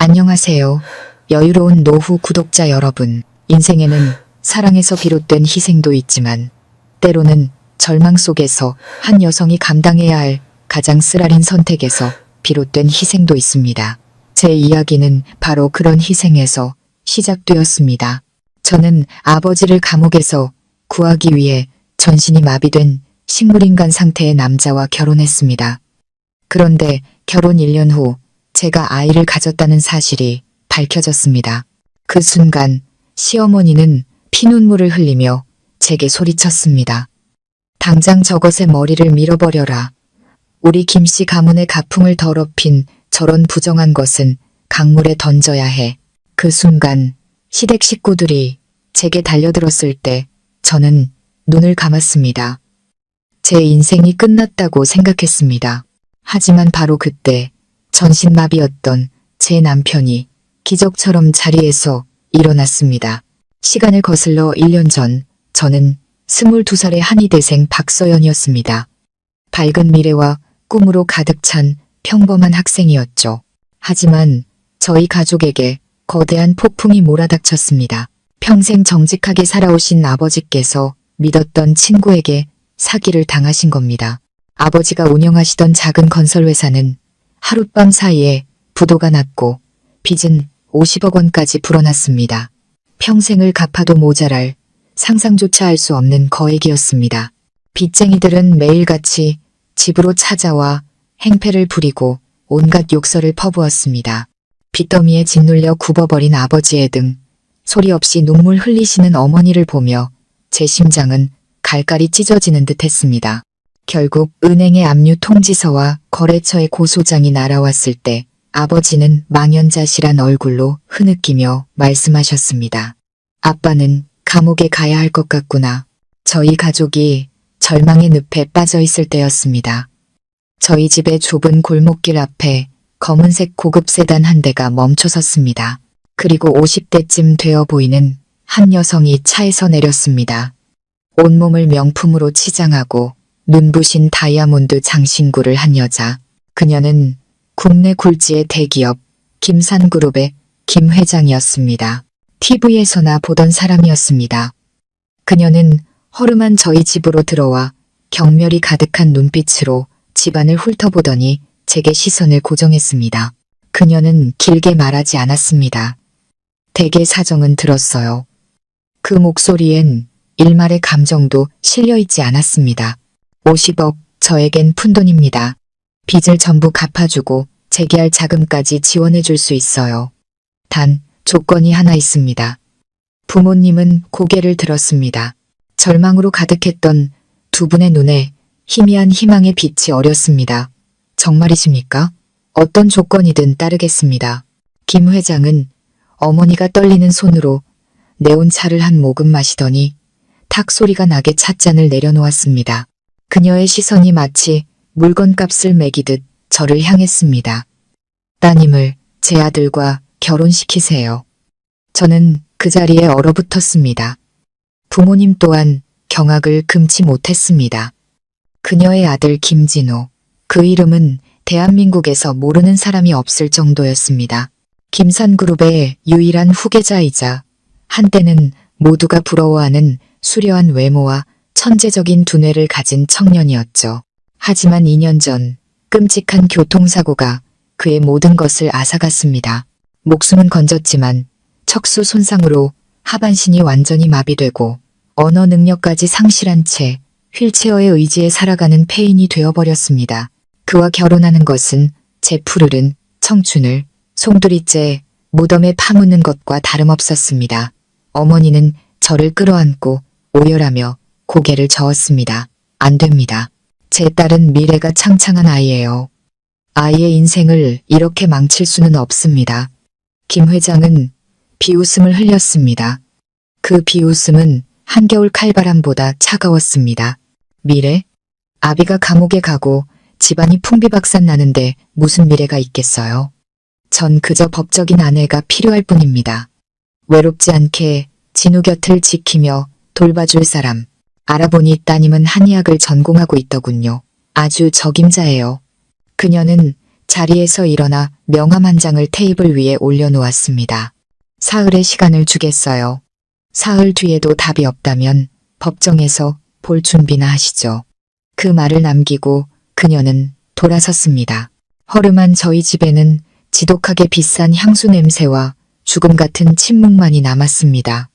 안녕하세요. 여유로운 노후 구독자 여러분. 인생에는 사랑에서 비롯된 희생도 있지만 때로는 절망 속에서 한 여성이 감당해야 할 가장 쓰라린 선택에서 비롯된 희생도 있습니다. 제 이야기는 바로 그런 희생에서 시작되었습니다. 저는 아버지를 감옥에서 구하기 위해 전신이 마비된 식물인간 상태의 남자와 결혼했습니다. 그런데 결혼 1년 후 제가 아이를 가졌다는 사실이 밝혀졌습니다. 그 순간 시어머니는 피눈물을 흘리며 제게 소리쳤습니다. 당장 저것의 머리를 밀어버려라. 우리 김씨 가문의 가풍을 더럽힌 저런 부정한 것은 강물에 던져야 해. 그 순간 시댁 식구들이 제게 달려들었을 때 저는 눈을 감았습니다. 제 인생이 끝났다고 생각했습니다. 하지만 바로 그때 전신마비였던 제 남편이 기적처럼 자리에서 일어났습니다. 시간을 거슬러 1년 전 저는 22살의 한의대생 박서연이었습니다. 밝은 미래와 꿈으로 가득 찬 평범한 학생이었죠. 하지만 저희 가족에게 거대한 폭풍이 몰아닥쳤습니다. 평생 정직하게 살아오신 아버지께서 믿었던 친구에게 사기를 당하신 겁니다. 아버지가 운영하시던 작은 건설회사는 하룻밤 사이에 부도가 났고 빚은 50억 원까지 불어났습니다. 평생을 갚아도 모자랄 상상조차 할 수 없는 거액이었습니다. 빚쟁이들은 매일같이 집으로 찾아와 행패를 부리고 온갖 욕설을 퍼부었습니다. 빚더미에 짓눌려 굽어버린 아버지의 등 소리 없이 눈물 흘리시는 어머니를 보며 제 심장은 갈갈이 찢어지는 듯 했습니다. 결국 은행의 압류 통지서와 거래처의 고소장이 날아왔을 때 아버지는 망연자실한 얼굴로 흐느끼며 말씀하셨습니다. 아빠는 감옥에 가야 할 것 같구나. 저희 가족이 절망의 늪에 빠져 있을 때였습니다. 저희 집의 좁은 골목길 앞에 검은색 고급 세단 한 대가 멈춰섰습니다. 그리고 50대쯤 되어 보이는 한 여성이 차에서 내렸습니다. 온몸을 명품으로 치장하고 눈부신 다이아몬드 장신구를 한 여자. 그녀는 국내 굴지의 대기업 김산그룹의 김 회장이었습니다. TV에서나 보던 사람이었습니다. 그녀는 허름한 저희 집으로 들어와 경멸이 가득한 눈빛으로 집안을 훑어보더니 제게 시선을 고정했습니다. 그녀는 길게 말하지 않았습니다. 대개 사정은 들었어요. 그 목소리엔 일말의 감정도 실려있지 않았습니다. 50억, 저에겐 푼돈입니다. 빚을 전부 갚아주고 재기할 자금까지 지원해줄 수 있어요. 단, 조건이 하나 있습니다. 부모님은 고개를 들었습니다. 절망으로 가득했던 두 분의 눈에 희미한 희망의 빛이 어렸습니다. 정말이십니까? 어떤 조건이든 따르겠습니다. 김 회장은 어머니가 떨리는 손으로 내온 차를 한 모금 마시더니 탁 소리가 나게 찻잔을 내려놓았습니다. 그녀의 시선이 마치 물건값을 매기듯 저를 향했습니다. 따님을 제 아들과 결혼시키세요. 저는 그 자리에 얼어붙었습니다. 부모님 또한 경악을 금치 못했습니다. 그녀의 아들 김진호, 그 이름은 대한민국에서 모르는 사람이 없을 정도였습니다. 김산그룹의 유일한 후계자이자 한때는 모두가 부러워하는 수려한 외모와 천재적인 두뇌를 가진 청년이었죠. 하지만 2년 전 끔찍한 교통사고가 그의 모든 것을 앗아갔습니다. 목숨은 건졌지만 척수 손상으로 하반신이 완전히 마비되고 언어 능력까지 상실한 채 휠체어에 의지해 살아가는 폐인이 되어버렸습니다. 그와 결혼하는 것은 제 푸르른 청춘을 송두리째 무덤에 파묻는 것과 다름없었습니다. 어머니는 저를 끌어안고 오열하며 고개를 저었습니다. 안 됩니다. 제 딸은 미래가 창창한 아이예요. 아이의 인생을 이렇게 망칠 수는 없습니다. 김 회장은 비웃음을 흘렸습니다. 그 비웃음은 한겨울 칼바람보다 차가웠습니다. 미래? 아비가 감옥에 가고 집안이 풍비박산 나는데 무슨 미래가 있겠어요? 전 그저 법적인 아내가 필요할 뿐입니다. 외롭지 않게 진우 곁을 지키며 돌봐줄 사람. 알아보니 따님은 한의학을 전공하고 있더군요. 아주 적임자예요. 그녀는 자리에서 일어나 명함 한 장을 테이블 위에 올려놓았습니다. 사흘의 시간을 주겠어요. 사흘 뒤에도 답이 없다면 법정에서 볼 준비나 하시죠. 그 말을 남기고 그녀는 돌아섰습니다. 허름한 저희 집에는 지독하게 비싼 향수 냄새와 죽음 같은 침묵만이 남았습니다.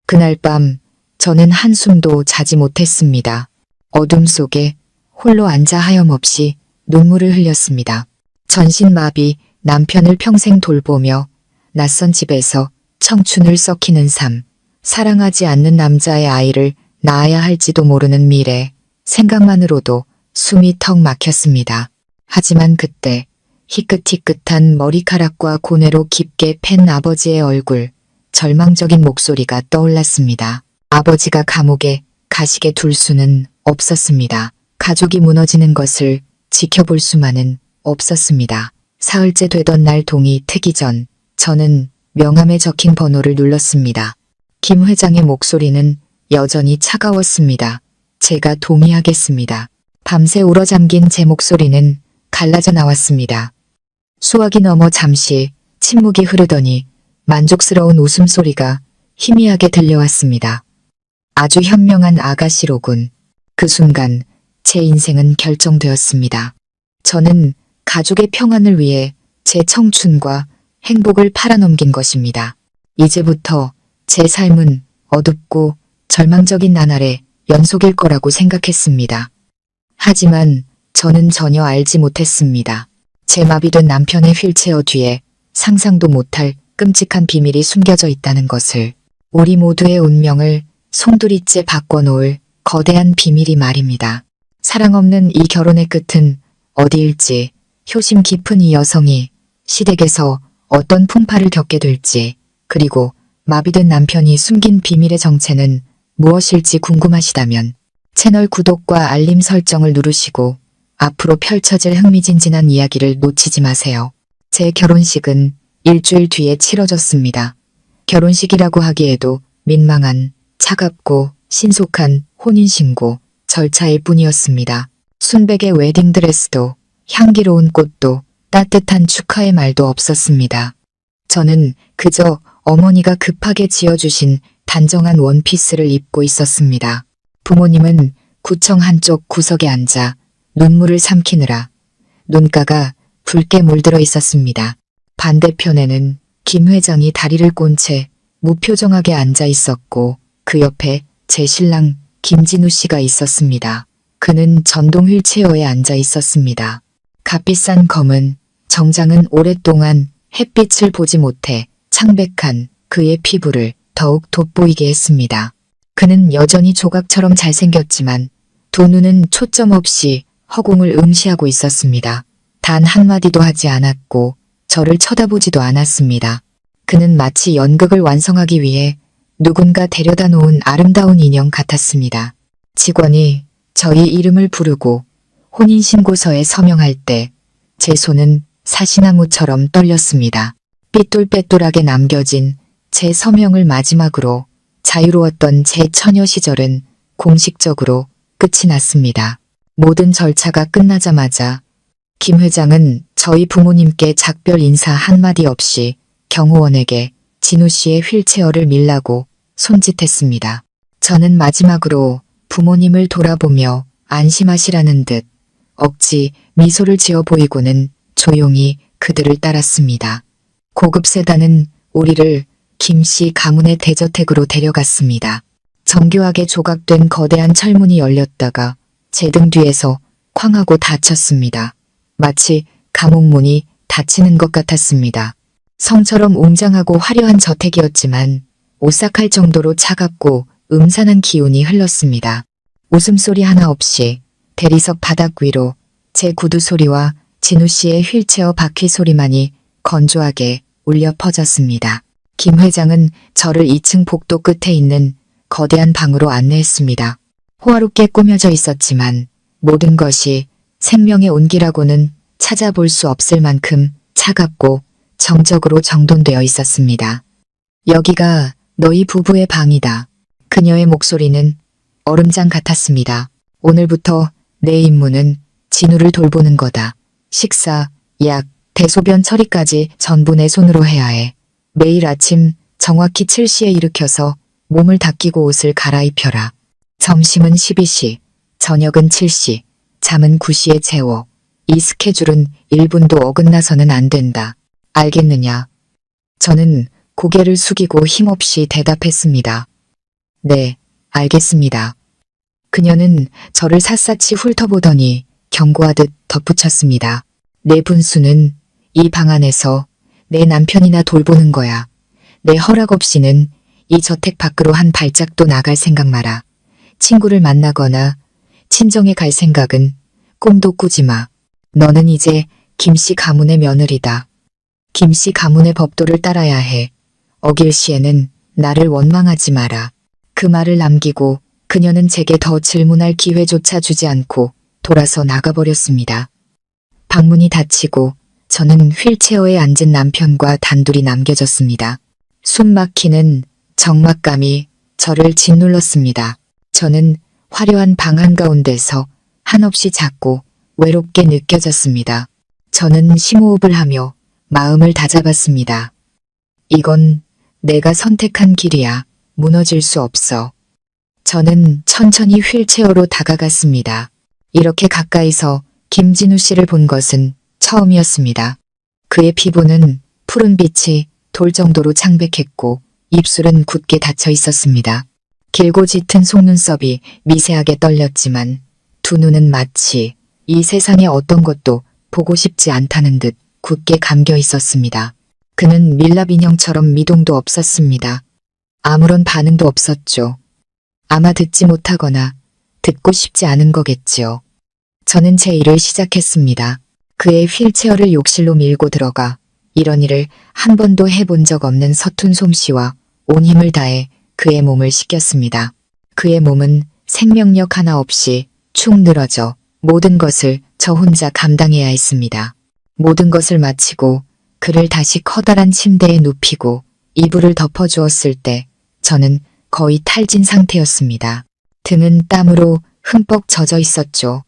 그날 밤 저는 한숨도 자지 못했습니다. 어둠 속에 홀로 앉아 하염없이 눈물을 흘렸습니다. 전신마비 남편을 평생 돌보며 낯선 집에서 청춘을 썩히는 삶, 사랑하지 않는 남자의 아이를 낳아야 할지도 모르는 미래, 생각만으로도 숨이 턱 막혔습니다. 하지만 그때 희끗희끗한 머리카락과 고뇌로 깊게 팬 아버지의 얼굴, 절망적인 목소리가 떠올랐습니다. 아버지가 감옥에 가시게 둘 수는 없었습니다. 가족이 무너지는 것을 지켜볼 수만은 없었습니다. 사흘째 되던 날 동이 트기 전 저는 명함에 적힌 번호를 눌렀습니다. 김 회장의 목소리는 여전히 차가웠습니다. 제가 동의하겠습니다. 밤새 울어잠긴 제 목소리는 갈라져 나왔습니다. 수화기 넘어 잠시 침묵이 흐르더니 만족스러운 웃음소리가 희미하게 들려왔습니다. 아주 현명한 아가씨로군. 그 순간 제 인생은 결정되었습니다. 저는 가족의 평안을 위해 제 청춘과 행복을 팔아넘긴 것입니다. 이제부터 제 삶은 어둡고 절망적인 나날의 연속일 거라고 생각했습니다. 하지만 저는 전혀 알지 못했습니다. 제 마비된 남편의 휠체어 뒤에 상상도 못할 끔찍한 비밀이 숨겨져 있다는 것을, 우리 모두의 운명을 송두리째 바꿔놓을 거대한 비밀이 말입니다. 사랑 없는 이 결혼의 끝은 어디일지, 효심 깊은 이 여성이 시댁에서 어떤 풍파를 겪게 될지, 그리고 마비된 남편이 숨긴 비밀의 정체는 무엇일지 궁금하시다면 채널 구독과 알림 설정을 누르시고 앞으로 펼쳐질 흥미진진한 이야기를 놓치지 마세요. 제 결혼식은 일주일 뒤에 치러졌습니다. 결혼식이라고 하기에도 민망한, 차갑고 신속한 혼인신고 절차일 뿐이었습니다. 순백의 웨딩드레스도, 향기로운 꽃도, 따뜻한 축하의 말도 없었습니다. 저는 그저 어머니가 급하게 지어주신 단정한 원피스를 입고 있었습니다. 부모님은 구청 한쪽 구석에 앉아 눈물을 삼키느라 눈가가 붉게 물들어 있었습니다. 반대편에는 김 회장이 다리를 꼰 채 무표정하게 앉아 있었고 그 옆에 제 신랑 김진우 씨가 있었습니다. 그는 전동 휠체어에 앉아 있었습니다. 값비싼 검은 정장은 오랫동안 햇빛을 보지 못해 창백한 그의 피부를 더욱 돋보이게 했습니다. 그는 여전히 조각처럼 잘생겼지만 두 눈은 초점 없이 허공을 응시하고 있었습니다. 단 한마디도 하지 않았고 저를 쳐다보지도 않았습니다. 그는 마치 연극을 완성하기 위해 누군가 데려다 놓은 아름다운 인형 같았습니다. 직원이 저희 이름을 부르고 혼인신고서에 서명할 때 제 손은 사시나무처럼 떨렸습니다. 삐뚤빼뚤하게 남겨진 제 서명을 마지막으로 자유로웠던 제 처녀 시절은 공식적으로 끝이 났습니다. 모든 절차가 끝나자마자 김 회장은 저희 부모님께 작별 인사 한마디 없이 경호원에게 진우 씨의 휠체어를 밀라고 손짓했습니다. 저는 마지막으로 부모님을 돌아보며 안심하시라는 듯 억지 미소를 지어 보이고는 조용히 그들을 따랐습니다. 고급 세단은 우리를 김씨 가문의 대저택으로 데려갔습니다. 정교하게 조각된 거대한 철문이 열렸다가 제 등 뒤에서 쾅 하고 닫혔습니다. 마치 감옥문이 닫히는 것 같았습니다. 성처럼 웅장하고 화려한 저택이었지만 오싹할 정도로 차갑고 음산한 기운이 흘렀습니다. 웃음소리 하나 없이 대리석 바닥 위로 제 구두 소리와 진우 씨의 휠체어 바퀴 소리만이 건조하게 울려 퍼졌습니다. 김 회장은 저를 2층 복도 끝에 있는 거대한 방으로 안내했습니다. 호화롭게 꾸며져 있었지만 모든 것이 생명의 온기라고는 찾아볼 수 없을 만큼 차갑고 정적으로 정돈되어 있었습니다. 여기가 너희 부부의 방이다. 그녀의 목소리는 얼음장 같았습니다. 오늘부터 내 임무는 진우를 돌보는 거다. 식사, 약, 대소변 처리까지 전부 내 손으로 해야 해. 매일 아침 정확히 7시에 일으켜서 몸을 닦이고 옷을 갈아입혀라. 점심은 12시, 저녁은 7시, 잠은 9시에 재워. 이 스케줄은 1분도 어긋나서는 안 된다. 알겠느냐? 저는 고개를 숙이고 힘없이 대답했습니다. 네, 알겠습니다. 그녀는 저를 샅샅이 훑어보더니 경고하듯 덧붙였습니다. 내 분수는 이 방 안에서 내 남편이나 돌보는 거야. 내 허락 없이는 이 저택 밖으로 한 발짝도 나갈 생각 마라. 친구를 만나거나 친정에 갈 생각은 꿈도 꾸지 마. 너는 이제 김씨 가문의 며느리다. 김씨 가문의 법도를 따라야 해. 어길 시에는 나를 원망하지 마라. 그 말을 남기고 그녀는 제게 더 질문할 기회조차 주지 않고 돌아서 나가버렸습니다. 방문이 닫히고 저는 휠체어에 앉은 남편과 단둘이 남겨졌습니다. 숨 막히는 적막감이 저를 짓눌렀습니다. 저는 화려한 방 한가운데서 한없이 작고 외롭게 느껴졌습니다. 저는 심호흡을 하며 마음을 다잡았습니다. 이건 내가 선택한 길이야. 무너질 수 없어. 저는 천천히 휠체어로 다가갔습니다. 이렇게 가까이서 김진우 씨를 본 것은 처음이었습니다. 그의 피부는 푸른 빛이 돌 정도로 창백했고 입술은 굳게 닫혀 있었습니다. 길고 짙은 속눈썹이 미세하게 떨렸지만 두 눈은 마치 이 세상의 어떤 것도 보고 싶지 않다는 듯 굳게 감겨 있었습니다. 그는 밀랍 인형처럼 미동도 없었습니다. 아무런 반응도 없었죠. 아마 듣지 못하거나 듣고 싶지 않은 거겠지요. 저는 제 일을 시작했습니다. 그의 휠체어를 욕실로 밀고 들어가 이런 일을 한 번도 해본 적 없는 서툰 솜씨와 온 힘을 다해 그의 몸을 씻겼습니다. 그의 몸은 생명력 하나 없이 축 늘어져 모든 것을 저 혼자 감당해야 했습니다. 모든 것을 마치고 그를 다시 커다란 침대에 눕히고 이불을 덮어주었을 때 저는 거의 탈진 상태였습니다. 등은 땀으로 흠뻑 젖어 있었죠.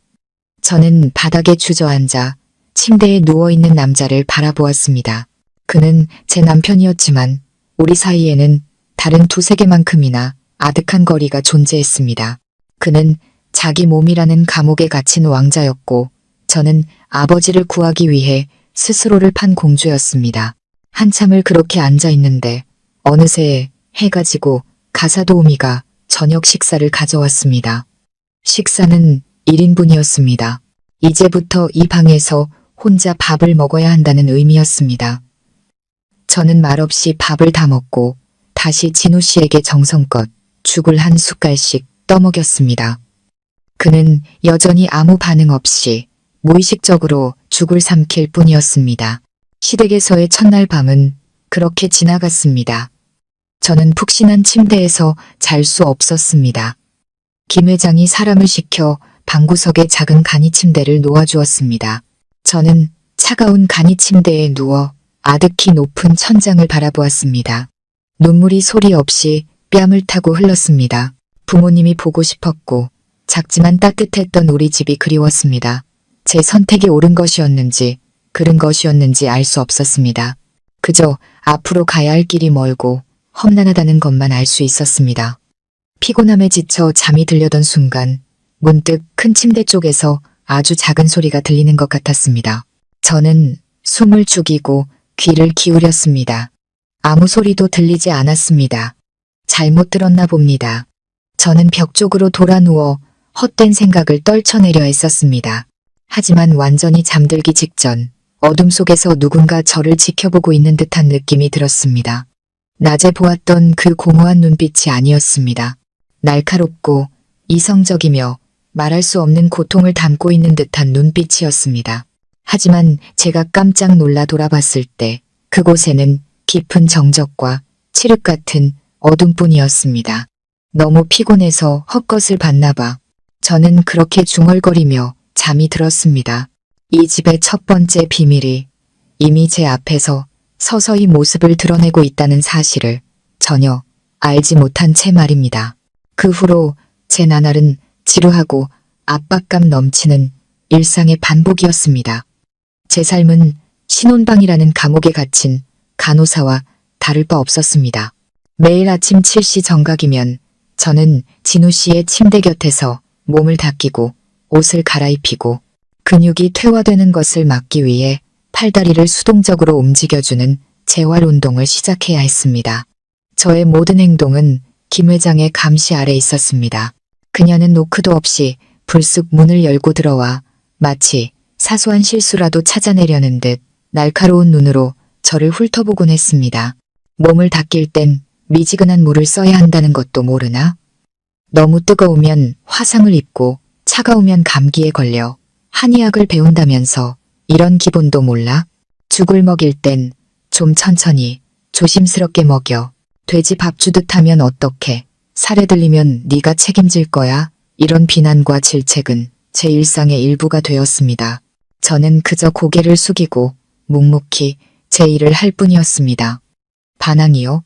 저는 바닥에 주저앉아 침대에 누워있는 남자를 바라보았습니다. 그는 제 남편이었지만 우리 사이에는 다른 두세 개만큼이나 아득한 거리가 존재했습니다. 그는 자기 몸이라는 감옥에 갇힌 왕자였고 저는 아버지를 구하기 위해 스스로를 판 공주였습니다. 한참을 그렇게 앉아있는데 어느새 해가 지고 가사도우미가 저녁 식사를 가져왔습니다. 식사는 1인분이었습니다. 이제부터 이 방에서 혼자 밥을 먹어야 한다는 의미였습니다. 저는 말없이 밥을 다 먹고 다시 진우 씨에게 정성껏 죽을 한 숟갈씩 떠먹였습니다. 그는 여전히 아무 반응 없이 무의식적으로 죽을 삼킬 뿐이었습니다. 시댁에서의 첫날 밤은 그렇게 지나갔습니다. 저는 푹신한 침대에서 잘 수 없었습니다. 김 회장이 사람을 시켜 방구석에 작은 간이 침대를 놓아주었습니다. 저는 차가운 간이 침대에 누워 아득히 높은 천장을 바라보았습니다. 눈물이 소리 없이 뺨을 타고 흘렀습니다. 부모님이 보고 싶었고 작지만 따뜻했던 우리 집이 그리웠습니다. 제 선택이 옳은 것이었는지 그른 것이었는지 알 수 없었습니다. 그저 앞으로 가야 할 길이 멀고 험난하다는 것만 알 수 있었습니다. 피곤함에 지쳐 잠이 들려던 순간 문득 큰 침대 쪽에서 아주 작은 소리가 들리는 것 같았습니다. 저는 숨을 죽이고 귀를 기울였습니다. 아무 소리도 들리지 않았습니다. 잘못 들었나 봅니다. 저는 벽 쪽으로 돌아 누워 헛된 생각을 떨쳐내려 했었습니다. 하지만 완전히 잠들기 직전 어둠 속에서 누군가 저를 지켜보고 있는 듯한 느낌이 들었습니다. 낮에 보았던 그 공허한 눈빛이 아니었습니다. 날카롭고 이성적이며 말할 수 없는 고통을 담고 있는 듯한 눈빛이었습니다. 하지만 제가 깜짝 놀라 돌아봤을 때 그곳에는 깊은 정적과 칠흑 같은 어둠뿐이었습니다. 너무 피곤해서 헛것을 봤나 봐. 저는 그렇게 중얼거리며 잠이 들었습니다. 이 집의 첫 번째 비밀이 이미 제 앞에서 서서히 모습을 드러내고 있다는 사실을 전혀 알지 못한 채 말입니다. 그 후로 제 나날은 지루하고 압박감 넘치는 일상의 반복이었습니다. 제 삶은 신혼방이라는 감옥에 갇힌 간호사와 다를 바 없었습니다. 매일 아침 7시 정각이면 저는 진우 씨의 침대 곁에서 몸을 닦이고 옷을 갈아입히고 근육이 퇴화되는 것을 막기 위해 팔다리를 수동적으로 움직여주는 재활 운동을 시작해야 했습니다. 저의 모든 행동은 김 회장의 감시 아래 있었습니다. 그녀는 노크도 없이 불쑥 문을 열고 들어와 마치 사소한 실수라도 찾아내려는 듯 날카로운 눈으로 저를 훑어보곤 했습니다. 몸을 닦일 땐 미지근한 물을 써야 한다는 것도 모르나? 너무 뜨거우면 화상을 입고 차가우면 감기에 걸려 한의학을 배운다면서 이런 기본도 몰라? 죽을 먹일 땐 좀 천천히 조심스럽게 먹여. 돼지 밥 주듯 하면 어떡해. 살에 들리면 네가 책임질 거야. 이런 비난과 질책은 제 일상의 일부가 되었습니다. 저는 그저 고개를 숙이고 묵묵히 제 일을 할 뿐이었습니다. 반항이요?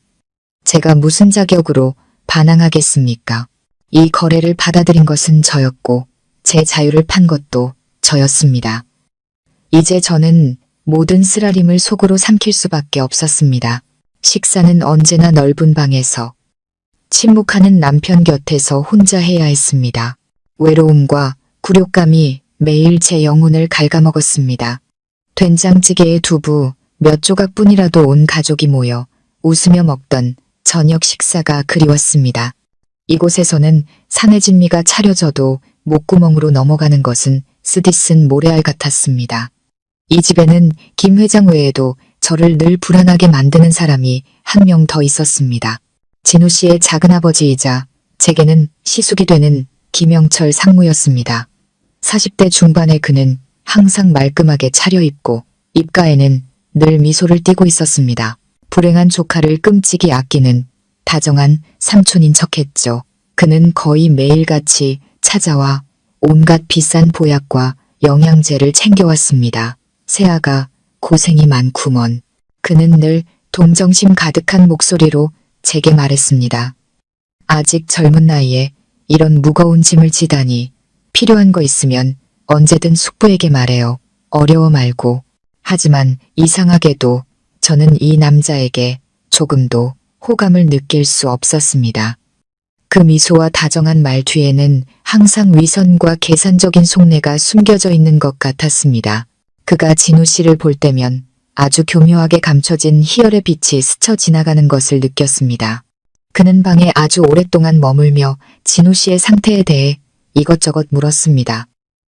제가 무슨 자격으로 반항하겠습니까? 이 거래를 받아들인 것은 저였고 제 자유를 판 것도 저였습니다. 이제 저는 모든 쓰라림을 속으로 삼킬 수밖에 없었습니다. 식사는 언제나 넓은 방에서, 침묵하는 남편 곁에서 혼자 해야 했습니다. 외로움과 굴욕감이 매일 제 영혼을 갉아먹었습니다. 된장찌개에 두부 몇 조각뿐이라도 온 가족이 모여 웃으며 먹던 저녁 식사가 그리웠습니다. 이곳에서는 산의 진미가 차려져도 목구멍으로 넘어가는 것은 쓰디쓴 모래알 같았습니다. 이 집에는 김 회장 외에도 저를 늘 불안하게 만드는 사람이 한 명 더 있었습니다. 진우 씨의 작은아버지이자 제게는 시숙이 되는 김영철 상무였습니다. 40대 중반의 그는 항상 말끔하게 차려입고 입가에는 늘 미소를 띠고 있었습니다. 불행한 조카를 끔찍이 아끼는 다정한 삼촌인 척했죠. 그는 거의 매일같이 찾아와 온갖 비싼 보약과 영양제를 챙겨왔습니다. 새아가 고생이 많구먼. 그는 늘 동정심 가득한 목소리로 제게 말했습니다. 아직 젊은 나이에 이런 무거운 짐을 지다니. 필요한 거 있으면 언제든 숙부에게 말해요. 어려워 말고. 하지만 이상하게도 저는 이 남자에게 조금도 호감을 느낄 수 없었습니다. 그 미소와 다정한 말 뒤에는 항상 위선과 계산적인 속내가 숨겨져 있는 것 같았습니다. 그가 진우 씨를 볼 때면 아주 교묘하게 감춰진 희열의 빛이 스쳐 지나가는 것을 느꼈습니다. 그는 방에 아주 오랫동안 머물며 진우 씨의 상태에 대해 이것저것 물었습니다.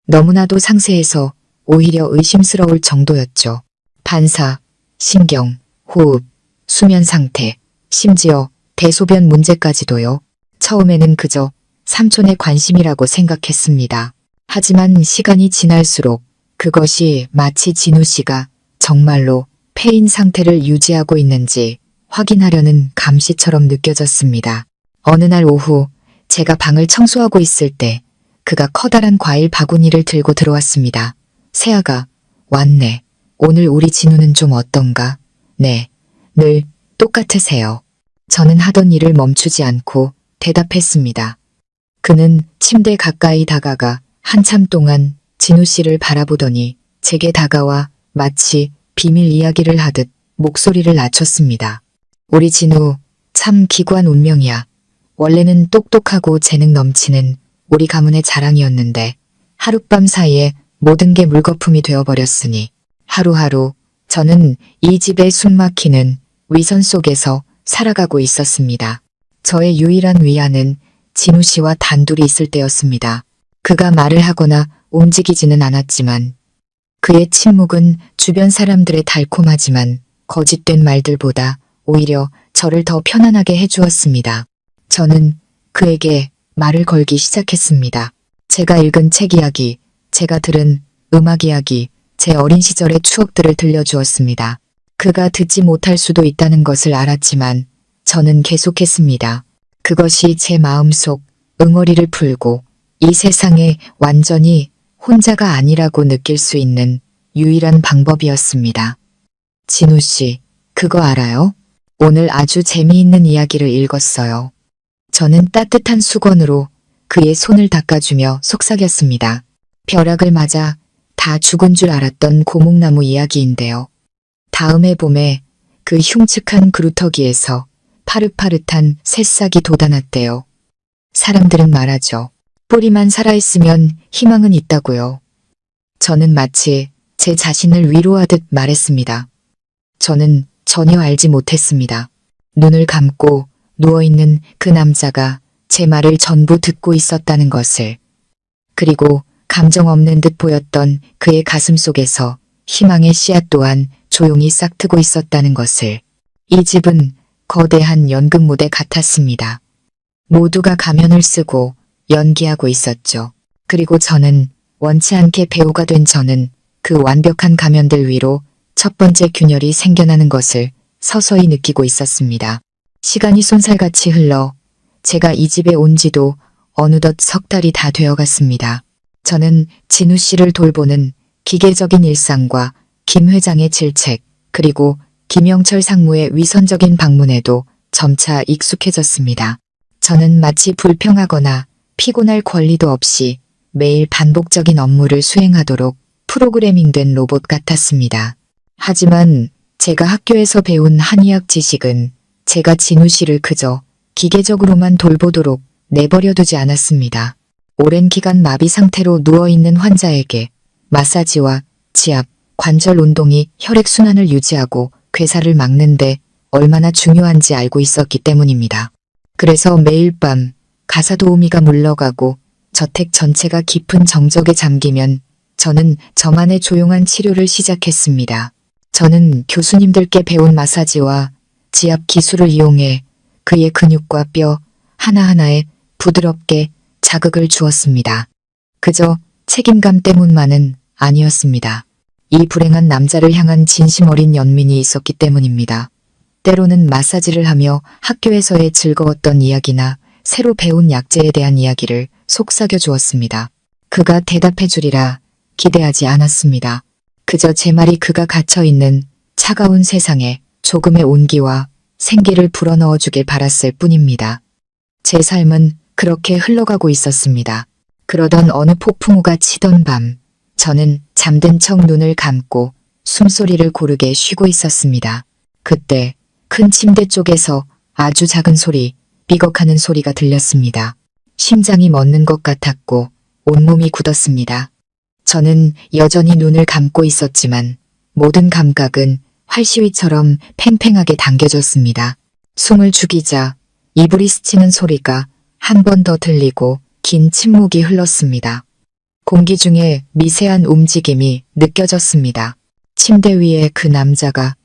너무나도 상세해서 오히려 의심스러울 정도였죠. 반사, 신경, 호흡, 수면 상태, 심지어 대소변 문제까지도요. 처음에는 그저 삼촌의 관심이라고 생각했습니다. 하지만 시간이 지날수록 그것이 마치 진우 씨가 정말로 폐인 상태를 유지하고 있는지 확인하려는 감시처럼 느껴졌습니다. 어느 날 오후 제가 방을 청소하고 있을 때 그가 커다란 과일 바구니를 들고 들어왔습니다. 새아가 왔네. 오늘 우리 진우는 좀 어떤가? 네, 늘 똑같으세요. 저는 하던 일을 멈추지 않고 대답했습니다. 그는 침대 가까이 다가가 한참 동안 진우 씨를 바라보더니 제게 다가와 마치 비밀 이야기를 하듯 목소리를 낮췄습니다. 우리 진우 참 기구한 운명이야. 원래는 똑똑하고 재능 넘치는 우리 가문의 자랑이었는데 하룻밤 사이에 모든 게 물거품이 되어버렸으니 하루하루 저는 이 집의 숨막히는 위선 속에서 살아가고 있었습니다. 저의 유일한 위안은 진우 씨와 단둘이 있을 때였습니다. 그가 말을 하거나 움직이지는 않았지만 그의 침묵은 주변 사람들의 달콤하지만 거짓된 말들보다 오히려 저를 더 편안하게 해주었습니다. 저는 그에게 말을 걸기 시작했습니다. 제가 읽은 책 이야기, 제가 들은 음악 이야기, 제 어린 시절의 추억들을 들려주었습니다. 그가 듣지 못할 수도 있다는 것을 알았지만 저는 계속했습니다. 그것이 제 마음속 응어리를 풀고 이 세상에 완전히 혼자가 아니라고 느낄 수 있는 유일한 방법이었습니다. 진우 씨, 그거 알아요? 오늘 아주 재미있는 이야기를 읽었어요. 저는 따뜻한 수건으로 그의 손을 닦아주며 속삭였습니다. 벼락을 맞아 다 죽은 줄 알았던 고목나무 이야기인데요. 다음해 봄에 그 흉측한 그루터기에서 파릇파릇한 새싹이 돋아났대요. 사람들은 말하죠. 뿌리만 살아있으면 희망은 있다고요. 저는 마치 제 자신을 위로하듯 말했습니다. 저는 전혀 알지 못했습니다. 눈을 감고 누워있는 그 남자가 제 말을 전부 듣고 있었다는 것을. 그리고 감정 없는 듯 보였던 그의 가슴 속에서 희망의 씨앗 또한 조용히 싹트고 있었다는 것을. 이 집은 거대한 연극 무대 같았습니다. 모두가 가면을 쓰고 연기하고 있었죠. 그리고 저는 원치 않게 배우가 된 저는 그 완벽한 가면들 위로 첫 번째 균열이 생겨나는 것을 서서히 느끼고 있었습니다. 시간이 쏜살같이 흘러 제가 이 집에 온 지도 어느덧 석 달이 다 되어갔습니다. 저는 진우 씨를 돌보는 기계적인 일상과 김 회장의 질책, 그리고 김영철 상무의 위선적인 방문에도 점차 익숙해졌습니다. 저는 마치 불평하거나 피곤할 권리도 없이 매일 반복적인 업무를 수행하도록 프로그래밍된 로봇 같았습니다. 하지만 제가 학교에서 배운 한의학 지식은 제가 진우 씨를 그저 기계적으로만 돌보도록 내버려두지 않았습니다. 오랜 기간 마비 상태로 누워있는 환자에게 마사지와 지압, 관절 운동이 혈액순환을 유지하고 괴사를 막는데 얼마나 중요한지 알고 있었기 때문입니다. 그래서 매일 밤 가사 도우미가 물러가고 저택 전체가 깊은 정적에 잠기면 저는 저만의 조용한 치료를 시작했습니다. 저는 교수님들께 배운 마사지와 지압 기술을 이용해 그의 근육과 뼈 하나하나에 부드럽게 자극을 주었습니다. 그저 책임감 때문만은 아니었습니다. 이 불행한 남자를 향한 진심 어린 연민이 있었기 때문입니다. 때로는 마사지를 하며 학교에서의 즐거웠던 이야기나 새로 배운 약재에 대한 이야기를 속삭여 주었습니다. 그가 대답해 주리라 기대하지 않았습니다. 그저 제 말이 그가 갇혀있는 차가운 세상에 조금의 온기와 생기를 불어넣어 주길 바랐을 뿐입니다. 제 삶은 그렇게 흘러가고 있었습니다. 그러던 어느 폭풍우가 치던 밤, 저는 잠든 척 눈을 감고 숨소리를 고르게 쉬고 있었습니다. 그때 큰 침대 쪽에서 아주 작은 소리, 삐걱하는 소리가 들렸습니다. 심장이 멎는 것 같았고 온몸이 굳었습니다. 저는 여전히 눈을 감고 있었지만 모든 감각은 활시위처럼 팽팽하게 당겨졌습니다. 숨을 죽이자 이불이 스치는 소리가 한 번 더 들리고 긴 침묵이 흘렀습니다. 공기 중에 미세한 움직임이 느껴졌습니다. 침대 위에 그 남자가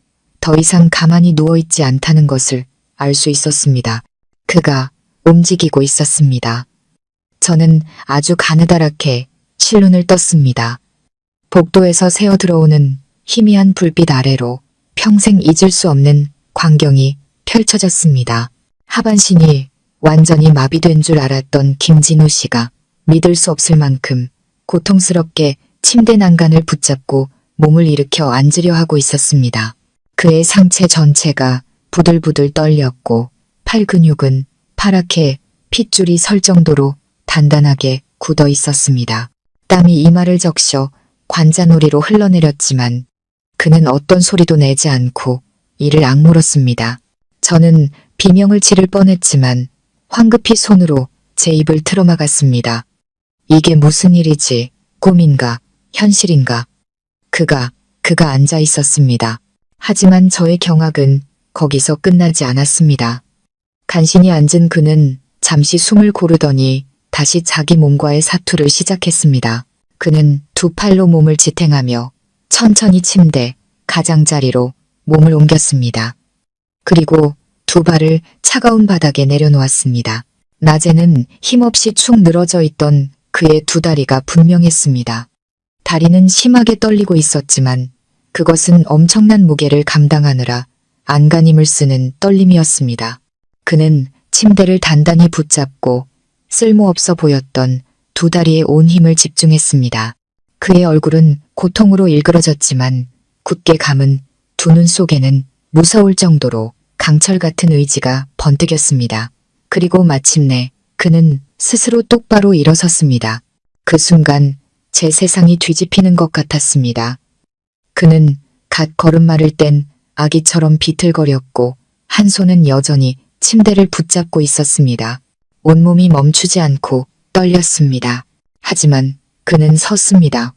더 이상 가만히 누워있지 않다는 것을 알 수 있었습니다. 그가 움직이고 있었습니다. 저는 아주 가느다랗게 실눈을 떴습니다. 복도에서 새어 들어오는 희미한 불빛 아래로 평생 잊을 수 없는 광경이 펼쳐졌습니다. 하반신이 완전히 마비된 줄 알았던 김진우 씨가 믿을 수 없을 만큼 고통스럽게 침대 난간을 붙잡고 몸을 일으켜 앉으려 하고 있었습니다. 그의 상체 전체가 부들부들 떨렸고 팔 근육은 파랗게 핏줄이 설 정도로 단단하게 굳어 있었습니다. 땀이 이마를 적셔 관자놀이로 흘러내렸지만 그는 어떤 소리도 내지 않고 이를 악물었습니다. 저는 비명을 지를 뻔했지만 황급히 손으로 제 입을 틀어막았습니다. 이게 무슨 일이지? 꿈인가? 현실인가? 그가 앉아 있었습니다. 하지만 저의 경악은 거기서 끝나지 않았습니다. 간신히 앉은 그는 잠시 숨을 고르더니 다시 자기 몸과의 사투를 시작했습니다. 그는 두 팔로 몸을 지탱하며 천천히 침대, 가장자리로 몸을 옮겼습니다. 그리고 두 발을 차가운 바닥에 내려놓았습니다. 낮에는 힘없이 축 늘어져 있던 그의 두 다리가 분명했습니다. 다리는 심하게 떨리고 있었지만 그것은 엄청난 무게를 감당하느라 안간힘을 쓰는 떨림이었습니다. 그는 침대를 단단히 붙잡고 쓸모없어 보였던 두 다리에 온 힘을 집중했습니다. 그의 얼굴은 고통으로 일그러졌지만 굳게 감은 두 눈 속에는 무서울 정도로 강철 같은 의지가 번뜩였습니다. 그리고 마침내 그는 스스로 똑바로 일어섰습니다. 그 순간 제 세상이 뒤집히는 것 같았습니다. 그는 갓 걸음마를 뗀 아기처럼 비틀거렸고 한 손은 여전히 침대를 붙잡고 있었습니다. 온몸이 멈추지 않고 떨렸습니다. 하지만 그는 섰습니다.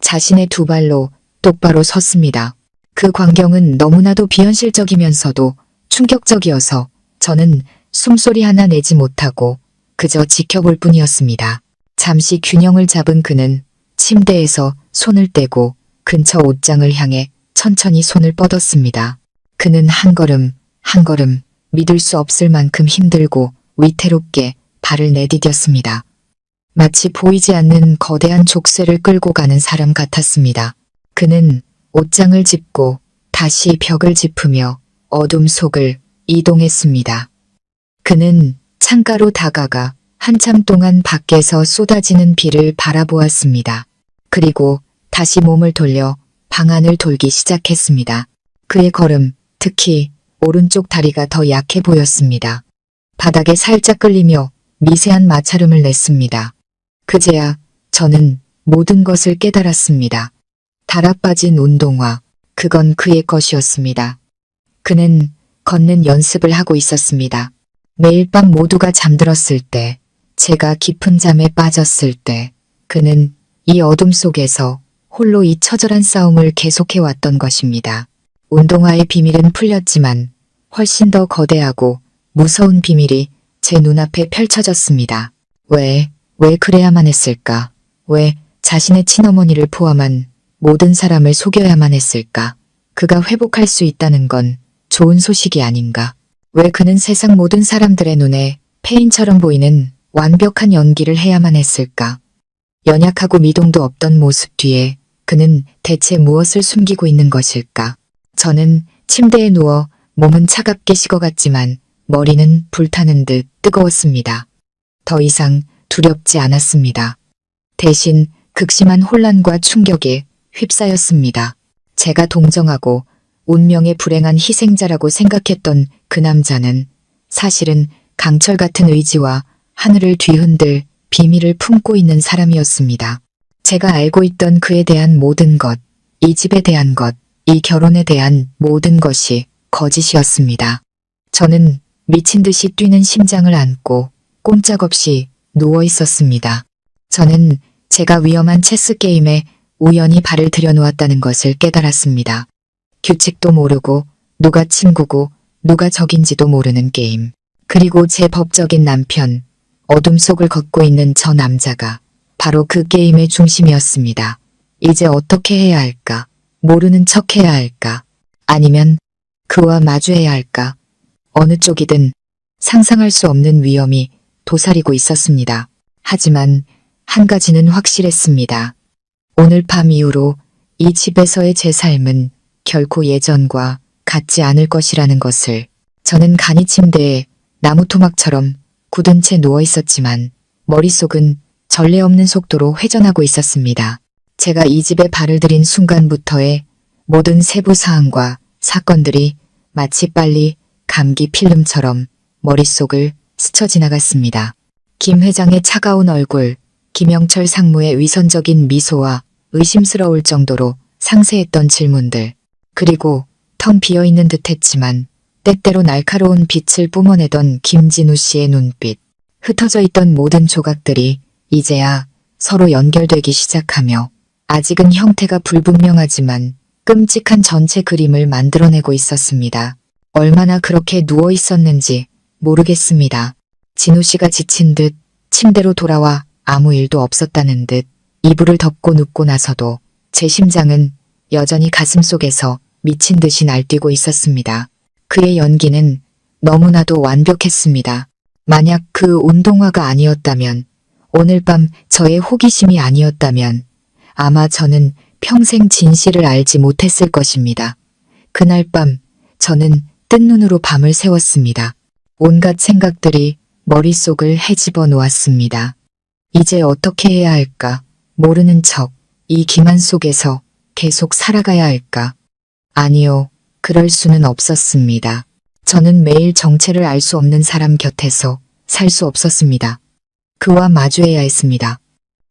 자신의 두 발로 똑바로 섰습니다. 그 광경은 너무나도 비현실적이면서도 충격적이어서 저는 숨소리 하나 내지 못하고 그저 지켜볼 뿐이었습니다. 잠시 균형을 잡은 그는 침대에서 손을 떼고 근처 옷장을 향해 천천히 손을 뻗었습니다. 그는 한 걸음 한 걸음 믿을 수 없을 만큼 힘들고 위태롭게 발을 내디뎠습니다. 마치 보이지 않는 거대한 족쇄를 끌고 가는 사람 같았습니다. 그는 옷장을 짚고 다시 벽을 짚으며 어둠 속을 이동했습니다. 그는 창가로 다가가 한참 동안 밖에서 쏟아지는 비를 바라보았습니다. 그리고 다시 몸을 돌려 방 안을 돌기 시작했습니다. 그의 걸음, 특히 오른쪽 다리가 더 약해 보였습니다. 바닥에 살짝 끌리며 미세한 마찰음을 냈습니다. 그제야 저는 모든 것을 깨달았습니다. 달아빠진 운동화, 그건 그의 것이었습니다. 그는 걷는 연습을 하고 있었습니다. 매일 밤 모두가 잠들었을 때, 제가 깊은 잠에 빠졌을 때, 그는 이 어둠 속에서 홀로 이 처절한 싸움을 계속해왔던 것입니다. 운동화의 비밀은 풀렸지만 훨씬 더 거대하고 무서운 비밀이 제 눈앞에 펼쳐졌습니다. 왜 그래야만 했을까? 왜 자신의 친어머니를 포함한 모든 사람을 속여야만 했을까? 그가 회복할 수 있다는 건 좋은 소식이 아닌가? 왜 그는 세상 모든 사람들의 눈에 폐인처럼 보이는 완벽한 연기를 해야만 했을까? 연약하고 미동도 없던 모습 뒤에 그는 대체 무엇을 숨기고 있는 것일까? 저는 침대에 누워 몸은 차갑게 식어갔지만 머리는 불타는 듯 뜨거웠습니다. 더 이상 두렵지 않았습니다. 대신 극심한 혼란과 충격에 휩싸였습니다. 제가 동정하고 운명의 불행한 희생자라고 생각했던 그 남자는 사실은 강철 같은 의지와 하늘을 뒤흔들 비밀을 품고 있는 사람이었습니다. 제가 알고 있던 그에 대한 모든 것, 이 집에 대한 것, 이 결혼에 대한 모든 것이 거짓이었습니다. 저는 미친 듯이 뛰는 심장을 안고 꼼짝없이 누워 있었습니다. 저는 제가 위험한 체스 게임에 우연히 발을 들여놓았다는 것을 깨달았습니다. 규칙도 모르고 누가 친구고 누가 적인지도 모르는 게임. 그리고 제 법적인 남편, 어둠 속을 걷고 있는 저 남자가 바로 그 게임의 중심이었습니다. 이제 어떻게 해야 할까? 모르는 척 해야 할까? 아니면 그와 마주해야 할까? 어느 쪽이든 상상할 수 없는 위험이 도사리고 있었습니다. 하지만 한 가지는 확실했습니다. 오늘 밤 이후로 이 집에서의 제 삶은 결코 예전과 같지 않을 것이라는 것을. 저는 간이 침대에 나무 토막처럼 굳은 채 누워 있었지만 머릿속은 전례 없는 속도로 회전하고 있었습니다. 제가 이 집에 발을 들인 순간부터의 모든 세부 사항과 사건들이 마치 빨리 감기 필름처럼 머릿속을 스쳐 지나갔습니다. 김 회장의 차가운 얼굴, 김영철 상무의 위선적인 미소와 의심스러울 정도로 상세했던 질문들, 그리고 텅 비어있는 듯했지만 때때로 날카로운 빛을 뿜어내던 김진우 씨의 눈빛, 흩어져 있던 모든 조각들이 이제야 서로 연결되기 시작하며 아직은 형태가 불분명하지만 끔찍한 전체 그림을 만들어내고 있었습니다. 얼마나 그렇게 누워 있었는지 모르겠습니다. 진우 씨가 지친 듯 침대로 돌아와 아무 일도 없었다는 듯 이불을 덮고 눕고 나서도 제 심장은 여전히 가슴속에서 미친 듯이 날뛰고 있었습니다. 그의 연기는 너무나도 완벽했습니다. 만약 그 운동화가 아니었다면, 오늘 밤 저의 호기심이 아니었다면 아마 저는 평생 진실을 알지 못했을 것입니다. 그날 밤 저는 뜬 눈으로 밤을 새웠습니다. 온갖 생각들이 머릿속을 헤집어 놓았습니다. 이제 어떻게 해야 할까? 모르는 척 이 기만 속에서 계속 살아가야 할까? 아니요, 그럴 수는 없었습니다. 저는 매일 정체를 알 수 없는 사람 곁에서 살 수 없었습니다. 그와 마주해야 했습니다.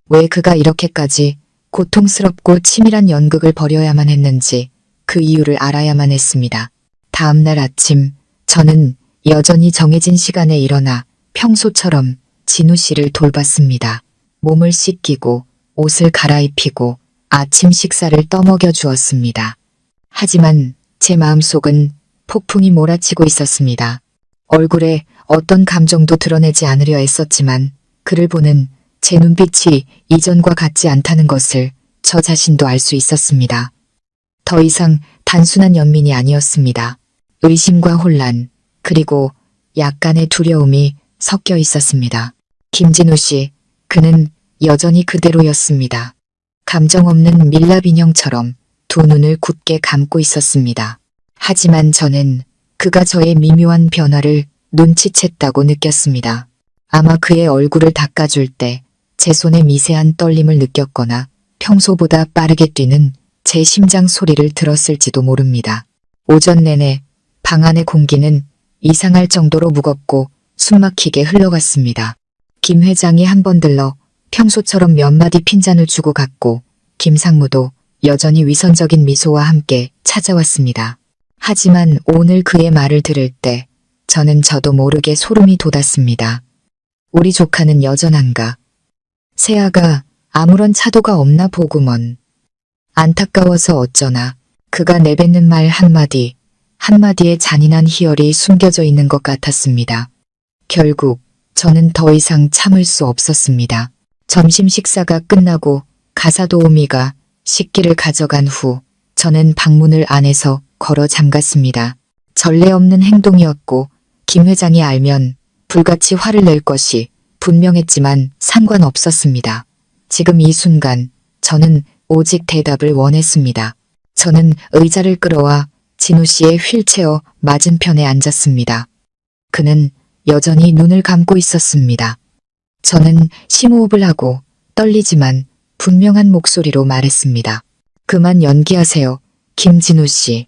왜 그가 이렇게까지 고통스럽고 치밀한 연극을 벌여야만 했는지 그 이유를 알아야만 했습니다. 다음 날 아침 저는 여전히 정해진 시간에 일어나 평소처럼 진우 씨를 돌봤습니다. 몸을 씻기고 옷을 갈아입히고 아침 식사를 떠먹여 주었습니다. 하지만 제 마음속은 폭풍이 몰아치고 있었습니다. 얼굴에 어떤 감정도 드러내지 않으려 애썼지만 그를 보는 제 눈빛이 이전과 같지 않다는 것을 저 자신도 알 수 있었습니다. 더 이상 단순한 연민이 아니었습니다. 의심과 혼란, 그리고 약간의 두려움이 섞여 있었습니다. 김진우 씨, 그는 여전히 그대로였습니다. 감정 없는 밀랍 인형처럼 두 눈을 굳게 감고 있었습니다. 하지만 저는 그가 저의 미묘한 변화를 눈치챘다고 느꼈습니다. 아마 그의 얼굴을 닦아줄 때 제 손의 미세한 떨림을 느꼈거나 평소보다 빠르게 뛰는 제 심장 소리를 들었을지도 모릅니다. 오전 내내 방 안의 공기는 이상할 정도로 무겁고 숨막히게 흘러갔습니다. 김 회장이 한 번 들러 평소처럼 몇 마디 핀잔을 주고 갔고 김상무도 여전히 위선적인 미소와 함께 찾아왔습니다. 하지만 오늘 그의 말을 들을 때 저는 저도 모르게 소름이 돋았습니다. 우리 조카는 여전한가? 세아가 아무런 차도가 없나 보구먼. 안타까워서 어쩌나. 그가 내뱉는 말 한마디, 한마디에 잔인한 희열이 숨겨져 있는 것 같았습니다. 결국 저는 더 이상 참을 수 없었습니다. 점심 식사가 끝나고 가사도우미가 식기를 가져간 후 저는 방문을 안에서 걸어 잠갔습니다. 전례 없는 행동이었고 김 회장이 알면 불같이 화를 낼 것이 분명했지만 상관없었습니다. 지금 이 순간 저는 오직 대답을 원했습니다. 저는 의자를 끌어와 진우 씨의 휠체어 맞은편에 앉았습니다. 그는 여전히 눈을 감고 있었습니다. 저는 심호흡을 하고 떨리지만 분명한 목소리로 말했습니다. 그만 연기하세요, 김진우 씨.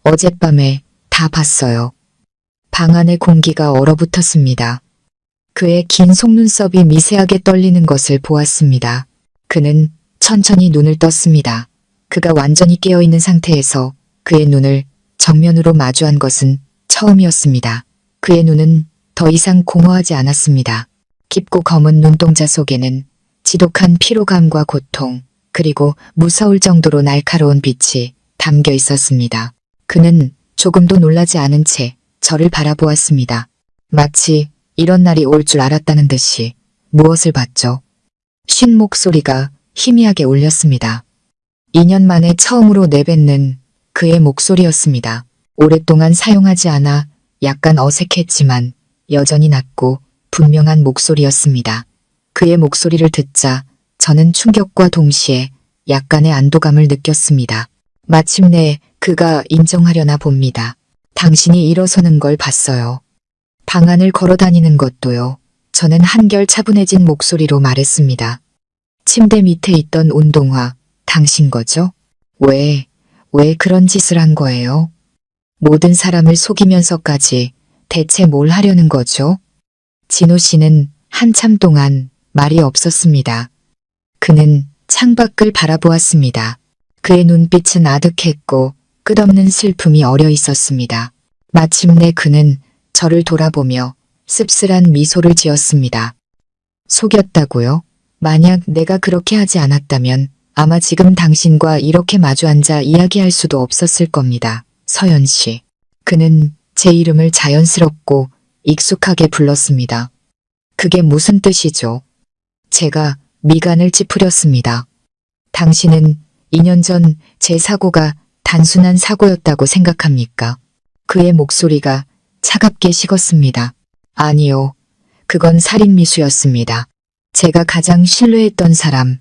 어젯밤에 다 봤어요. 방 안의 공기가 얼어붙었습니다. 그의 긴 속눈썹이 미세하게 떨리는 것을 보았습니다. 그는 천천히 눈을 떴습니다. 그가 완전히 깨어있는 상태에서 그의 눈을 정면으로 마주한 것은 처음이었습니다. 그의 눈은 더 이상 공허하지 않았습니다. 깊고 검은 눈동자 속에는 지독한 피로감과 고통, 그리고 무서울 정도로 날카로운 빛이 담겨 있었습니다. 그는 조금도 놀라지 않은 채 저를 바라보았습니다. 마치 이런 날이 올 줄 알았다는 듯이. 무엇을 봤죠? 쉰 목소리가 희미하게 울렸습니다. 2년 만에 처음으로 내뱉는 그의 목소리였습니다. 오랫동안 사용하지 않아 약간 어색했지만 여전히 낮고 분명한 목소리였습니다. 그의 목소리를 듣자 저는 충격과 동시에 약간의 안도감을 느꼈습니다. 마침내 그가 인정하려나 봅니다. 당신이 일어서는 걸 봤어요. 방 안을 걸어 다니는 것도요. 저는 한결 차분해진 목소리로 말했습니다. 침대 밑에 있던 운동화, 당신 거죠? 왜 그런 짓을 한 거예요? 모든 사람을 속이면서까지 대체 뭘 하려는 거죠? 진호 씨는 한참 동안 말이 없었습니다. 그는 창밖을 바라보았습니다. 그의 눈빛은 아득했고 끝없는 슬픔이 어려 있었습니다. 마침내 그는 저를 돌아보며 씁쓸한 미소를 지었습니다. 속였다고요? 만약 내가 그렇게 하지 않았다면 아마 지금 당신과 이렇게 마주 앉아 이야기할 수도 없었을 겁니다. 서연 씨. 그는 제 이름을 자연스럽고 익숙하게 불렀습니다. 그게 무슨 뜻이죠? 제가 미간을 찌푸렸습니다. 당신은 2년 전 제 사고가 단순한 사고였다고 생각합니까? 그의 목소리가 차갑게 식었습니다. 아니요. 그건 살인미수였습니다. 제가 가장 신뢰했던 사람,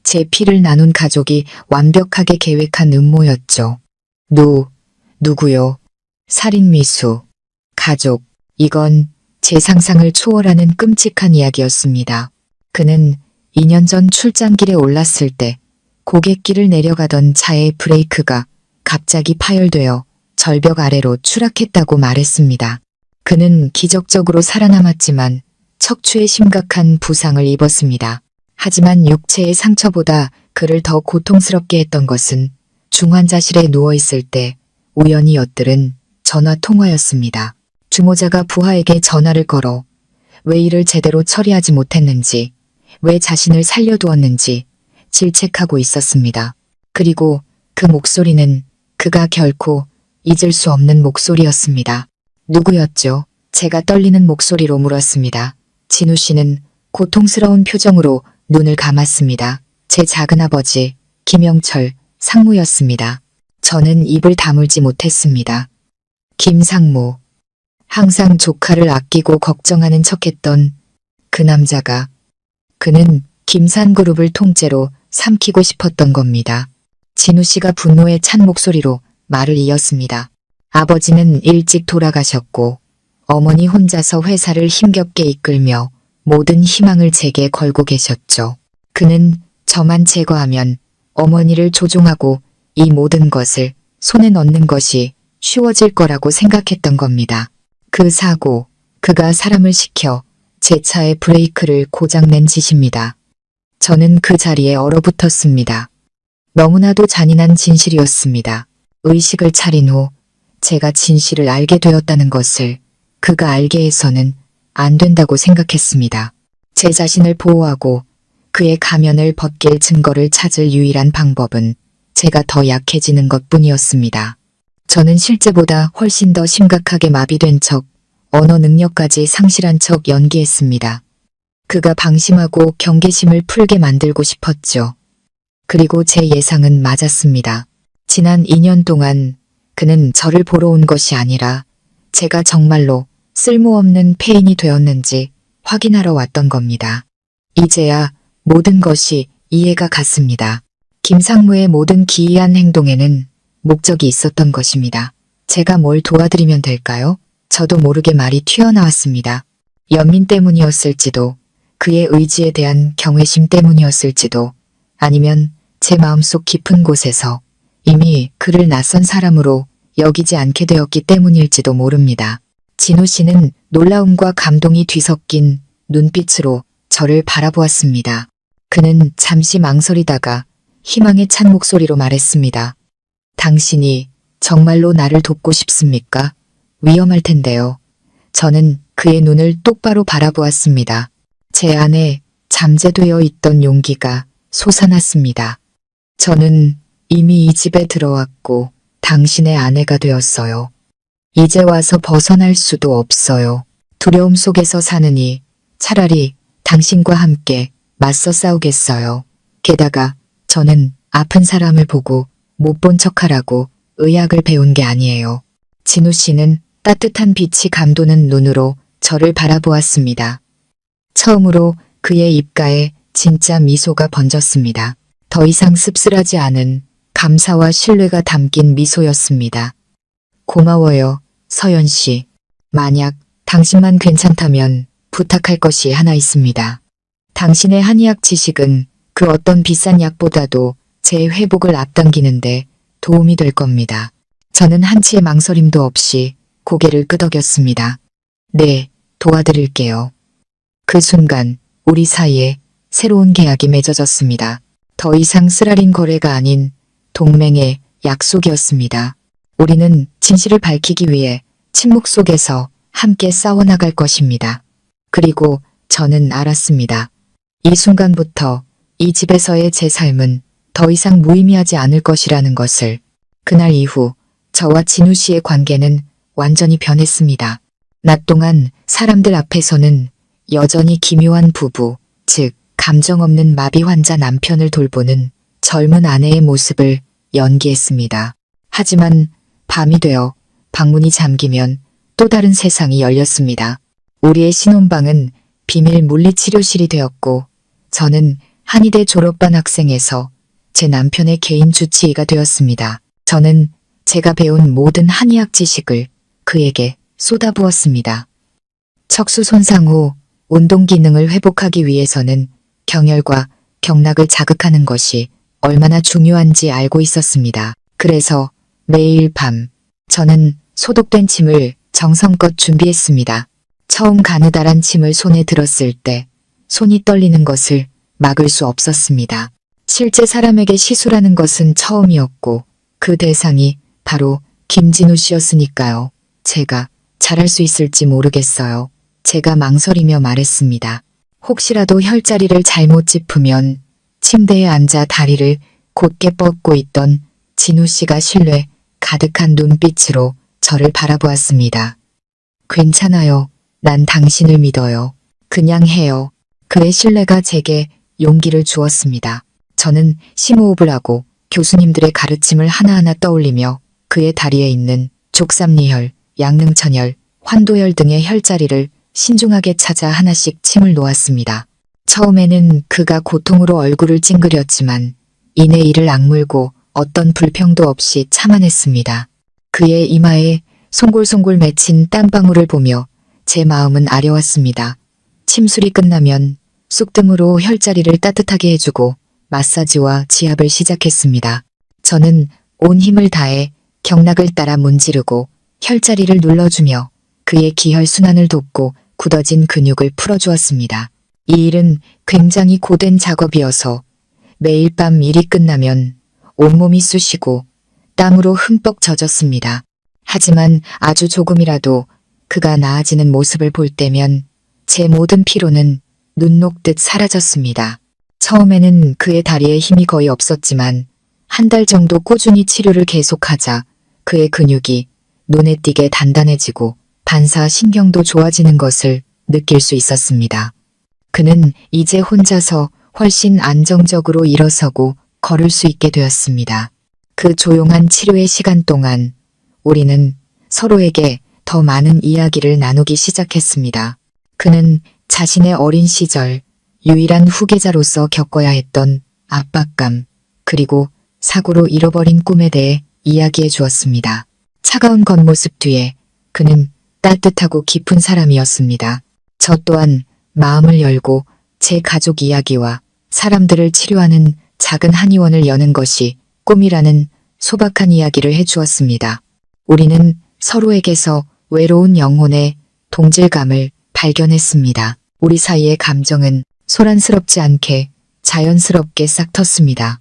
제 피를 나눈 가족이 완벽하게 계획한 음모였죠. 누구요? 살인미수, 가족, 이건 제 상상을 초월하는 끔찍한 이야기였습니다. 그는 2년 전 출장길에 올랐을 때 고갯길을 내려가던 차의 브레이크가 갑자기 파열되어 절벽 아래로 추락했다고 말했습니다. 그는 기적적으로 살아남았지만 척추에 심각한 부상을 입었습니다. 하지만 육체의 상처보다 그를 더 고통스럽게 했던 것은 중환자실에 누워있을 때 우연히 엿들은 전화 통화였습니다. 주모자가 부하에게 전화를 걸어 왜 일을 제대로 처리하지 못했는지, 왜 자신을 살려두었는지 질책하고 있었습니다. 그리고 그 목소리는 그가 결코 잊을 수 없는 목소리였습니다. 누구였죠? 제가 떨리는 목소리로 물었습니다. 진우 씨는 고통스러운 표정으로 눈을 감았습니다. 제 작은아버지 김영철 상무였습니다. 저는 입을 다물지 못했습니다. 김상무. 항상 조카를 아끼고 걱정하는 척했던 그 남자가, 그는 김산그룹을 통째로 삼키고 싶었던 겁니다. 진우 씨가 분노에 찬 목소리로 말을 이었습니다. 아버지는 일찍 돌아가셨고 어머니 혼자서 회사를 힘겹게 이끌며 모든 희망을 제게 걸고 계셨죠. 그는 저만 제거하면 어머니를 조종하고 이 모든 것을 손에 넣는 것이 쉬워질 거라고 생각했던 겁니다. 그 사고, 그가 사람을 시켜 제 차의 브레이크를 고장낸 짓입니다. 저는 그 자리에 얼어붙었습니다. 너무나도 잔인한 진실이었습니다. 의식을 차린 후 제가 진실을 알게 되었다는 것을 그가 알게 해서는 안 된다고 생각했습니다. 제 자신을 보호하고 그의 가면을 벗길 증거를 찾을 유일한 방법은 제가 더 약해지는 것뿐이었습니다. 저는 실제보다 훨씬 더 심각하게 마비된 척, 언어 능력까지 상실한 척 연기했습니다. 그가 방심하고 경계심을 풀게 만들고 싶었죠. 그리고 제 예상은 맞았습니다. 지난 2년 동안 그는 저를 보러 온 것이 아니라 제가 정말로 쓸모없는 폐인이 되었는지 확인하러 왔던 겁니다. 이제야 모든 것이 이해가 갔습니다. 김상무의 모든 기이한 행동에는 목적이 있었던 것입니다. 제가 뭘 도와드리면 될까요? 저도 모르게 말이 튀어나왔습니다. 연민 때문이었을지도, 그의 의지에 대한 경외심 때문이었을지도, 아니면 제 마음속 깊은 곳에서 이미 그를 낯선 사람으로 여기지 않게 되었기 때문일지도 모릅니다. 진우 씨는 놀라움과 감동이 뒤섞인 눈빛으로 저를 바라보았습니다. 그는 잠시 망설이다가 희망에 찬 목소리로 말했습니다. 당신이 정말로 나를 돕고 싶습니까? 위험할 텐데요. 저는 그의 눈을 똑바로 바라보았습니다. 제 안에 잠재되어 있던 용기가 솟아났습니다. 저는 이미 이 집에 들어왔고 당신의 아내가 되었어요. 이제 와서 벗어날 수도 없어요. 두려움 속에서 사느니 차라리 당신과 함께 맞서 싸우겠어요. 게다가 저는 아픈 사람을 보고 못 본 척하라고 의학을 배운 게 아니에요. 진우 씨는 따뜻한 빛이 감도는 눈으로 저를 바라보았습니다. 처음으로 그의 입가에 진짜 미소가 번졌습니다. 더 이상 씁쓸하지 않은 감사와 신뢰가 담긴 미소였습니다. 고마워요, 서연 씨. 만약 당신만 괜찮다면 부탁할 것이 하나 있습니다. 당신의 한의학 지식은 그 어떤 비싼 약보다도 제 회복을 앞당기는데 도움이 될 겁니다. 저는 한치의 망설임도 없이 고개를 끄덕였습니다. 네, 도와드릴게요. 그 순간 우리 사이에 새로운 계약이 맺어졌습니다. 더 이상 쓰라린 거래가 아닌 동맹의 약속이었습니다. 우리는 진실을 밝히기 위해 침묵 속에서 함께 싸워나갈 것입니다. 그리고 저는 알았습니다. 이 순간부터 이 집에서의 제 삶은 더 이상 무의미하지 않을 것이라는 것을. 그날 이후 저와 진우 씨의 관계는 완전히 변했습니다. 낮 동안 사람들 앞에서는 여전히 기묘한 부부, 즉 감정 없는 마비 환자 남편을 돌보는 젊은 아내의 모습을 연기했습니다. 하지만 밤이 되어 방문이 잠기면 또 다른 세상이 열렸습니다. 우리의 신혼방은 비밀 물리치료실이 되었고 저는 한의대 졸업반 학생에서 제 남편의 개인 주치의가 되었습니다. 저는 제가 배운 모든 한의학 지식을 그에게 쏟아부었습니다. 척수 손상 후 운동 기능을 회복하기 위해서는 경혈과 경락을 자극하는 것이 얼마나 중요한지 알고 있었습니다. 그래서 매일 밤 저는 소독된 침을 정성껏 준비했습니다. 처음 가느다란 침을 손에 들었을 때 손이 떨리는 것을 막을 수 없었습니다. 실제 사람에게 시술하는 것은 처음이었고 그 대상이 바로 김진우 씨였으니까요. 제가 잘할 수 있을지 모르겠어요. 제가 망설이며 말했습니다. 혹시라도 혈자리를 잘못 짚으면. 침대에 앉아 다리를 곧게 뻗고 있던 진우 씨가 신뢰 가득한 눈빛으로 저를 바라보았습니다. 괜찮아요. 난 당신을 믿어요. 그냥 해요. 그의 신뢰가 제게 용기를 주었습니다. 저는 심호흡을 하고 교수님들의 가르침을 하나하나 떠올리며 그의 다리에 있는 족삼리혈, 양릉천혈, 환도혈 등의 혈자리를 신중하게 찾아 하나씩 침을 놓았습니다. 처음에는 그가 고통으로 얼굴을 찡그렸지만 이내 이를 악물고 어떤 불평도 없이 참아냈습니다. 그의 이마에 송골송골 맺힌 땀방울을 보며 제 마음은 아려왔습니다. 침술이 끝나면 쑥등으로 혈자리를 따뜻하게 해주고 마사지와 지압을 시작했습니다. 저는 온 힘을 다해 경락을 따라 문지르고 혈자리를 눌러주며 그의 기혈순환을 돕고 굳어진 근육을 풀어주었습니다. 이 일은 굉장히 고된 작업이어서 매일 밤 일이 끝나면 온몸이 쑤시고 땀으로 흠뻑 젖었습니다. 하지만 아주 조금이라도 그가 나아지는 모습을 볼 때면 제 모든 피로는 눈 녹듯 사라졌습니다. 처음에는 그의 다리에 힘이 거의 없었지만 한 달 정도 꾸준히 치료를 계속하자 그의 근육이 눈에 띄게 단단해지고 반사신경도 좋아지는 것을 느낄 수 있었습니다. 그는 이제 혼자서 훨씬 안정적으로 일어서고 걸을 수 있게 되었습니다. 그 조용한 치료의 시간 동안 우리는 서로에게 더 많은 이야기를 나누기 시작했습니다. 그는 자신의 어린 시절 유일한 후계자로서 겪어야 했던 압박감 그리고 사고로 잃어버린 꿈에 대해 이야기해 주었습니다. 차가운 겉모습 뒤에 그는 따뜻하고 깊은 사람이었습니다. 저 또한 마음을 열고 제 가족 이야기와 사람들을 치료하는 작은 한의원을 여는 것이 꿈이라는 소박한 이야기를 해주었습니다. 우리는 서로에게서 외로운 영혼의 동질감을 발견했습니다. 우리 사이의 감정은 소란스럽지 않게 자연스럽게 싹 텄습니다.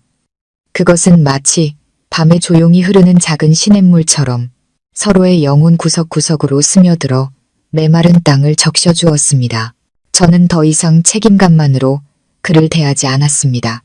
그것은 마치 밤에 조용히 흐르는 작은 시냇물처럼 서로의 영혼 구석구석으로 스며들어 메마른 땅을 적셔주었습니다. 저는 더 이상 책임감만으로 그를 대하지 않았습니다.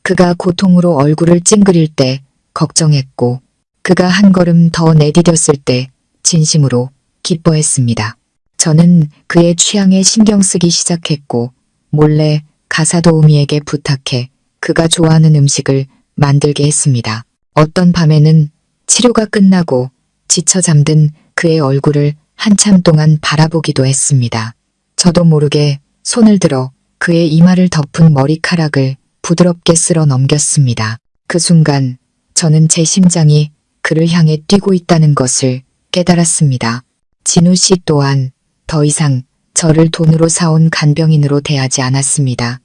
그가 고통으로 얼굴을 찡그릴 때 걱정했고 그가 한 걸음 더 내디뎠을 때 진심으로 기뻐했습니다. 저는 그의 취향에 신경 쓰기 시작했고 몰래 가사 도우미에게 부탁해 그가 좋아하는 음식을 만들게 했습니다. 어떤 밤에는 치료가 끝나고 지쳐 잠든 그의 얼굴을 한참 동안 바라보기도 했습니다. 저도 모르게 손을 들어 그의 이마를 덮은 머리카락을 부드럽게 쓸어 넘겼습니다. 그 순간 저는 제 심장이 그를 향해 뛰고 있다는 것을 깨달았습니다. 진우 씨 또한 더 이상 저를 돈으로 사온 간병인으로 대하지 않았습니다.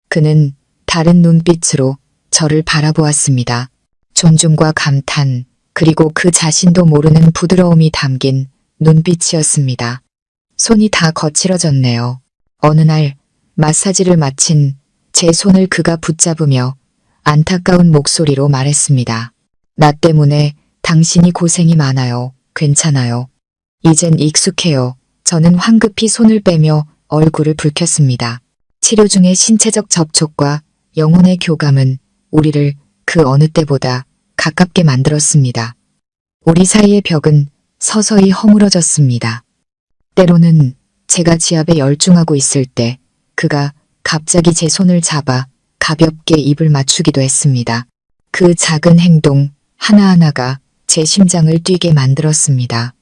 그는 다른 눈빛으로 저를 바라보았습니다. 존중과 감탄, 그리고 그 자신도 모르는 부드러움이 담긴 눈빛이었습니다. 손이 다 거칠어졌네요. 어느 날 마사지를 마친 제 손을 그가 붙잡으며 안타까운 목소리로 말했습니다. 나 때문에 당신이 고생이 많아요. 괜찮아요. 이젠 익숙해요. 저는 황급히 손을 빼며 얼굴을 붉혔습니다. 치료 중의 신체적 접촉과 영혼의 교감은 우리를 그 어느 때보다 가깝게 만들었습니다. 우리 사이의 벽은 서서히 허물어졌습니다. 때로는 제가 지압에 열중하고 있을 때 그가 갑자기 제 손을 잡아 가볍게 입을 맞추기도 했습니다. 그 작은 행동 하나하나가 제 심장을 뛰게 만들었습니다.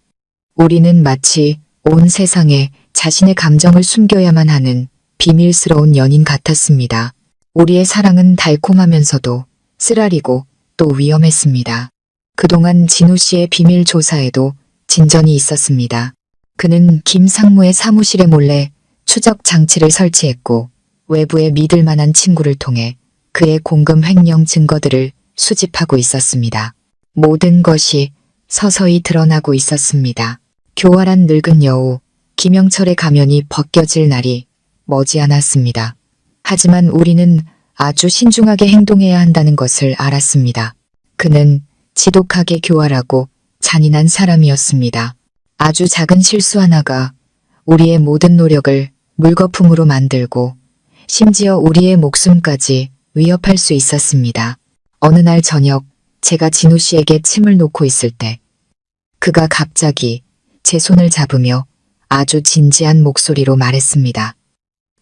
우리는 마치 온 세상에 자신의 감정을 숨겨야만 하는 비밀스러운 연인 같았습니다. 우리의 사랑은 달콤하면서도 쓰라리고 또 위험했습니다. 그동안 진우 씨의 비밀 조사에도 진전이 있었습니다. 그는 김 상무의 사무실에 몰래 추적 장치를 설치했고 외부의 믿을 만한 친구를 통해 그의 공금 횡령 증거들을 수집하고 있었습니다. 모든 것이 서서히 드러나고 있었습니다. 교활한 늙은 여우 김영철의 가면이 벗겨질 날이 머지않았습니다. 하지만 우리는 아주 신중하게 행동해야 한다는 것을 알았습니다. 그는 지독하게 교활하고 잔인한 사람이었습니다. 아주 작은 실수 하나가 우리의 모든 노력을 물거품으로 만들고 심지어 우리의 목숨까지 위협할 수 있었습니다. 어느 날 저녁 제가 진우 씨에게 침을 놓고 있을 때 그가 갑자기 제 손을 잡으며 아주 진지한 목소리로 말했습니다.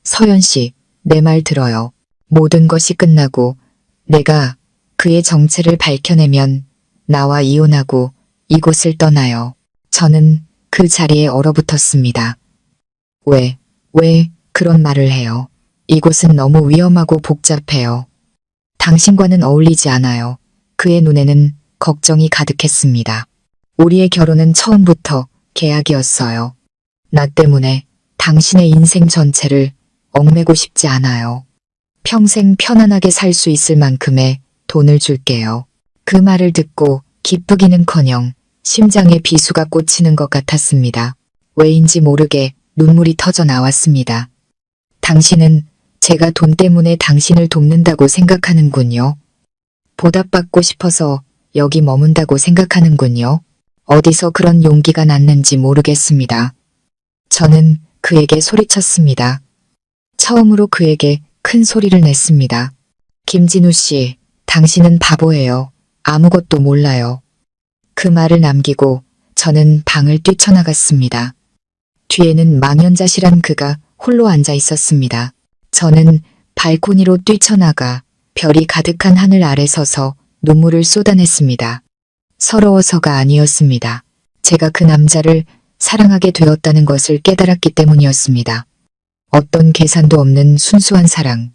서연 씨, 내 말 들어요. 모든 것이 끝나고 내가 그의 정체를 밝혀내면 나와 이혼하고 이곳을 떠나요. 저는 그 자리에 얼어붙었습니다. 왜 그런 말을 해요? 이곳은 너무 위험하고 복잡해요. 당신과는 어울리지 않아요. 그의 눈에는 걱정이 가득했습니다. 우리의 결혼은 처음부터 계약이었어요. 나 때문에 당신의 인생 전체를 얽매고 싶지 않아요. 평생 편안하게 살 수 있을 만큼의 돈을 줄게요. 그 말을 듣고 기쁘기는커녕 심장에 비수가 꽂히는 것 같았습니다. 왜인지 모르게 눈물이 터져 나왔습니다. 당신은 제가 돈 때문에 당신을 돕는다고 생각하는군요. 보답받고 싶어서 여기 머문다고 생각하는군요. 어디서 그런 용기가 났는지 모르겠습니다. 저는 그에게 소리쳤습니다. 처음으로 그에게 큰 소리를 냈습니다. 김진우 씨, 당신은 바보예요. 아무것도 몰라요. 그 말을 남기고 저는 방을 뛰쳐나갔습니다. 뒤에는 망연자실한 그가 홀로 앉아 있었습니다. 저는 발코니로 뛰쳐나가 별이 가득한 하늘 아래 서서 눈물을 쏟아냈습니다. 서러워서가 아니었습니다. 제가 그 남자를 사랑하게 되었다는 것을 깨달았기 때문이었습니다. 어떤 계산도 없는 순수한 사랑.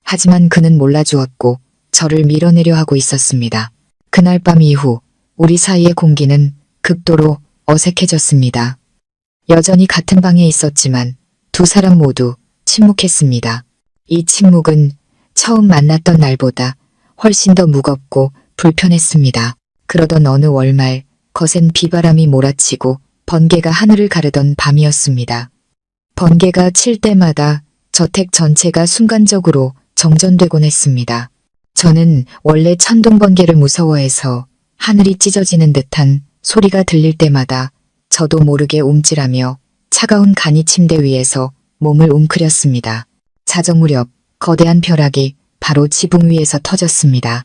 하지만 그는 몰라주었고 저를 밀어내려 하고 있었습니다. 그날 밤 이후 우리 사이의 공기는 극도로 어색해졌습니다. 여전히 같은 방에 있었지만 두 사람 모두 침묵했습니다. 이 침묵은 처음 만났던 날보다 훨씬 더 무겁고 불편했습니다. 그러던 어느 월말 거센 비바람이 몰아치고 번개가 하늘을 가르던 밤이었습니다. 번개가 칠 때마다 저택 전체가 순간적으로 정전되곤 했습니다. 저는 원래 천둥 번개를 무서워해서 하늘이 찢어지는 듯한 소리가 들릴 때마다 저도 모르게 움찔하며 차가운 간이 침대 위에서 몸을 웅크렸습니다. 자정 무렵 거대한 벼락이 바로 지붕 위에서 터졌습니다.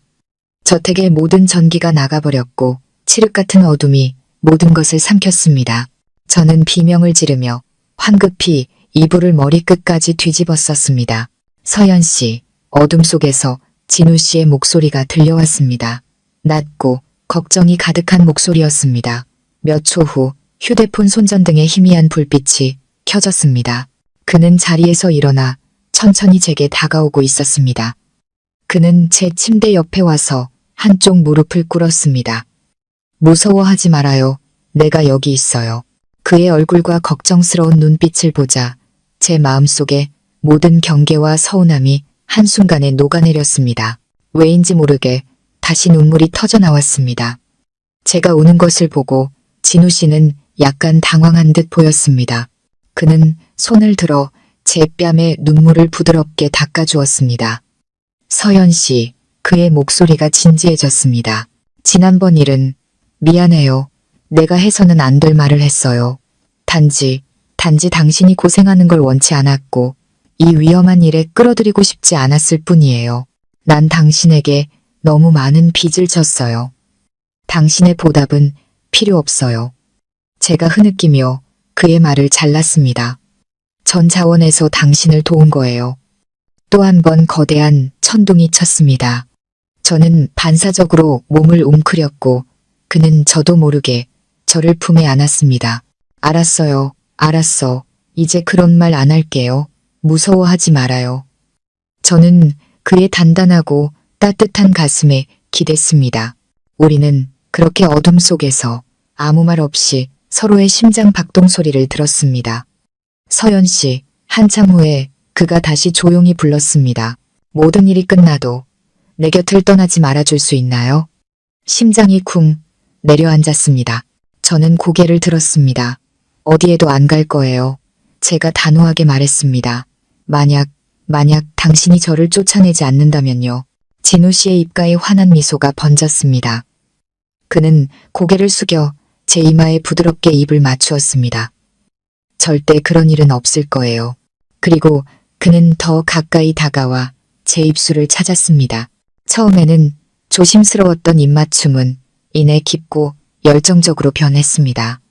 저택의 모든 전기가 나가버렸고 칠흑 같은 어둠이 모든 것을 삼켰습니다. 저는 비명을 지르며 황급히 이불을 머리끝까지 뒤집었었습니다. 서연 씨, 어둠 속에서 진우 씨의 목소리가 들려왔습니다. 낮고 걱정이 가득한 목소리였습니다. 몇 초 후 휴대폰 손전등의 희미한 불빛이 켜졌습니다. 그는 자리에서 일어나 천천히 제게 다가오고 있었습니다. 그는 제 침대 옆에 와서 한쪽 무릎을 꿇었습니다. 무서워하지 말아요. 내가 여기 있어요. 그의 얼굴과 걱정스러운 눈빛을 보자 제 마음속에 모든 경계와 서운함이 한순간에 녹아내렸습니다. 왜인지 모르게 다시 눈물이 터져 나왔습니다. 제가 우는 것을 보고 진우 씨는 약간 당황한 듯 보였습니다. 그는 손을 들어 제 뺨에 눈물을 부드럽게 닦아주었습니다. 서연 씨, 그의 목소리가 진지해졌습니다. 지난번 일은 미안해요. 내가 해서는 안 될 말을 했어요. 단지 당신이 고생하는 걸 원치 않았고 이 위험한 일에 끌어들이고 싶지 않았을 뿐이에요. 난 당신에게 너무 많은 빚을 졌어요. 당신의 보답은 필요 없어요. 제가 흐느끼며 그의 말을 잘랐습니다. 전 차원에서 당신을 도운 거예요. 또 한 번 거대한 천둥이 쳤습니다. 저는 반사적으로 몸을 웅크렸고 그는 저도 모르게 저를 품에 안았습니다. 알았어요. 알았어. 이제 그런 말 안 할게요. 무서워하지 말아요. 저는 그의 단단하고 따뜻한 가슴에 기댔습니다. 우리는 그렇게 어둠 속에서 아무 말 없이 서로의 심장 박동 소리를 들었습니다. 서연 씨, 한참 후에 그가 다시 조용히 불렀습니다. 모든 일이 끝나도 내 곁을 떠나지 말아줄 수 있나요? 심장이 쿵 내려앉았습니다. 저는 고개를 들었습니다. 어디에도 안 갈 거예요. 제가 단호하게 말했습니다. 만약 만약 당신이 저를 쫓아내지 않는다면요. 진우 씨의 입가에 환한 미소가 번졌습니다. 그는 고개를 숙여 제 이마에 부드럽게 입을 맞추었습니다. 절대 그런 일은 없을 거예요. 그리고 그는 더 가까이 다가와 제 입술을 찾았습니다. 처음에는 조심스러웠던 입맞춤은 이내 깊고 열정적으로 변했습니다.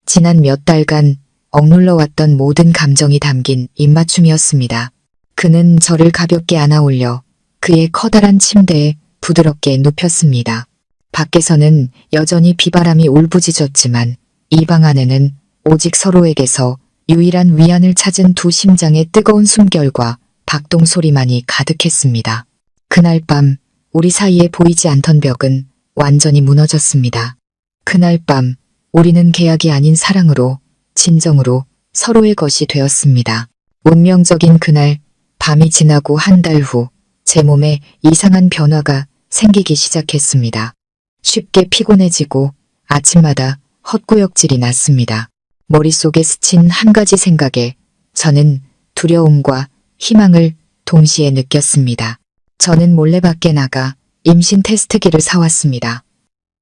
지난 몇 달간 억눌러왔던 모든 감정이 담긴 입맞춤이었습니다. 그는 저를 가볍게 안아 올려 그의 커다란 침대에 부드럽게 눕혔습니다. 밖에서는 여전히 비바람이 울부짖었지만 이 방 안에는 오직 서로에게서 유일한 위안을 찾은 두 심장의 뜨거운 숨결과 박동 소리만이 가득했습니다. 그날 밤 우리 사이에 보이지 않던 벽은 완전히 무너졌습니다. 그날 밤 우리는 계약이 아닌 사랑으로, 진정으로 서로의 것이 되었습니다. 운명적인 그날 밤이 지나고 한 달 후 제 몸에 이상한 변화가 생기기 시작했습니다. 쉽게 피곤해지고 아침마다 헛구역질이 났습니다. 머릿속에 스친 한 가지 생각에 저는 두려움과 희망을 동시에 느꼈습니다. 저는 몰래 밖에 나가 임신 테스트기를 사왔습니다.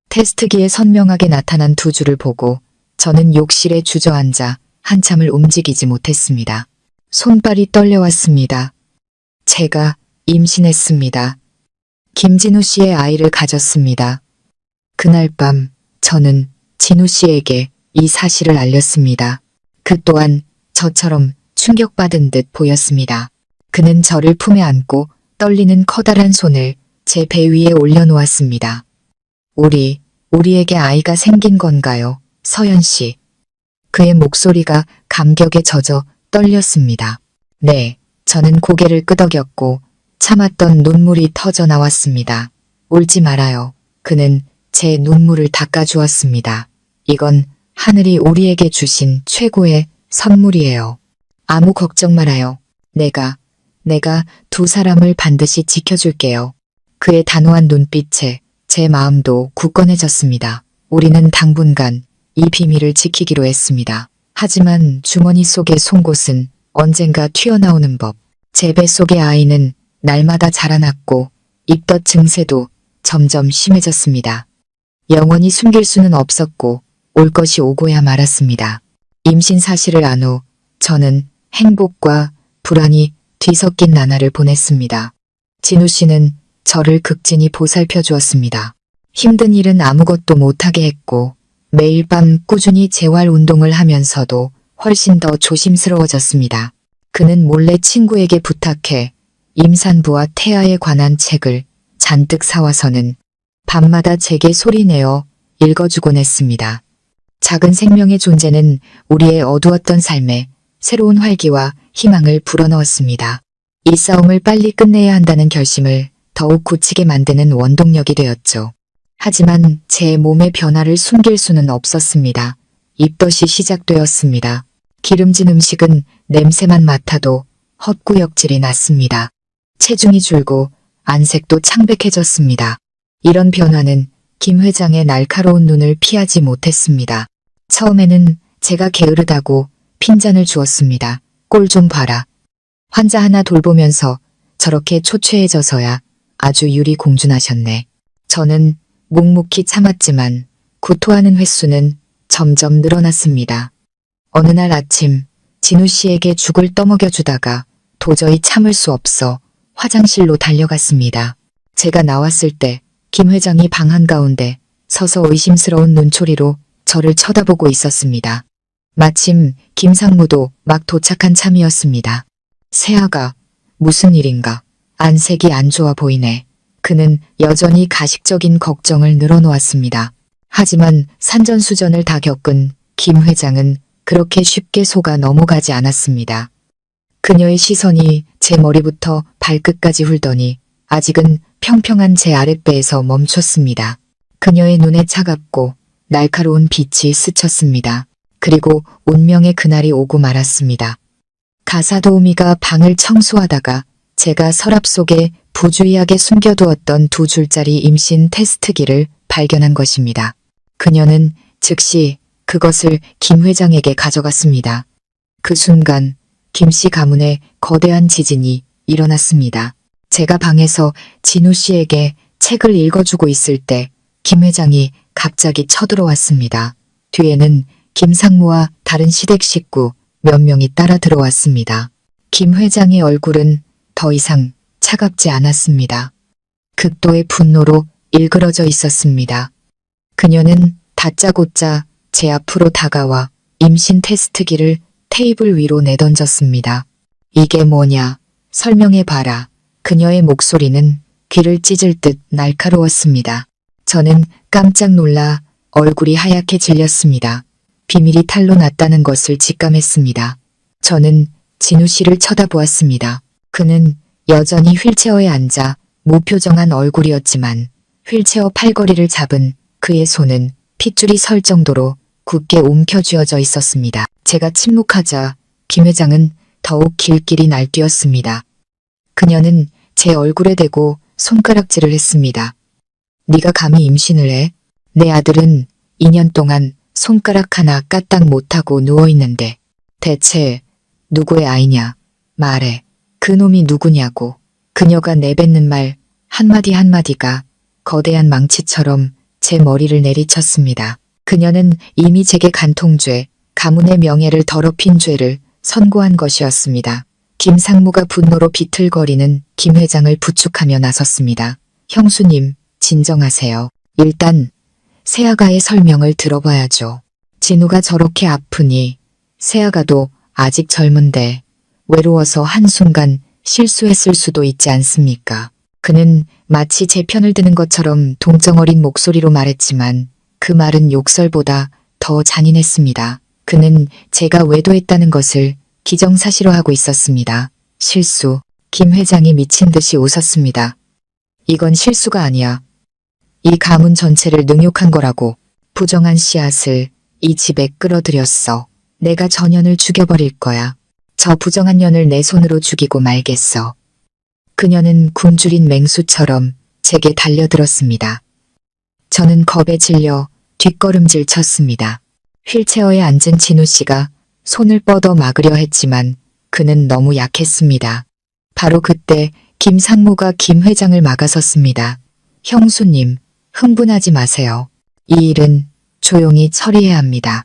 테스트기에 선명하게 나타난 두 줄을 보고 저는 욕실에 주저앉아 한참을 움직이지 못했습니다. 손발이 떨려왔습니다. 제가 임신했습니다. 김진우 씨의 아이를 가졌습니다. 그날 밤 저는 진우 씨에게 이 사실을 알렸습니다. 그 또한 저처럼 충격받은 듯 보였습니다. 그는 저를 품에 안고 떨리는 커다란 손을 제 배 위에 올려놓았습니다. 우리에게 아이가 생긴 건가요, 서연 씨? 그의 목소리가 감격에 젖어 떨렸습니다. 네, 저는 고개를 끄덕였고 참았던 눈물이 터져 나왔습니다. 울지 말아요. 그는 제 눈물을 닦아주었습니다. 이건 하늘이 우리에게 주신 최고의 선물이에요. 아무 걱정 말아요. 내가 두 사람을 반드시 지켜줄게요. 그의 단호한 눈빛에 제 마음도 굳건해졌습니다. 우리는 당분간 이 비밀을 지키기로 했습니다. 하지만 주머니 속의 송곳은 언젠가 튀어나오는 법. 제 뱃속의 아이는 날마다 자라났고 입덧 증세도 점점 심해졌습니다. 영원히 숨길 수는 없었고 올 것이 오고야 말았습니다. 임신 사실을 안 후 저는 행복과 불안이 뒤섞인 나날을 보냈습니다. 진우 씨는 저를 극진히 보살펴 주었습니다. 힘든 일은 아무것도 못하게 했고 매일 밤 꾸준히 재활 운동을 하면서도 훨씬 더 조심스러워졌습니다. 그는 몰래 친구에게 부탁해 임산부와 태아에 관한 책을 잔뜩 사와서는 밤마다 제게 소리내어 읽어주곤 했습니다. 작은 생명의 존재는 우리의 어두웠던 삶에 새로운 활기와 희망을 불어넣었습니다. 이 싸움을 빨리 끝내야 한다는 결심을 더욱 굳히게 만드는 원동력이 되었죠. 하지만 제 몸의 변화를 숨길 수는 없었습니다. 입덧이 시작되었습니다. 기름진 음식은 냄새만 맡아도 헛구역질이 났습니다. 체중이 줄고 안색도 창백해졌습니다. 이런 변화는 김 회장의 날카로운 눈을 피하지 못했습니다. 처음에는 제가 게으르다고 핀잔을 주었습니다. 꼴 좀 봐라. 환자 하나 돌보면서 저렇게 초췌해져서야 아주 유리공준하셨네. 저는 묵묵히 참았지만 구토하는 횟수는 점점 늘어났습니다. 어느 날 아침 진우 씨에게 죽을 떠먹여주다가 도저히 참을 수 없어 화장실로 달려갔습니다. 제가 나왔을 때 김 회장이 방 한가운데 서서 의심스러운 눈초리로 저를 쳐다보고 있었습니다. 마침 김상무도 막 도착한 참이었습니다. 세아가 무슨 일인가? 안색이 안 좋아 보이네. 그는 여전히 가식적인 걱정을 늘어놓았습니다. 하지만 산전수전을 다 겪은 김 회장은 그렇게 쉽게 속아 넘어가지 않았습니다. 그녀의 시선이 제 머리부터 발끝까지 훑더니 아직은 평평한 제 아랫배에서 멈췄습니다. 그녀의 눈에 차갑고 날카로운 빛이 스쳤습니다. 그리고 운명의 그날이 오고 말았습니다. 가사도우미가 방을 청소하다가 제가 서랍 속에 부주의하게 숨겨두었던 두 줄짜리 임신 테스트기를 발견한 것입니다. 그녀는 즉시 그것을 김 회장에게 가져갔습니다. 그 순간 김씨 가문에 거대한 지진이 일어났습니다. 제가 방에서 진우 씨에게 책을 읽어주고 있을 때 김 회장이 갑자기 쳐들어왔습니다. 뒤에는 김상무와 다른 시댁 식구 몇 명이 따라 들어왔습니다. 김 회장의 얼굴은 더 이상 차갑지 않았습니다. 극도의 분노로 일그러져 있었습니다. 그녀는 다짜고짜 제 앞으로 다가와 임신 테스트기를 테이블 위로 내던졌습니다. 이게 뭐냐? 설명해봐라. 그녀의 목소리는 귀를 찢을 듯 날카로웠습니다. 저는 깜짝 놀라 얼굴이 하얗게 질렸습니다. 비밀이 탄로났다는 것을 직감했습니다. 저는 진우 씨를 쳐다보았습니다. 그는 여전히 휠체어에 앉아 무표정한 얼굴이었지만 휠체어 팔걸이를 잡은 그의 손은 핏줄이 설 정도로 굳게 움켜쥐어져 있었습니다. 제가 침묵하자 김 회장은 더욱 길길이 날뛰었습니다. 그녀는 제 얼굴에 대고 손가락질을 했습니다. 네가 감히 임신을 해? 내 아들은 2년 동안 손가락 하나 까딱 못하고 누워있는데 대체 누구의 아이냐? 말해. 그놈이 누구냐고. 그녀가 내뱉는 말 한마디 한마디가 거대한 망치처럼 제 머리를 내리쳤습니다. 그녀는 이미 제게 간통죄, 가문의 명예를 더럽힌 죄를 선고한 것이었습니다. 김상무가 분노로 비틀거리는 김 회장을 부축하며 나섰습니다. 형수님, 진정하세요. 일단 세아가의 설명을 들어봐야죠. 진우가 저렇게 아프니 세아가도 아직 젊은데 외로워서 한순간 실수했을 수도 있지 않습니까? 그는 마치 제 편을 드는 것처럼 동정어린 목소리로 말했지만 그 말은 욕설보다 더 잔인했습니다. 그는 제가 외도했다는 것을 기정사실화하고 있었습니다. 실수. 김 회장이 미친 듯이 웃었습니다. 이건 실수가 아니야. 이 가문 전체를 능욕한 거라고. 부정한 씨앗을 이 집에 끌어들였어. 내가 저 년을 죽여버릴 거야. 저 부정한 년을 내 손으로 죽이고 말겠어. 그녀는 굶주린 맹수처럼 제게 달려들었습니다. 저는 겁에 질려 뒷걸음질 쳤습니다. 휠체어에 앉은 진우 씨가 손을 뻗어 막으려 했지만 그는 너무 약했습니다. 바로 그때 김상무가 김 회장을 막아섰습니다. 형수님, 흥분하지 마세요. 이 일은 조용히 처리해야 합니다.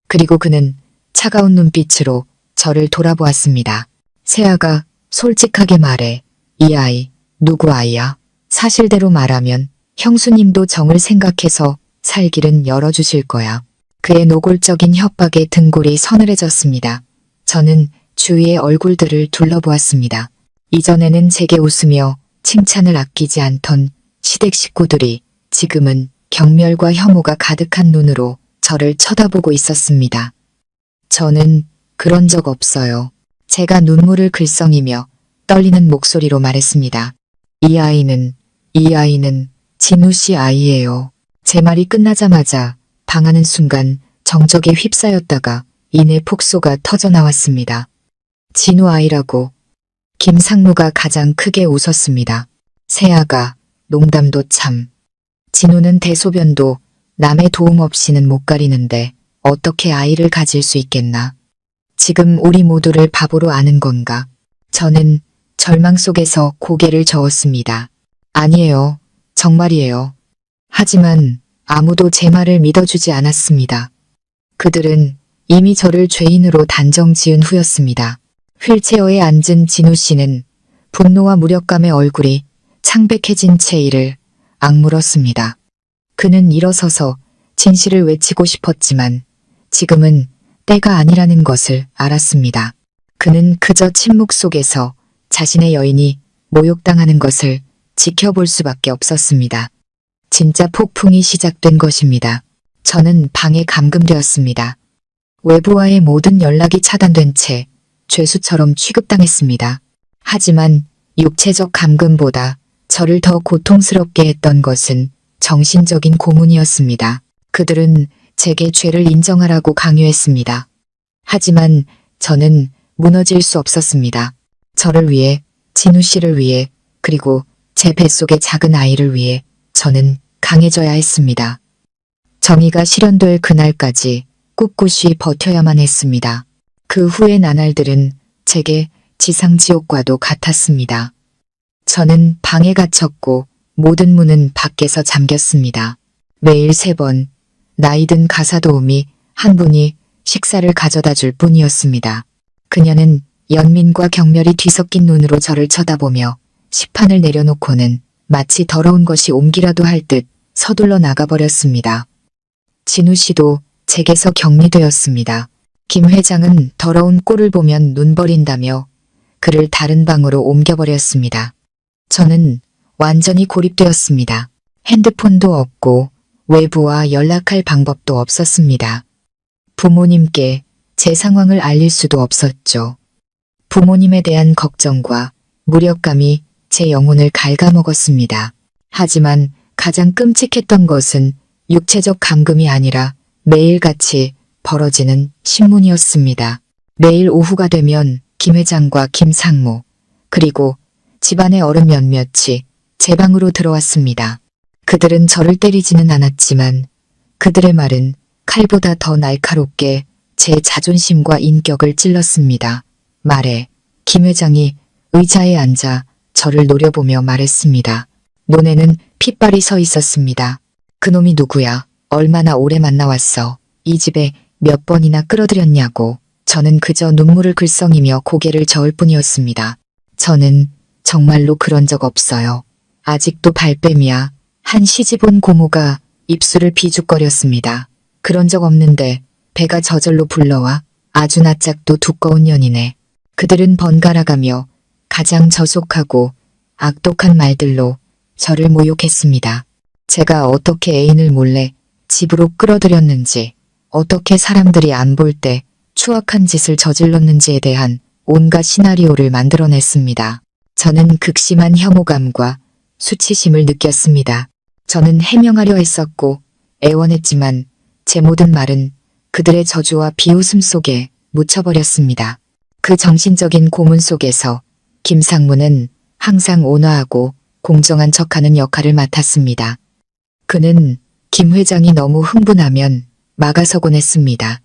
그리고 그는 차가운 눈빛으로 저를 돌아보았습니다. 세아가 솔직하게 말해. 이 아이, 누구 아이야? 사실대로 말하면 형수님도 정을 생각해서 살 길은 열어주실 거야. 그의 노골적인 협박에 등골이 서늘해졌습니다. 저는 주위의 얼굴들을 둘러보았습니다. 이전에는 제게 웃으며 칭찬을 아끼지 않던 시댁 식구들이 지금은 경멸과 혐오가 가득한 눈으로 저를 쳐다보고 있었습니다. 저는 그런 적 없어요. 제가 눈물을 글썽이며 떨리는 목소리로 말했습니다. 이 아이는 진우 씨 아이예요. 제 말이 끝나자마자 방하는 순간 정적에 휩싸였다가 이내 폭소가 터져나왔습니다. 진우 아이라고. 김상무가 가장 크게 웃었습니다. 세아가 농담도 참. 진우는 대소변도 남의 도움 없이는 못 가리는데 어떻게 아이를 가질 수 있겠나. 지금 우리 모두를 바보로 아는 건가. 저는 절망 속에서 고개를 저었습니다. 아니에요. 정말이에요. 하지만 아무도 제 말을 믿어주지 않았습니다. 그들은 이미 저를 죄인으로 단정 지은 후였습니다. 휠체어에 앉은 진우 씨는 분노와 무력감의 얼굴이 창백해진 채 이를 악물었습니다. 그는 일어서서 진실을 외치고 싶었지만 지금은 때가 아니라는 것을 알았습니다. 그는 그저 침묵 속에서 자신의 여인이 모욕당하는 것을 지켜볼 수밖에 없었습니다. 진짜 폭풍이 시작된 것입니다. 저는 방에 감금되었습니다. 외부와의 모든 연락이 차단된 채 죄수처럼 취급당했습니다. 하지만 육체적 감금보다 저를 더 고통스럽게 했던 것은 정신적인 고문이었습니다. 그들은 제게 죄를 인정하라고 강요했습니다. 하지만 저는 무너질 수 없었습니다. 저를 위해, 진우 씨를 위해, 그리고 제 뱃속의 작은 아이를 위해 저는 강해져야 했습니다. 정의가 실현될 그날까지 꿋꿋이 버텨야만 했습니다. 그 후의 나날들은 제게 지상지옥과도 같았습니다. 저는 방에 갇혔고 모든 문은 밖에서 잠겼습니다. 매일 3번 나이든 가사도우미 한 분이 식사를 가져다 줄 뿐이었습니다. 그녀는 연민과 경멸이 뒤섞인 눈으로 저를 쳐다보며 식판을 내려놓고는 마치 더러운 것이 옮기라도 할 듯 서둘러 나가버렸습니다. 진우 씨도 제게서 격리되었습니다. 김 회장은 더러운 꼴을 보면 눈 버린다며 그를 다른 방으로 옮겨버렸습니다. 저는 완전히 고립되었습니다. 핸드폰도 없고 외부와 연락할 방법도 없었습니다. 부모님께 제 상황을 알릴 수도 없었죠. 부모님에 대한 걱정과 무력감이 제 영혼을 갉아먹었습니다. 하지만 가장 끔찍했던 것은 육체적 감금이 아니라 매일같이 벌어지는 신문이었습니다. 매일 오후가 되면 김 회장과 김 상무 그리고 집안의 어른 몇몇이 제 방으로 들어왔습니다. 그들은 저를 때리지는 않았지만 그들의 말은 칼보다 더 날카롭게 제 자존심과 인격을 찔렀습니다. 말해 김 회장이 의자에 앉아 저를 노려보며 말했습니다. 눈에는 핏발이 서 있었습니다. 그놈이 누구야? 얼마나 오래 만나왔어? 이 집에 몇 번이나 끌어들였냐고. 저는 그저 눈물을 글썽이며 고개를 저을 뿐이었습니다. 저는 정말로 그런 적 없어요. 아직도 발뺌이야. 한 시집온 고모가 입술을 비죽거렸습니다. 그런 적 없는데 배가 저절로 불러와. 아주 낯짝도 두꺼운 년이네. 그들은 번갈아가며 가장 저속하고 악독한 말들로 저를 모욕했습니다. 제가 어떻게 애인을 몰래 집으로 끌어들였는지, 어떻게 사람들이 안 볼 때 추악한 짓을 저질렀는지에 대한 온갖 시나리오를 만들어냈습니다. 저는 극심한 혐오감과 수치심을 느꼈습니다. 저는 해명하려 했었고 애원했지만 제 모든 말은 그들의 저주와 비웃음 속에 묻혀버렸습니다. 그 정신적인 고문 속에서 김상무는 항상 온화하고 공정한 척하는 역할을 맡았습니다. 그는 김 회장이 너무 흥분하면 막아서곤 했습니다.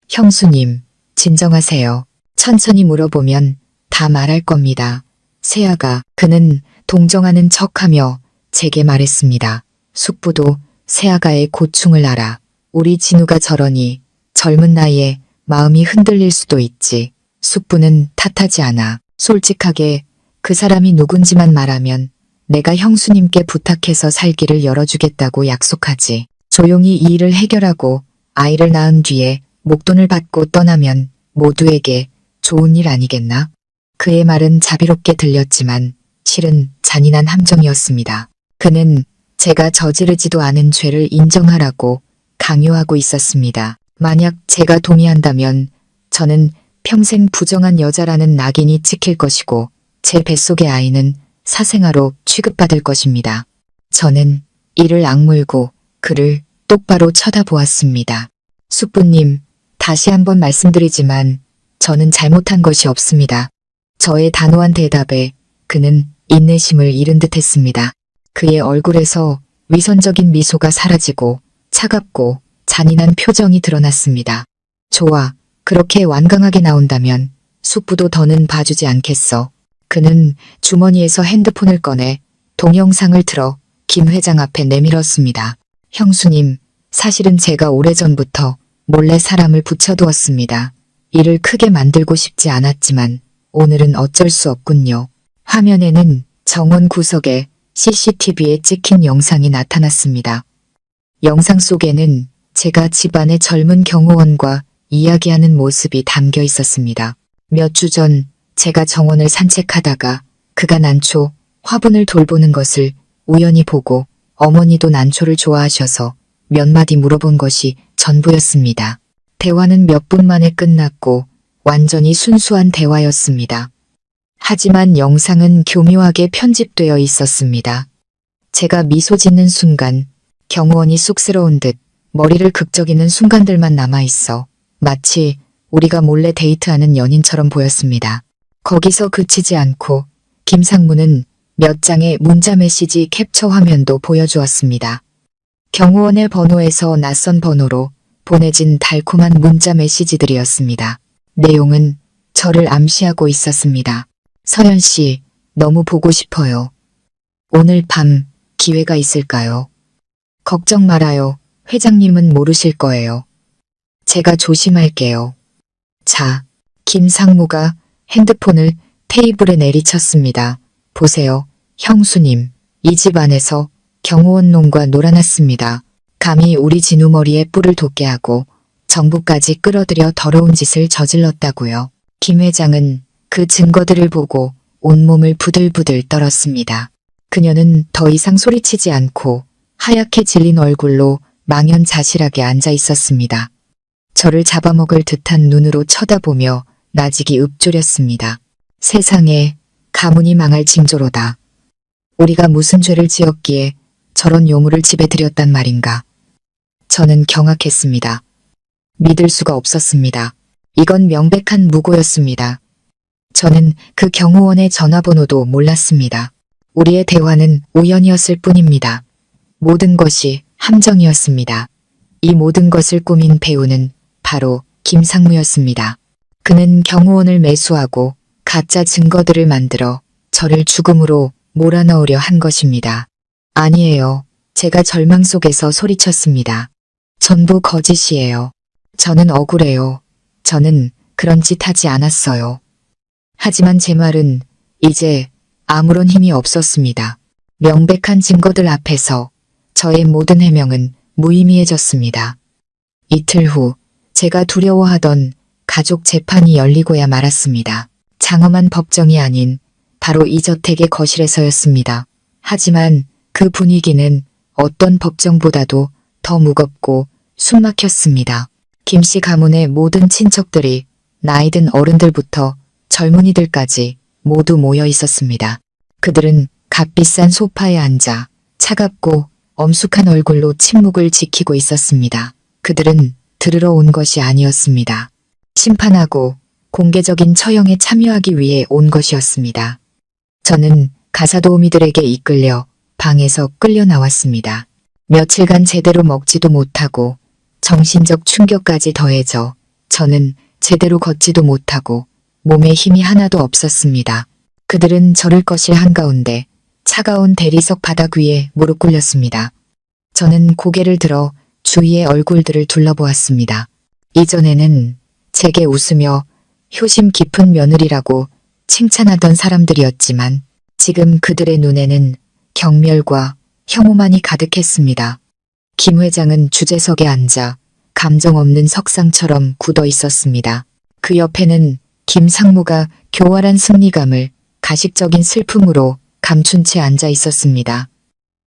형수님, 진정하세요. 천천히 물어보면 다 말할 겁니다. 세아가 그는 동정하는 척하며 제게 말했습니다. 숙부도 세아가의 고충을 알아. 우리 진우가 저러니 젊은 나이에 마음이 흔들릴 수도 있지. 숙부는 탓하지 않아. 솔직하게 그 사람이 누군지만 말하면 내가 형수님께 부탁해서 살길을 열어주겠다고 약속하지. 조용히 이 일을 해결하고 아이를 낳은 뒤에 목돈을 받고 떠나면 모두에게 좋은 일 아니겠나? 그의 말은 자비롭게 들렸지만 실은 잔인한 함정이었습니다. 그는 제가 저지르지도 않은 죄를 인정하라고 강요하고 있었습니다. 만약 제가 동의한다면 저는 평생 부정한 여자라는 낙인이 찍힐 것이고 제 뱃속의 아이는 사생아로 취급받을 것입니다. 저는 이를 악물고 그를 똑바로 쳐다보았습니다. 숙부님, 다시 한번 말씀드리지만 저는 잘못한 것이 없습니다. 저의 단호한 대답에 그는 인내심을 잃은 듯 했습니다. 그의 얼굴에서 위선적인 미소가 사라지고 차갑고 잔인한 표정이 드러났습니다. 좋아, 그렇게 완강하게 나온다면 숙부도 더는 봐주지 않겠어. 그는 주머니에서 핸드폰을 꺼내 동영상을 틀어 김 회장 앞에 내밀었습니다. 형수님, 사실은 제가 오래전부터 몰래 사람을 붙여두었습니다. 일을 크게 만들고 싶지 않았지만 오늘은 어쩔 수 없군요. 화면에는 정원 구석에 CCTV에 찍힌 영상이 나타났습니다. 영상 속에는 제가 집안의 젊은 경호원과 이야기하는 모습이 담겨 있었습니다. 몇 주 전 제가 정원을 산책하다가 그가 난초, 화분을 돌보는 것을 우연히 보고 어머니도 난초를 좋아하셔서 몇 마디 물어본 것이 전부였습니다. 대화는 몇 분 만에 끝났고 완전히 순수한 대화였습니다. 하지만 영상은 교묘하게 편집되어 있었습니다. 제가 미소 짓는 순간 경호원이 쑥스러운 듯 머리를 극적이는 순간들만 남아있어 마치 우리가 몰래 데이트하는 연인처럼 보였습니다. 거기서 그치지 않고 김상무는 몇 장의 문자 메시지 캡처 화면도 보여주었습니다. 경호원의 번호에서 낯선 번호로 보내진 달콤한 문자 메시지들이었습니다. 내용은 저를 암시하고 있었습니다. 서연 씨, 너무 보고 싶어요. 오늘 밤 기회가 있을까요? 걱정 말아요. 회장님은 모르실 거예요. 제가 조심할게요. 자, 김상무가 핸드폰을 테이블에 내리쳤습니다. 보세요. 형수님, 이 집 안에서 경호원 놈과 놀아났습니다. 감히 우리 진우 머리에 뿔을 돋게 하고 정부까지 끌어들여 더러운 짓을 저질렀다고요. 김 회장은 그 증거들을 보고 온몸을 부들부들 떨었습니다. 그녀는 더 이상 소리치지 않고 하얗게 질린 얼굴로 망연자실하게 앉아 있었습니다. 저를 잡아먹을 듯한 눈으로 쳐다보며 나직이 읊조렸습니다. 세상에 가문이 망할 징조로다. 우리가 무슨 죄를 지었기에 저런 요물을 집에 들였단 말인가. 저는 경악했습니다. 믿을 수가 없었습니다. 이건 명백한 무고였습니다. 저는 그 경호원의 전화번호도 몰랐습니다. 우리의 대화는 우연이었을 뿐입니다. 모든 것이 함정이었습니다. 이 모든 것을 꾸민 배우는 바로 김상무였습니다. 그는 경호원을 매수하고 가짜 증거들을 만들어 저를 죽음으로 몰아넣으려 한 것입니다. 아니에요. 제가 절망 속에서 소리쳤습니다. 전부 거짓이에요. 저는 억울해요. 저는 그런 짓 하지 않았어요. 하지만 제 말은 이제 아무런 힘이 없었습니다. 명백한 증거들 앞에서 저의 모든 해명은 무의미해졌습니다. 이틀 후 제가 두려워하던 가족 재판이 열리고야 말았습니다. 장엄한 법정이 아닌 바로 이 저택의 거실에서였습니다. 하지만 그 분위기는 어떤 법정보다도 더 무겁고 숨막혔습니다. 김씨 가문의 모든 친척들이 나이든 어른들부터 젊은이들까지 모두 모여 있었습니다. 그들은 값비싼 소파에 앉아 차갑고 엄숙한 얼굴로 침묵을 지키고 있었습니다. 그들은 들으러 온 것이 아니었습니다. 심판하고 공개적인 처형에 참여하기 위해 온 것이었습니다. 저는 가사도우미들에게 이끌려 방에서 끌려 나왔습니다. 며칠간 제대로 먹지도 못하고 정신적 충격까지 더해져 저는 제대로 걷지도 못하고 몸에 힘이 하나도 없었습니다. 그들은 저를 거실 한가운데 차가운 대리석 바닥 위에 무릎 꿇렸습니다. 저는 고개를 들어 주위의 얼굴들을 둘러보았습니다. 이전에는 제게 웃으며 효심 깊은 며느리라고 칭찬하던 사람들이었지만 지금 그들의 눈에는 경멸과 혐오만이 가득했습니다. 김 회장은 주재석에 앉아 감정 없는 석상처럼 굳어 있었습니다. 그 옆에는 김상무가 교활한 승리감을 가식적인 슬픔으로 감춘 채 앉아 있었습니다.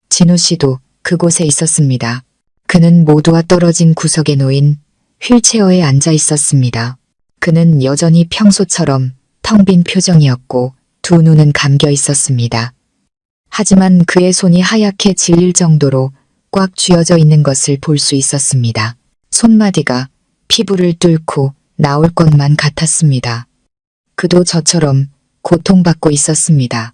진우 씨도 그곳에 있었습니다. 그는 모두와 떨어진 구석에 놓인 휠체어에 앉아 있었습니다. 그는 여전히 평소처럼 텅 빈 표정이었고 두 눈은 감겨 있었습니다. 하지만 그의 손이 하얗게 질릴 정도로 꽉 쥐어져 있는 것을 볼 수 있었습니다. 손마디가 피부를 뚫고 나올 것만 같았습니다. 그도 저처럼 고통받고 있었습니다.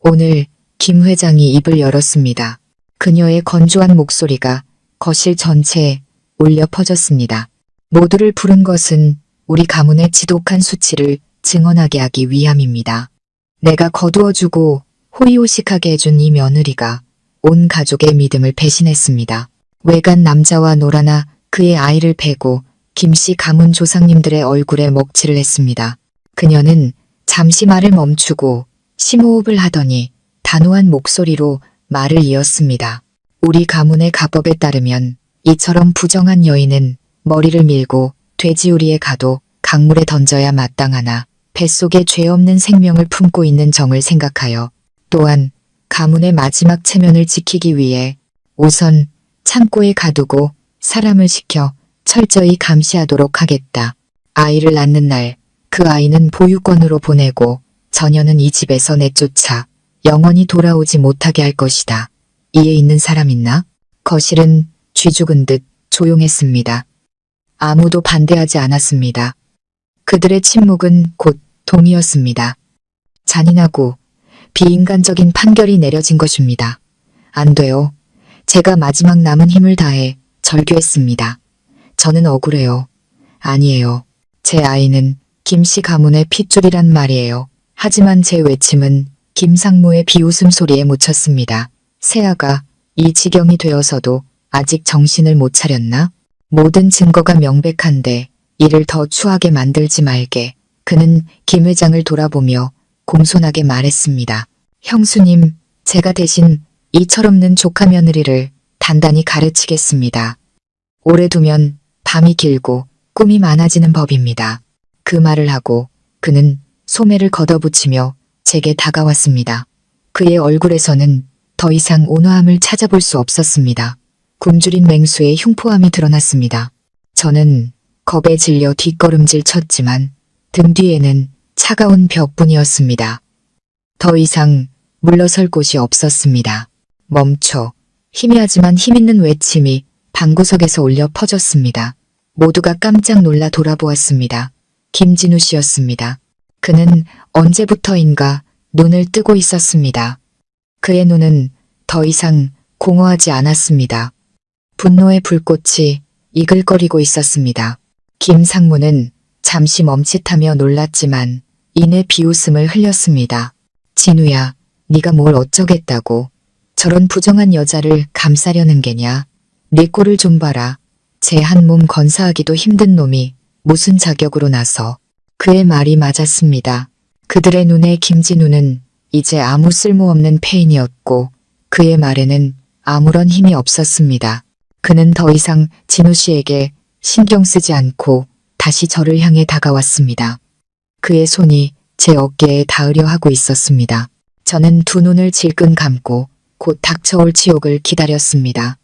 오늘 김 회장이 입을 열었습니다. 그녀의 건조한 목소리가 거실 전체에 울려 퍼졌습니다. 모두를 부른 것은 우리 가문의 지독한 수치를 증언하게 하기 위함입니다. 내가 거두어주고 호의호식하게 해준 이 며느리가 온 가족의 믿음을 배신했습니다. 외간 남자와 놀아나 그의 아이를 베고 김씨 가문 조상님들의 얼굴에 먹칠을 했습니다. 그녀는 잠시 말을 멈추고 심호흡을 하더니 단호한 목소리로 말을 이었습니다. 우리 가문의 가법에 따르면 이처럼 부정한 여인은 머리를 밀고 돼지우리에 가도 강물에 던져야 마땅하나 뱃속에 죄 없는 생명을 품고 있는 정을 생각하여 또한 가문의 마지막 체면을 지키기 위해 우선 창고에 가두고 사람을 시켜 철저히 감시하도록 하겠다. 아이를 낳는 날 그 아이는 보육원으로 보내고 저녀는 이 집에서 내쫓아 영원히 돌아오지 못하게 할 것이다. 이에 있는 사람 있나? 거실은 쥐 죽은 듯 조용했습니다. 아무도 반대하지 않았습니다. 그들의 침묵은 곧 동의였습니다. 잔인하고 비인간적인 판결이 내려진 것입니다. 안 돼요. 제가 마지막 남은 힘을 다해 절규했습니다. 저는 억울해요. 아니에요. 제 아이는 김씨 가문의 핏줄이란 말이에요. 하지만 제 외침은 김상무의 비웃음 소리에 묻혔습니다. 세아가 이 지경이 되어서도 아직 정신을 못 차렸나? 모든 증거가 명백한데 이를 더 추하게 만들지 말게. 그는 김 회장을 돌아보며 공손하게 말했습니다. 형수님, 제가 대신 이 철없는 조카 며느리를 단단히 가르치겠습니다. 오래 두면 밤이 길고 꿈이 많아지는 법입니다. 그 말을 하고 그는 소매를 걷어붙이며 제게 다가왔습니다. 그의 얼굴에서는 더 이상 온화함을 찾아볼 수 없었습니다. 굶주린 맹수의 흉포함이 드러났습니다. 저는 겁에 질려 뒷걸음질 쳤지만 등 뒤에는 차가운 벽뿐이었습니다. 더 이상 물러설 곳이 없었습니다. 멈춰. 희미하지만 힘있는 외침이 방구석에서 울려 퍼졌습니다. 모두가 깜짝 놀라 돌아보았습니다. 김진우 씨였습니다. 그는 언제부터인가 눈을 뜨고 있었습니다. 그의 눈은 더 이상 공허하지 않았습니다. 분노의 불꽃이 이글거리고 있었습니다. 김상무는 잠시 멈칫하며 놀랐지만 이내 비웃음을 흘렸습니다. 진우야, 네가 뭘 어쩌겠다고. 저런 부정한 여자를 감싸려는 게냐. 네 꼴을 좀 봐라. 제 한 몸 건사하기도 힘든 놈이 무슨 자격으로 나서. 그의 말이 맞았습니다. 그들의 눈에 김진우는 이제 아무 쓸모없는 폐인이었고 그의 말에는 아무런 힘이 없었습니다. 그는 더 이상 진우 씨에게 신경 쓰지 않고 다시 저를 향해 다가왔습니다. 그의 손이 제 어깨에 닿으려 하고 있었습니다. 저는 두 눈을 질끈 감고 곧 닥쳐올 지옥을 기다렸습니다.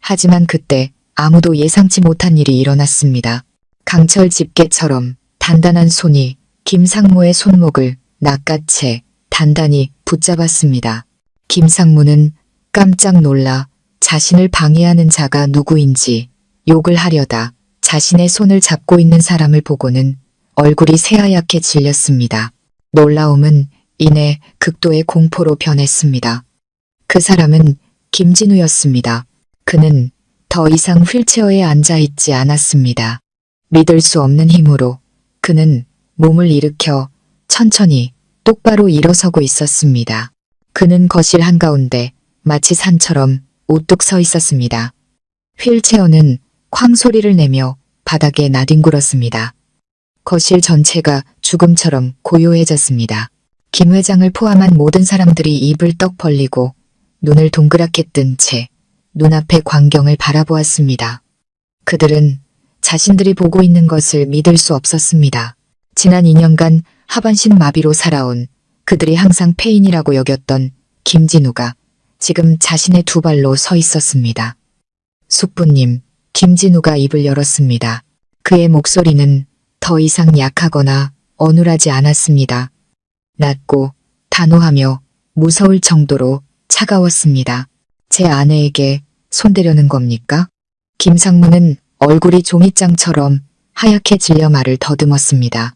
하지만 그때 아무도 예상치 못한 일이 일어났습니다. 강철 집게처럼 단단한 손이 김상무의 손목을 낚아채 단단히 붙잡았습니다. 김상무는 깜짝 놀라 자신을 방해하는 자가 누구인지 욕을 하려다 자신의 손을 잡고 있는 사람을 보고는 얼굴이 새하얗게 질렸습니다. 놀라움은 이내 극도의 공포로 변했습니다. 그 사람은 김진우였습니다. 그는 더 이상 휠체어에 앉아있지 않았습니다. 믿을 수 없는 힘으로 그는 몸을 일으켜 천천히 똑바로 일어서고 있었습니다. 그는 거실 한가운데 마치 산처럼 우뚝 서 있었습니다. 휠체어는 쾅 소리를 내며 바닥에 나뒹굴었습니다. 거실 전체가 죽음처럼 고요해졌습니다. 김 회장을 포함한 모든 사람들이 입을 떡 벌리고 눈을 동그랗게 뜬 채 눈앞의 광경을 바라보았습니다. 그들은 자신들이 보고 있는 것을 믿을 수 없었습니다. 지난 2년간 하반신 마비로 살아온 그들이 항상 폐인이라고 여겼던 김진우가 지금 자신의 두 발로 서 있었습니다. 숙부님, 김진우가 입을 열었습니다. 그의 목소리는 더 이상 약하거나 어눌하지 않았습니다. 낮고 단호하며 무서울 정도로 차가웠습니다. 제 아내에게 손대려는 겁니까? 김상무는 얼굴이 종이장처럼 하얗게 질려 말을 더듬었습니다.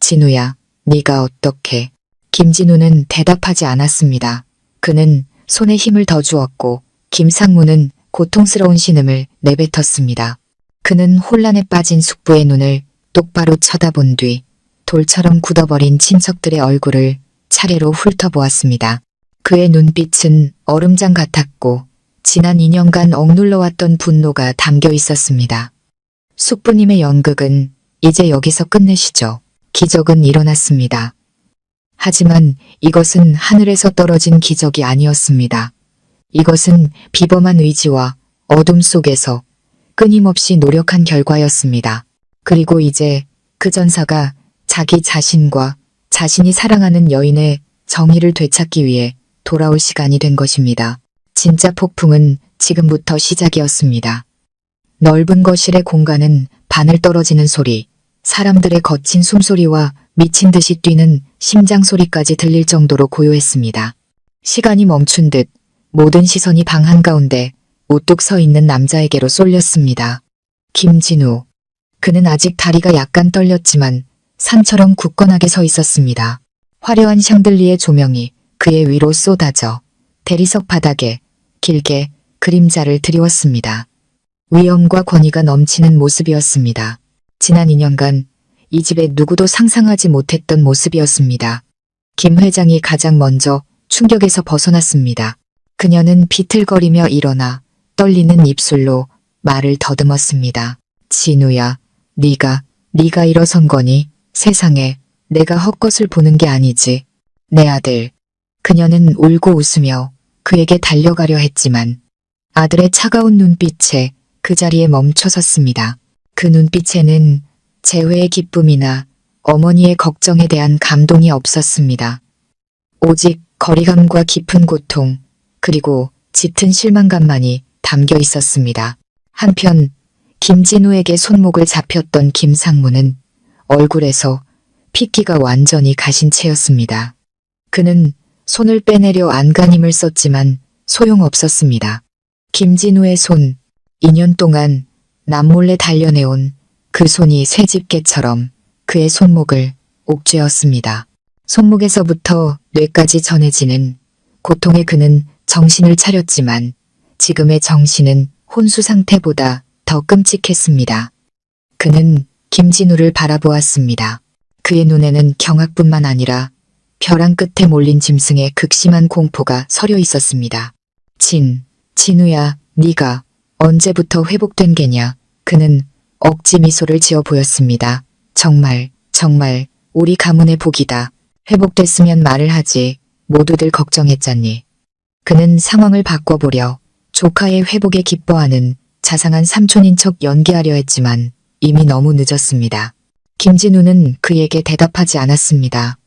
진우야, 네가 어떻게? 김진우는 대답하지 않았습니다. 그는 손에 힘을 더 주었고 김상무는 고통스러운 신음을 내뱉었습니다. 그는 혼란에 빠진 숙부의 눈을 똑바로 쳐다본 뒤 돌처럼 굳어버린 친척들의 얼굴을 차례로 훑어보았습니다. 그의 눈빛은 얼음장 같았고 지난 2년간 억눌러왔던 분노가 담겨 있었습니다. 숙부님의 연극은 이제 여기서 끝내시죠. 기적은 일어났습니다. 하지만 이것은 하늘에서 떨어진 기적이 아니었습니다. 이것은 비범한 의지와 어둠 속에서 끊임없이 노력한 결과였습니다. 그리고 이제 그 전사가 자기 자신과 자신이 사랑하는 여인의 정의를 되찾기 위해 돌아올 시간이 된 것입니다. 진짜 폭풍은 지금부터 시작이었습니다. 넓은 거실의 공간은 바늘 떨어지는 소리, 사람들의 거친 숨소리와 미친 듯이 뛰는 심장 소리까지 들릴 정도로 고요했습니다. 시간이 멈춘 듯 모든 시선이 방 한가운데 우뚝 서 있는 남자에게로 쏠렸습니다. 김진우. 그는 아직 다리가 약간 떨렸지만 산처럼 굳건하게 서 있었습니다. 화려한 샹들리의 조명이 그의 위로 쏟아져 대리석 바닥에 길게 그림자를 드리웠습니다. 위엄과 권위가 넘치는 모습이었습니다. 지난 2년간 이 집에 누구도 상상하지 못했던 모습이었습니다. 김 회장이 가장 먼저 충격에서 벗어났습니다. 그녀는 비틀거리며 일어나 떨리는 입술로 말을 더듬었습니다. 진우야, 네가 일어선 거니? 세상에, 내가 헛것을 보는 게 아니지. 내 아들. 그녀는 울고 웃으며 그에게 달려가려 했지만 아들의 차가운 눈빛에 그 자리에 멈춰섰습니다. 그 눈빛에는 재회의 기쁨이나 어머니의 걱정에 대한 감동이 없었습니다. 오직 거리감과 깊은 고통, 그리고 짙은 실망감만이 담겨 있었습니다. 한편 김진우에게 손목을 잡혔던 김상무는 얼굴에서 핏기가 완전히 가신 채였습니다. 그는 손을 빼내려 안간힘을 썼지만 소용없었습니다. 김진우의 손, 2년 동안 남몰래 단련해온 그 손이 쇠집게처럼 그의 손목을 옥죄었습니다. 손목에서부터 뇌까지 전해지는 고통에 그는 정신을 차렸지만 지금의 정신은 혼수 상태보다 더 끔찍했습니다. 그는 김진우를 바라보았습니다. 그의 눈에는 경악뿐만 아니라 벼랑 끝에 몰린 짐승의 극심한 공포가 서려 있었습니다. 진우야, 네가 언제부터 회복된 게냐? 그는 억지 미소를 지어 보였습니다. 정말 우리 가문의 복이다. 회복됐으면 말을 하지. 모두들 걱정했잖니. 그는 상황을 바꿔보려 조카의 회복에 기뻐하는 자상한 삼촌인 척 연기하려 했지만 이미 너무 늦었습니다. 김진우는 그에게 대답하지 않았습니다.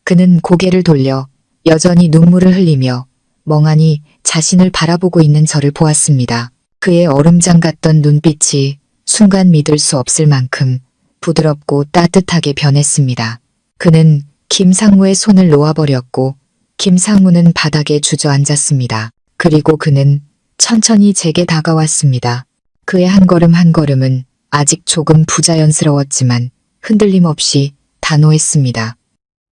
그는 고개를 돌려 여전히 눈물을 흘리며 멍하니 자신을 바라보고 있는 저를 보았습니다. 그의 얼음장 같던 눈빛이 순간 믿을 수 없을 만큼 부드럽고 따뜻하게 변했습니다. 그는 김상무의 손을 놓아버렸고 김상무는 바닥에 주저앉았습니다. 그리고 그는 천천히 제게 다가왔습니다. 그의 한 걸음 한 걸음은 아직 조금 부자연스러웠지만 흔들림 없이 단호했습니다.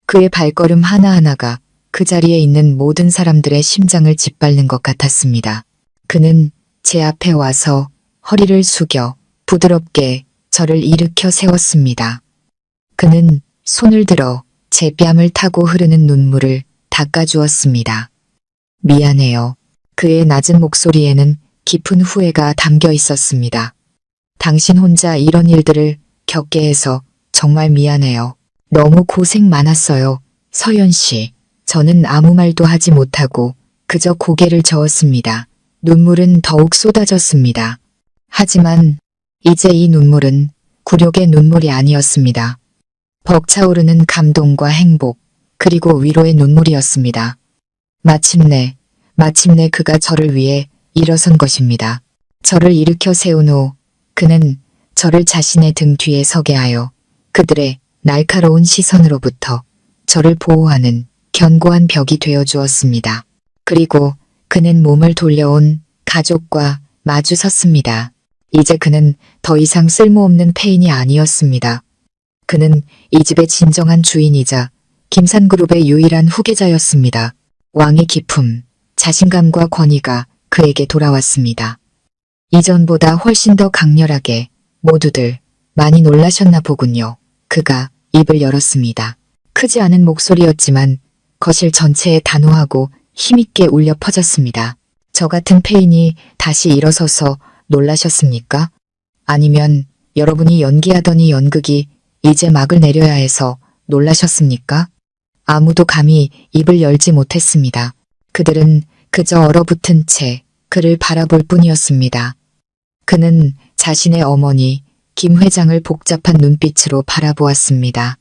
그의 발걸음 하나하나가 그 자리에 있는 모든 사람들의 심장을 짓밟는 것 같았습니다. 그는 제 앞에 와서 허리를 숙여 부드럽게 저를 일으켜 세웠습니다. 그는 손을 들어 제 뺨을 타고 흐르는 눈물을 닦아주었습니다. 미안해요. 그의 낮은 목소리에는 깊은 후회가 담겨 있었습니다. 당신 혼자 이런 일들을 겪게 해서 정말 미안해요. 너무 고생 많았어요. 서연 씨. 저는 아무 말도 하지 못하고 그저 고개를 저었습니다. 눈물은 더욱 쏟아졌습니다. 하지만 이제 이 눈물은 굴욕의 눈물이 아니었습니다. 벅차오르는 감동과 행복, 그리고 위로의 눈물이었습니다. 마침내 그가 저를 위해 일어선 것입니다. 저를 일으켜 세운 후 그는 저를 자신의 등 뒤에 서게 하여 그들의 날카로운 시선으로부터 저를 보호하는 견고한 벽이 되어 주었습니다. 그리고 그는 몸을 돌려온 가족과 마주 섰습니다. 이제 그는 더 이상 쓸모없는 폐인이 아니었습니다. 그는 이 집의 진정한 주인이자 김산그룹의 유일한 후계자였습니다. 왕의 기품, 자신감과 권위가 그에게 돌아왔습니다. 이전보다 훨씬 더 강렬하게 모두들 많이 놀라셨나 보군요. 그가 입을 열었습니다. 크지 않은 목소리였지만 거실 전체에 단호하고 힘있게 울려 퍼졌습니다. 저 같은 폐인이 다시 일어서서 놀라셨습니까? 아니면 여러분이 연기하던 이 연극이 이제 막을 내려야 해서 놀라셨습니까? 아무도 감히 입을 열지 못했습니다. 그들은 그저 얼어붙은 채 그를 바라볼 뿐이었습니다. 그는 자신의 어머니 김 회장을 복잡한 눈빛으로 바라보았습니다.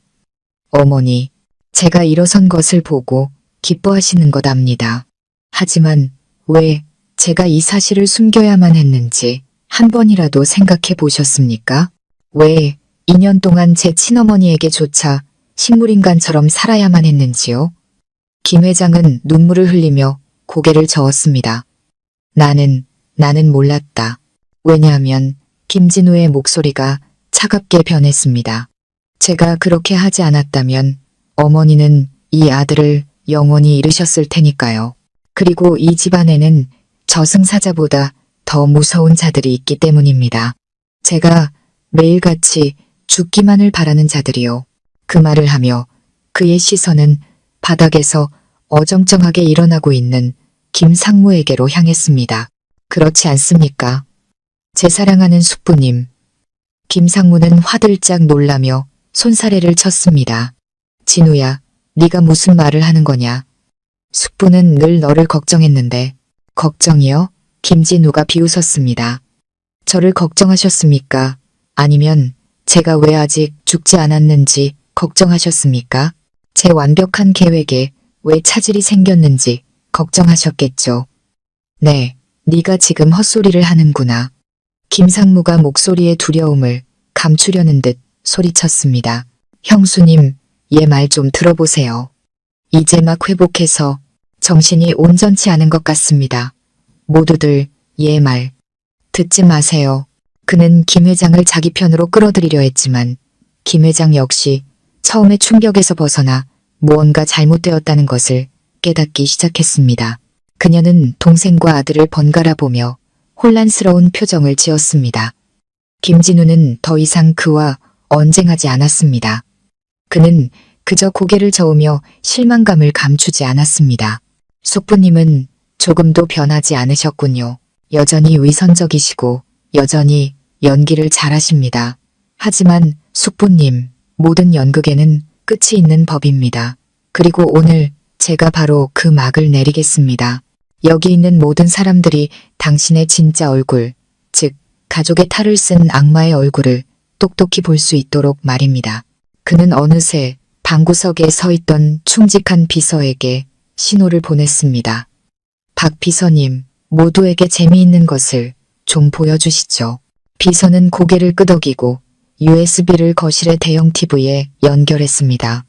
어머니, 제가 일어선 것을 보고 기뻐하시는 것 압니다. 하지만 왜 제가 이 사실을 숨겨야만 했는지 한 번이라도 생각해 보셨습니까? 왜 2년 동안 제 친어머니에게조차 식물인간처럼 살아야만 했는지요? 김 회장은 눈물을 흘리며 고개를 저었습니다. 나는 몰랐다. 왜냐하면 김진우의 목소리가 차갑게 변했습니다. 제가 그렇게 하지 않았다면 어머니는 이 아들을 영원히 잃으셨을 테니까요. 그리고 이 집안에는 저승사자보다 더 무서운 자들이 있기 때문입니다. 제가 매일같이 죽기만을 바라는 자들이요. 그 말을 하며 그의 시선은 바닥에서 어정쩡하게 일어나고 있는 김상무에게로 향했습니다. 그렇지 않습니까? 제 사랑하는 숙부님. 김상무는 화들짝 놀라며 손사래를 쳤습니다. 진우야, 네가 무슨 말을 하는 거냐? 숙부는 늘 너를 걱정했는데. 걱정이요? 김진우가 비웃었습니다. 저를 걱정하셨습니까? 아니면 제가 왜 아직 죽지 않았는지 걱정하셨습니까? 제 완벽한 계획에 왜 차질이 생겼는지 걱정하셨겠죠. 네, 네가 지금 헛소리를 하는구나. 김상무가 목소리의 두려움을 감추려는 듯 소리쳤습니다. 형수님, 얘 말 좀 들어보세요. 이제 막 회복해서 정신이 온전치 않은 것 같습니다. 모두들 얘 말 듣지 마세요. 그는 김 회장을 자기 편으로 끌어들이려 했지만 김 회장 역시 처음의 충격에서 벗어나 무언가 잘못되었다는 것을 깨닫기 시작했습니다. 그녀는 동생과 아들을 번갈아 보며 혼란스러운 표정을 지었습니다. 김진우는 더 이상 그와 언쟁하지 않았습니다. 그는 그저 고개를 저으며 실망감을 감추지 않았습니다. 숙부님은 조금도 변하지 않으셨군요. 여전히 위선적이시고 여전히 연기를 잘하십니다. 하지만 숙부님, 모든 연극에는 끝이 있는 법입니다. 그리고 오늘 제가 바로 그 막을 내리겠습니다. 여기 있는 모든 사람들이 당신의 진짜 얼굴, 즉 가족의 탈을 쓴 악마의 얼굴을 똑똑히 볼 수 있도록 말입니다. 그는 어느새 방구석에 서 있던 충직한 비서에게 신호를 보냈습니다. 박 비서님, 모두에게 재미있는 것을 좀 보여주시죠. 비서는 고개를 끄덕이고 USB를 거실의 대형 TV에 연결했습니다.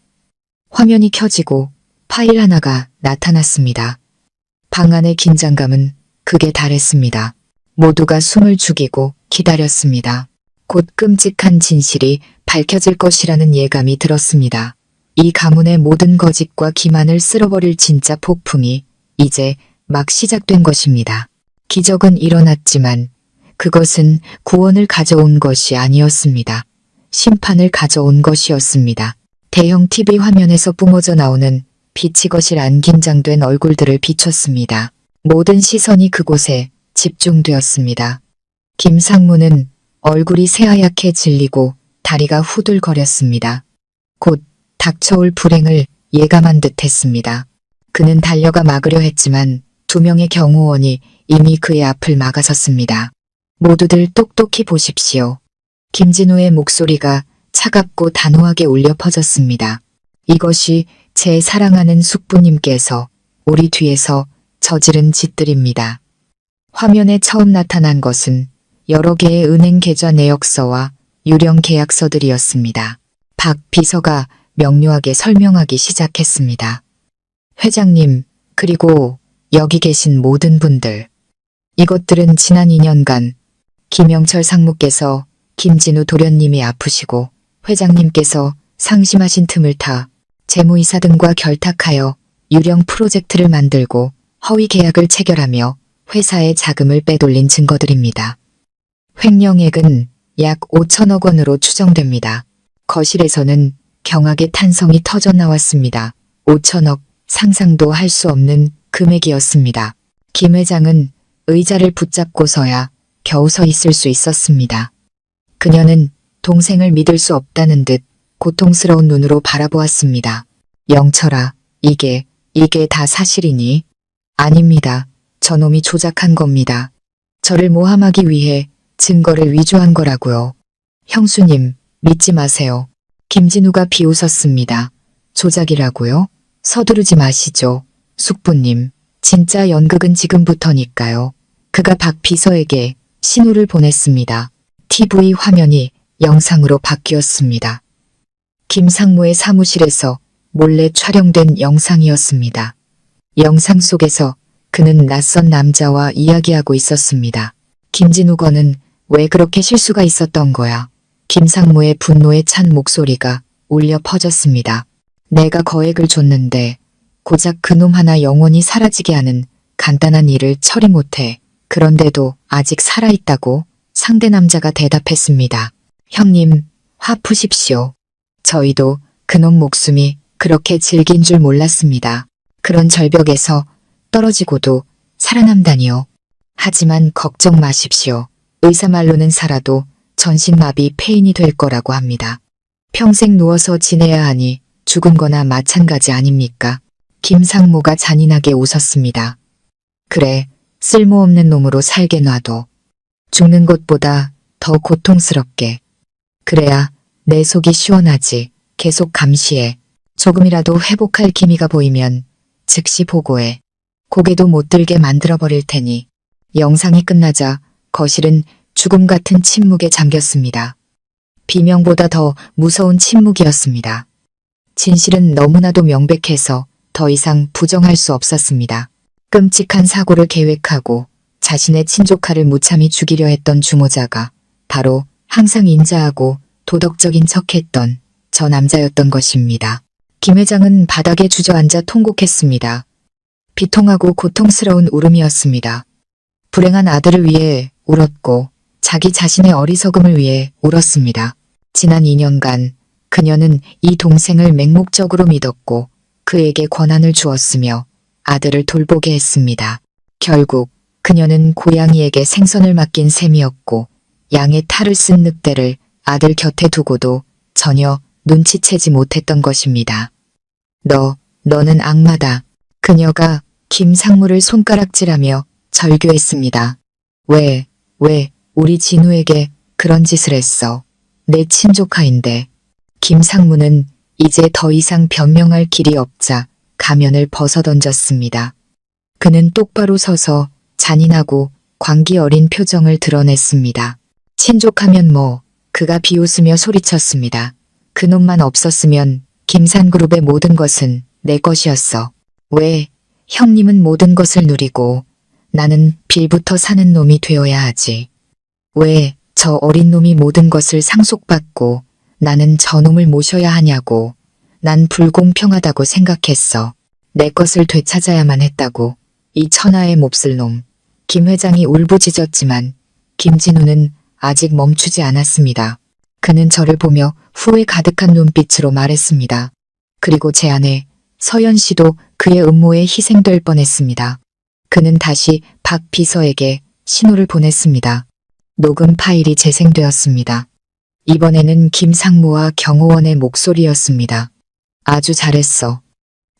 화면이 켜지고 파일 하나가 나타났습니다. 방 안의 긴장감은 극에 달했습니다. 모두가 숨을 죽이고 기다렸습니다. 곧 끔찍한 진실이 밝혀질 것이라는 예감이 들었습니다. 이 가문의 모든 거짓과 기만을 쓸어버릴 진짜 폭풍이 이제 막 시작된 것입니다. 기적은 일어났지만 그것은 구원을 가져온 것이 아니었습니다. 심판을 가져온 것이었습니다. 대형 TV 화면에서 뿜어져 나오는 빛이 거실 안 긴장된 얼굴들을 비췄습니다. 모든 시선이 그곳에 집중되었습니다. 김상무는 얼굴이 새하얗게 질리고 다리가 후들거렸습니다. 곧 닥쳐올 불행을 예감한 듯 했습니다. 그는 달려가 막으려 했지만 2명의 경호원이 이미 그의 앞을 막아섰습니다. 모두들 똑똑히 보십시오. 김진우의 목소리가 차갑고 단호하게 울려 퍼졌습니다. 이것이 제 사랑하는 숙부님께서 우리 뒤에서 저지른 짓들입니다. 화면에 처음 나타난 것은 여러 개의 은행 계좌 내역서와 유령 계약서들이었습니다. 박 비서가 명료하게 설명하기 시작했습니다. 회장님, 그리고 여기 계신 모든 분들. 이것들은 지난 2년간 김영철 상무께서 김진우 도련님이 아프시고 회장님께서 상심하신 틈을 타 재무이사 등과 결탁하여 유령 프로젝트를 만들고 허위 계약을 체결하며 회사의 자금을 빼돌린 증거들입니다. 횡령액은 약 5천억 원으로 추정됩니다. 거실에서는 경악의 탄성이 터져 나왔습니다. 5천억, 상상도 할 수 없는 금액이었습니다. 김 회장은 의자를 붙잡고서야 겨우 서 있을 수 있었습니다. 그녀는 동생을 믿을 수 없다는 듯 고통스러운 눈으로 바라보았습니다. 영철아, 이게 다 사실이니? 아닙니다. 저놈이 조작한 겁니다. 저를 모함하기 위해 증거를 위조한 거라고요. 형수님, 믿지 마세요. 김진우가 비웃었습니다. 조작이라고요? 서두르지 마시죠. 숙부님, 진짜 연극은 지금부터니까요. 그가 박 비서에게 신호를 보냈습니다. TV 화면이 영상으로 바뀌었습니다. 김상무의 사무실에서 몰래 촬영된 영상이었습니다. 영상 속에서 그는 낯선 남자와 이야기하고 있었습니다. 김진우건은 왜 그렇게 실수가 있었던 거야? 김상무의 분노에 찬 목소리가 울려 퍼졌습니다. 내가 거액을 줬는데 고작 그놈 하나 영원히 사라지게 하는 간단한 일을 처리 못해. 그런데도 아직 살아있다고 상대 남자가 대답했습니다. 형님, 화 푸십시오. 저희도 그놈 목숨이 그렇게 질긴 줄 몰랐습니다. 그런 절벽에서 떨어지고도 살아남다니요. 하지만 걱정 마십시오. 의사 말로는 살아도 전신마비 폐인이 될 거라고 합니다. 평생 누워서 지내야 하니 죽은 거나 마찬가지 아닙니까? 김상무가 잔인하게 웃었습니다. 그래, 쓸모없는 놈으로 살게 놔둬. 죽는 것보다 더 고통스럽게. 그래야 내 속이 시원하지. 계속 감시해. 조금이라도 회복할 기미가 보이면 즉시 보고해. 고개도 못 들게 만들어버릴 테니. 영상이 끝나자 거실은 죽음 같은 침묵에 잠겼습니다. 비명보다 더 무서운 침묵이었습니다. 진실은 너무나도 명백해서 더 이상 부정할 수 없었습니다. 끔찍한 사고를 계획하고 자신의 친조카를 무참히 죽이려 했던 주모자가 바로 항상 인자하고 도덕적인 척했던 저 남자였던 것입니다. 김 회장은 바닥에 주저앉아 통곡했습니다. 비통하고 고통스러운 울음이었습니다. 불행한 아들을 위해 울었고 자기 자신의 어리석음을 위해 울었습니다. 지난 2년간 그녀는 이 동생을 맹목적으로 믿었고 그에게 권한을 주었으며 아들을 돌보게 했습니다. 결국 그녀는 고양이에게 생선을 맡긴 셈이었고 양의 탈을 쓴 늑대를 아들 곁에 두고도 전혀 눈치채지 못했던 것입니다. 너는 악마다. 그녀가 김상무를 손가락질하며 절규했습니다. 왜 우리 진우에게 그런 짓을 했어. 내 친조카인데. 김상무는 이제 더 이상 변명할 길이 없자 가면을 벗어던졌습니다. 그는 똑바로 서서 잔인하고 광기 어린 표정을 드러냈습니다. 친족하면 뭐, 그가 비웃으며 소리쳤습니다. 그놈만 없었으면 김산그룹의 모든 것은 내 것이었어. 왜 형님은 모든 것을 누리고 나는 빌부터 사는 놈이 되어야 하지. 왜 저 어린 놈이 모든 것을 상속받고 나는 저놈을 모셔야 하냐고. 난 불공평하다고 생각했어. 내 것을 되찾아야만 했다고. 이 천하의 몹쓸 놈. 김 회장이 울부짖었지만 김진우는 아직 멈추지 않았습니다. 그는 저를 보며 후회 가득한 눈빛으로 말했습니다. 그리고 제 아내 서연 씨도 그의 음모에 희생될 뻔했습니다. 그는 다시 박 비서에게 신호를 보냈습니다. 녹음 파일이 재생되었습니다. 이번에는 김상무와 경호원의 목소리였습니다. 아주 잘했어.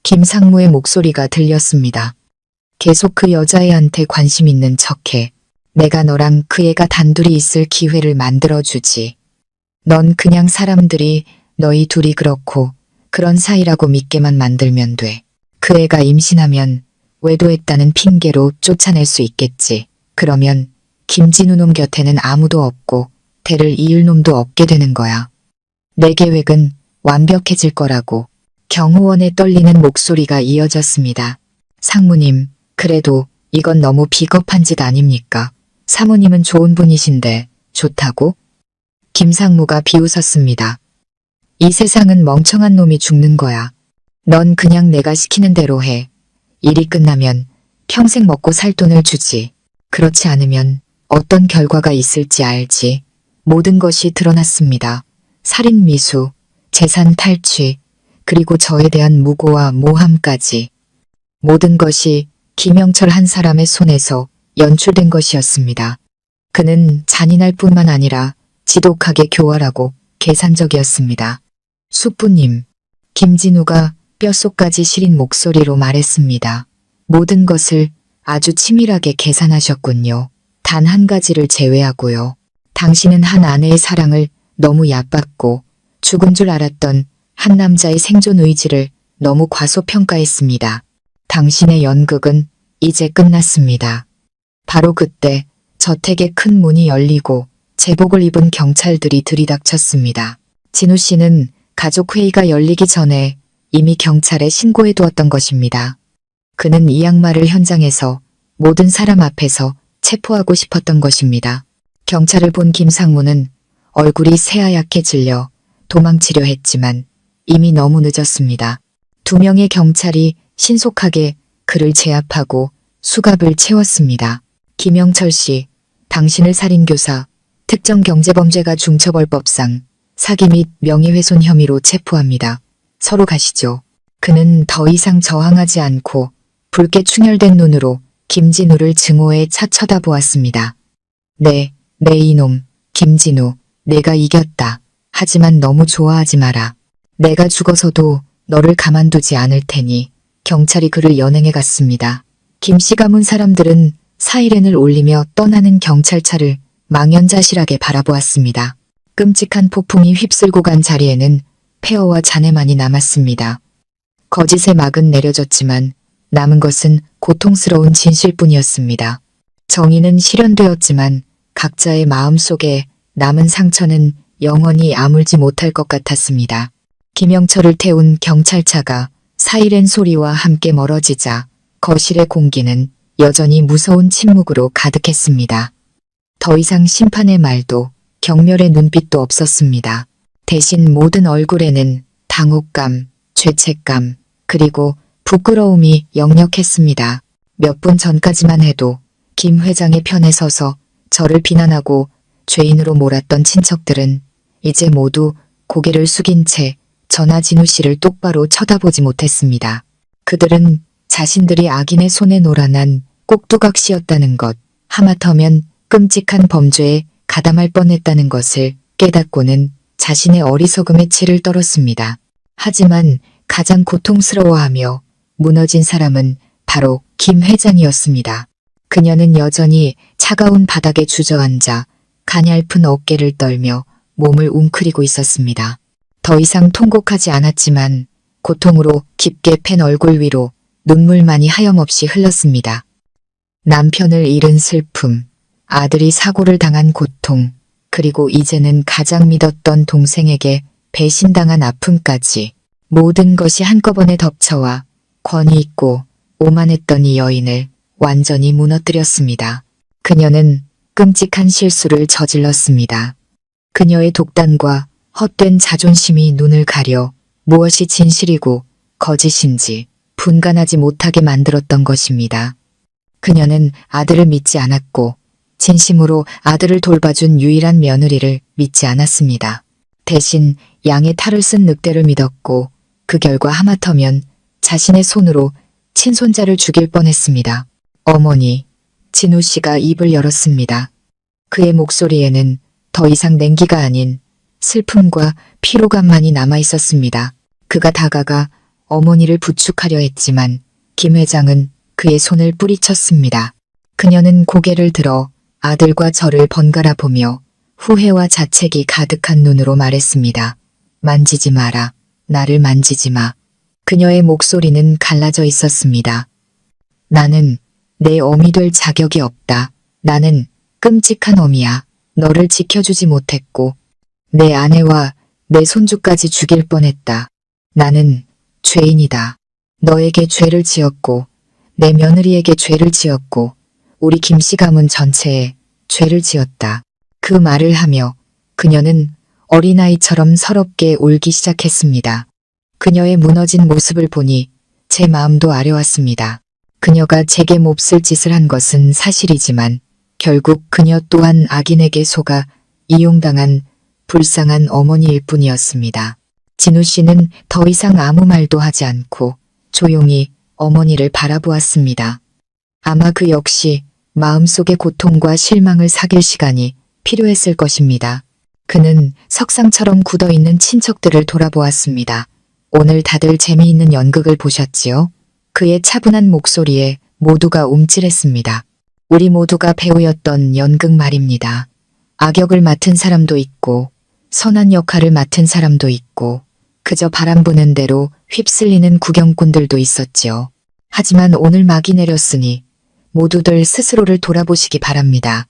김상무의 목소리가 들렸습니다. 계속 그 여자애한테 관심 있는 척해. 내가 너랑 그 애가 단둘이 있을 기회를 만들어주지. 넌 그냥 사람들이 너희 둘이 그렇고 그런 사이라고 믿게만 만들면 돼. 그 애가 임신하면 외도했다는 핑계로 쫓아낼 수 있겠지. 그러면 김진우 놈 곁에는 아무도 없고 대를 이을 놈도 없게 되는 거야. 내 계획은 완벽해질 거라고. 경호원의 떨리는 목소리가 이어졌습니다. 상무님, 그래도 이건 너무 비겁한 짓 아닙니까? 사모님은 좋은 분이신데 좋다고? 김상무가 비웃었습니다. 이 세상은 멍청한 놈이 죽는 거야. 넌 그냥 내가 시키는 대로 해. 일이 끝나면 평생 먹고 살 돈을 주지. 그렇지 않으면 어떤 결과가 있을지 알지. 모든 것이 드러났습니다. 살인 미수, 재산 탈취, 그리고 저에 대한 무고와 모함까지. 모든 것이 김영철 한 사람의 손에서 연출된 것이었습니다. 그는 잔인할 뿐만 아니라 지독하게 교활하고 계산적이었습니다. 숙부님, 김진우가 뼛속까지 시린 목소리로 말했습니다. 모든 것을 아주 치밀하게 계산하셨군요. 단 한 가지를 제외하고요. 당신은 한 아내의 사랑을 너무 얕봤고 죽은 줄 알았던 한 남자의 생존 의지를 너무 과소평가했습니다. 당신의 연극은 이제 끝났습니다. 바로 그때 저택의 큰 문이 열리고 제복을 입은 경찰들이 들이닥쳤습니다. 진우 씨는 가족회의가 열리기 전에 이미 경찰에 신고해 두었던 것입니다. 그는 이 양말을 현장에서 모든 사람 앞에서 체포하고 싶었던 것입니다. 경찰을 본 김상무는 얼굴이 새하얗게 질려 도망치려 했지만 이미 너무 늦었습니다. 2명의 경찰이 신속하게 그를 제압하고 수갑을 채웠습니다. 김영철 씨, 당신을 살인교사, 특정경제범죄가 중처벌법상 사기 및 명예훼손 혐의로 체포합니다. 서로 가시죠. 그는 더 이상 저항하지 않고 붉게 충혈된 눈으로 김진우를 증오에 차 쳐다보았습니다. 네 이놈, 김진우, 내가 이겼다. 하지만 너무 좋아하지 마라. 내가 죽어서도 너를 가만두지 않을 테니. 경찰이 그를 연행해 갔습니다. 김씨 가문 사람들은 사이렌을 올리며 떠나는 경찰차를 망연자실하게 바라보았습니다. 끔찍한 폭풍이 휩쓸고 간 자리에는 폐허와 잔해만이 남았습니다. 거짓의 막은 내려졌지만 남은 것은 고통스러운 진실뿐이었습니다. 정의는 실현되었지만 각자의 마음속에 남은 상처는 영원히 아물지 못할 것 같았습니다. 김영철을 태운 경찰차가 사이렌 소리와 함께 멀어지자 거실의 공기는 여전히 무서운 침묵으로 가득했습니다. 더 이상 심판의 말도 경멸의 눈빛도 없었습니다. 대신 모든 얼굴에는 당혹감, 죄책감, 그리고 부끄러움이 역력했습니다. 몇 분 전까지만 해도 김 회장의 편에 서서 저를 비난하고 죄인으로 몰았던 친척들은 이제 모두 고개를 숙인 채 전하진우 씨를 똑바로 쳐다보지 못했습니다. 그들은 자신들이 악인의 손에 놀아난 꼭두각시였다는 것, 하마터면 끔찍한 범죄에 가담할 뻔했다는 것을 깨닫고는 자신의 어리석음에 치를 떨었습니다. 하지만 가장 고통스러워하며 무너진 사람은 바로 김 회장이었습니다. 그녀는 여전히 차가운 바닥에 주저앉아 가냘픈 어깨를 떨며 몸을 웅크리고 있었습니다. 더 이상 통곡하지 않았지만 고통으로 깊게 팬 얼굴 위로 눈물만이 하염없이 흘렀습니다. 남편을 잃은 슬픔, 아들이 사고를 당한 고통, 그리고 이제는 가장 믿었던 동생에게 배신당한 아픔까지 모든 것이 한꺼번에 덮쳐와 권위 있고 오만했던 이 여인을 완전히 무너뜨렸습니다. 그녀는 끔찍한 실수를 저질렀습니다. 그녀의 독단과 헛된 자존심이 눈을 가려 무엇이 진실이고 거짓인지 분간하지 못하게 만들었던 것입니다. 그녀는 아들을 믿지 않았고 진심으로 아들을 돌봐준 유일한 며느리를 믿지 않았습니다. 대신 양의 탈을 쓴 늑대를 믿었고 그 결과 하마터면 자신의 손으로 친손자를 죽일 뻔했습니다. 어머니, 진우 씨가 입을 열었습니다. 그의 목소리에는 더 이상 냉기가 아닌 슬픔과 피로감만이 남아 있었습니다. 그가 다가가 어머니를 부축하려 했지만 김 회장은 그의 손을 뿌리쳤습니다. 그녀는 고개를 들어 아들과 저를 번갈아 보며 후회와 자책이 가득한 눈으로 말했습니다. 만지지 마라. 나를 만지지 마. 그녀의 목소리는 갈라져 있었습니다. 나는 내 어미 될 자격이 없다. 나는 끔찍한 어미야. 너를 지켜주지 못했고 내 아내와 내 손주까지 죽일 뻔했다. 나는 죄인이다. 너에게 죄를 지었고 내 며느리에게 죄를 지었고 우리 김씨 가문 전체에 죄를 지었다. 그 말을 하며 그녀는 어린아이처럼 서럽게 울기 시작했습니다. 그녀의 무너진 모습을 보니 제 마음도 아려왔습니다. 그녀가 제게 몹쓸 짓을 한 것은 사실이지만 결국 그녀 또한 악인에게 속아 이용당한 불쌍한 어머니일 뿐이었습니다. 진우 씨는 더 이상 아무 말도 하지 않고 조용히 어머니를 바라보았습니다. 아마 그 역시 마음속의 고통과 실망을 사귈 시간이 필요했을 것입니다. 그는 석상처럼 굳어있는 친척들을 돌아보았습니다. 오늘 다들 재미있는 연극을 보셨지요? 그의 차분한 목소리에 모두가 움찔했습니다. 우리 모두가 배우였던 연극 말입니다. 악역을 맡은 사람도 있고 선한 역할을 맡은 사람도 있고 그저 바람 부는 대로 휩쓸리는 구경꾼들도 있었지요. 하지만 오늘 막이 내렸으니 모두들 스스로를 돌아보시기 바랍니다.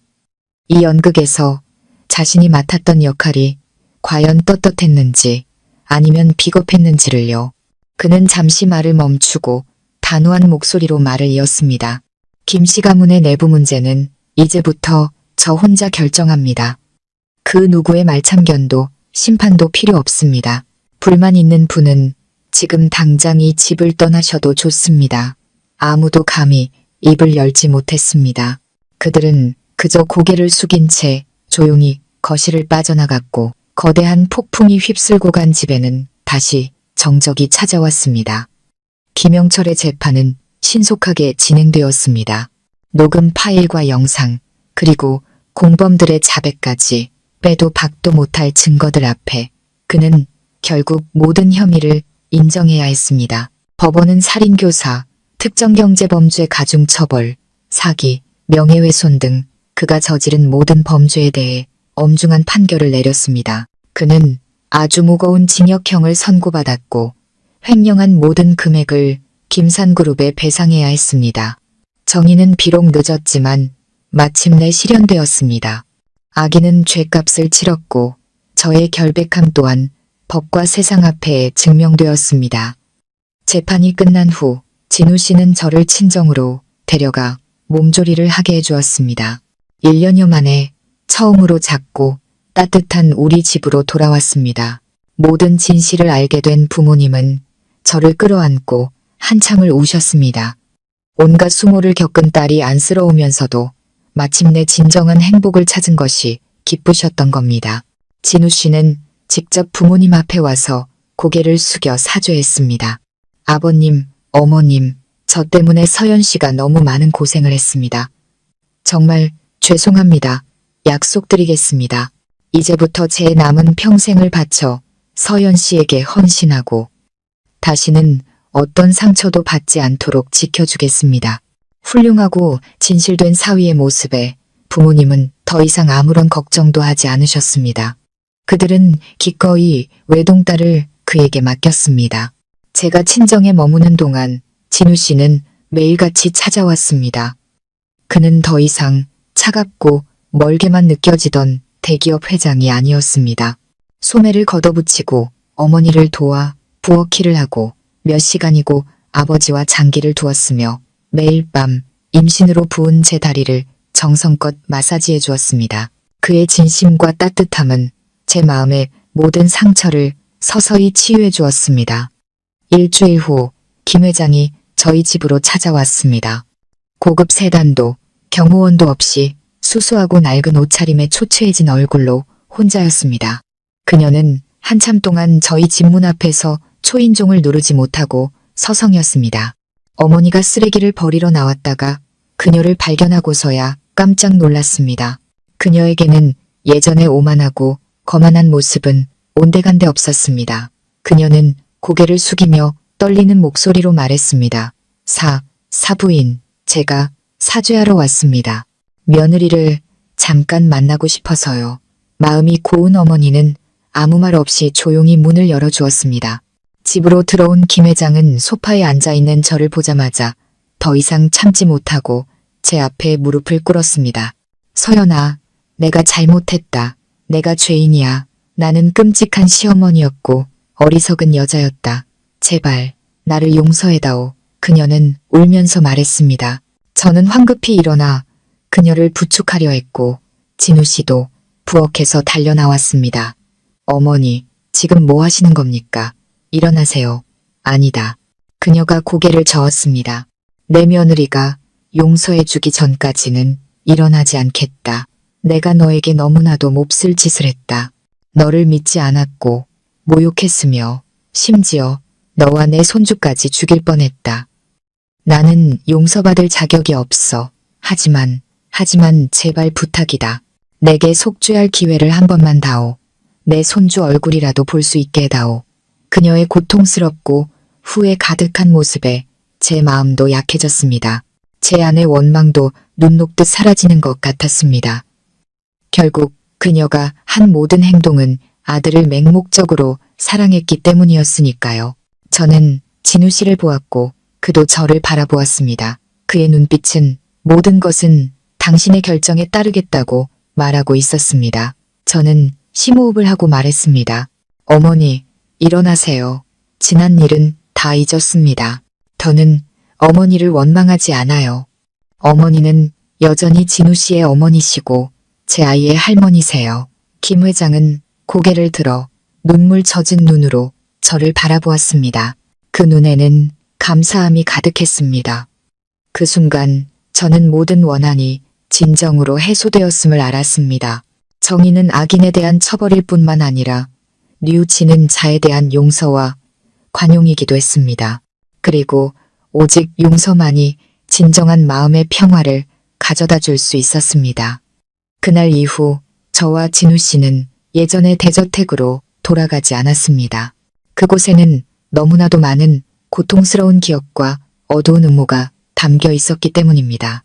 이 연극에서 자신이 맡았던 역할이 과연 떳떳했는지 아니면 비겁했는지를요. 그는 잠시 말을 멈추고 단호한 목소리로 말을 이었습니다. 김씨 가문의 내부 문제는 이제부터 저 혼자 결정합니다. 그 누구의 말참견도 심판도 필요 없습니다. 불만 있는 분은 지금 당장 이 집을 떠나셔도 좋습니다. 아무도 감히 입을 열지 못했습니다. 그들은 그저 고개를 숙인 채 조용히 거실을 빠져나갔고 거대한 폭풍이 휩쓸고 간 집에는 다시 정적이 찾아왔습니다. 김영철의 재판은 신속하게 진행되었습니다. 녹음 파일과 영상, 그리고 공범들의 자백까지 빼도 박도 못할 증거들 앞에 그는 결국 모든 혐의를 인정해야 했습니다. 법원은 살인교사, 특정경제범죄 가중처벌, 사기, 명예훼손 등 그가 저지른 모든 범죄에 대해 엄중한 판결을 내렸습니다. 그는 아주 무거운 징역형을 선고받았고 횡령한 모든 금액을 김산그룹에 배상해야 했습니다. 정의는 비록 늦었지만 마침내 실현되었습니다. 아기는 죗값을 치렀고 저의 결백함 또한 법과 세상 앞에 증명되었습니다. 재판이 끝난 후 진우 씨는 저를 친정으로 데려가 몸조리를 하게 해주었습니다. 1년여 만에 처음으로 작고 따뜻한 우리 집으로 돌아왔습니다. 모든 진실을 알게 된 부모님은 저를 끌어안고 한참을 우셨습니다. 온갖 수모를 겪은 딸이 안쓰러우면서도 마침내 진정한 행복을 찾은 것이 기쁘셨던 겁니다. 진우 씨는 직접 부모님 앞에 와서 고개를 숙여 사죄했습니다. 아버님, 어머님, 저 때문에 서연 씨가 너무 많은 고생을 했습니다. 정말 죄송합니다. 약속드리겠습니다. 이제부터 제 남은 평생을 바쳐 서연 씨에게 헌신하고 다시는 어떤 상처도 받지 않도록 지켜주겠습니다. 훌륭하고 진실된 사위의 모습에 부모님은 더 이상 아무런 걱정도 하지 않으셨습니다. 그들은 기꺼이 외동딸을 그에게 맡겼습니다. 제가 친정에 머무는 동안 진우 씨는 매일같이 찾아왔습니다. 그는 더 이상 차갑고 멀게만 느껴지던 대기업 회장이 아니었습니다. 소매를 걷어붙이고 어머니를 도와 부엌일을 하고 몇 시간이고 아버지와 장기를 두었으며 매일 밤 임신으로 부은 제 다리를 정성껏 마사지해 주었습니다. 그의 진심과 따뜻함은 제 마음의 모든 상처를 서서히 치유해 주었습니다. 일주일 후 김 회장이 저희 집으로 찾아왔습니다. 고급 세단도 경호원도 없이 수수하고 낡은 옷차림에 초췌해진 얼굴로 혼자였습니다. 그녀는 한참 동안 저희 집 문 앞에서 초인종을 누르지 못하고 서성였습니다. 어머니가 쓰레기를 버리러 나왔다가 그녀를 발견하고서야 깜짝 놀랐습니다. 그녀에게는 예전의 오만하고 거만한 모습은 온데간데 없었습니다. 그녀는 고개를 숙이며 떨리는 목소리로 말했습니다. 사부인, 제가 사죄하러 왔습니다. 며느리를 잠깐 만나고 싶어서요. 마음이 고운 어머니는 아무 말 없이 조용히 문을 열어주었습니다. 집으로 들어온 김 회장은 소파에 앉아있는 저를 보자마자 더 이상 참지 못하고 제 앞에 무릎을 꿇었습니다. 서연아, 내가 잘못했다. 내가 죄인이야. 나는 끔찍한 시어머니였고 어리석은 여자였다. 제발 나를 용서해다오. 그녀는 울면서 말했습니다. 저는 황급히 일어나 그녀를 부축하려 했고 진우 씨도 부엌에서 달려나왔습니다. 어머니, 지금 뭐 하시는 겁니까? 일어나세요. 아니다. 그녀가 고개를 저었습니다. 내 며느리가 용서해주기 전까지는 일어나지 않겠다. 내가 너에게 너무나도 몹쓸 짓을 했다. 너를 믿지 않았고 모욕했으며 심지어 너와 내 손주까지 죽일 뻔했다. 나는 용서받을 자격이 없어. 하지만 제발 부탁이다. 내게 속죄할 기회를 한 번만 다오. 내 손주 얼굴이라도 볼 수 있게 해다오. 그녀의 고통스럽고 후회 가득한 모습에 제 마음도 약해졌습니다. 제 안의 원망도 눈 녹듯 사라지는 것 같았습니다. 결국 그녀가 한 모든 행동은 아들을 맹목적으로 사랑했기 때문이었으니까요. 저는 진우 씨를 보았고 그도 저를 바라보았습니다. 그의 눈빛은 모든 것은 당신의 결정에 따르겠다고 말하고 있었습니다. 저는 심호흡을 하고 말했습니다. 어머니, 일어나세요. 지난 일은 다 잊었습니다. 더는 어머니를 원망하지 않아요. 어머니는 여전히 진우 씨의 어머니시고 제 아이의 할머니세요. 김 회장은 고개를 들어 눈물 젖은 눈으로 저를 바라보았습니다. 그 눈에는 감사함이 가득했습니다. 그 순간 저는 모든 원한이 진정으로 해소되었음을 알았습니다. 정의는 악인에 대한 처벌일 뿐만 아니라 뉘우치는 자에 대한 용서와 관용이기도 했습니다. 그리고 오직 용서만이 진정한 마음의 평화를 가져다 줄 수 있었습니다. 그날 이후 저와 진우 씨는 예전의 대저택으로 돌아가지 않았습니다. 그곳에는 너무나도 많은 고통스러운 기억과 어두운 음모가 담겨 있었기 때문입니다.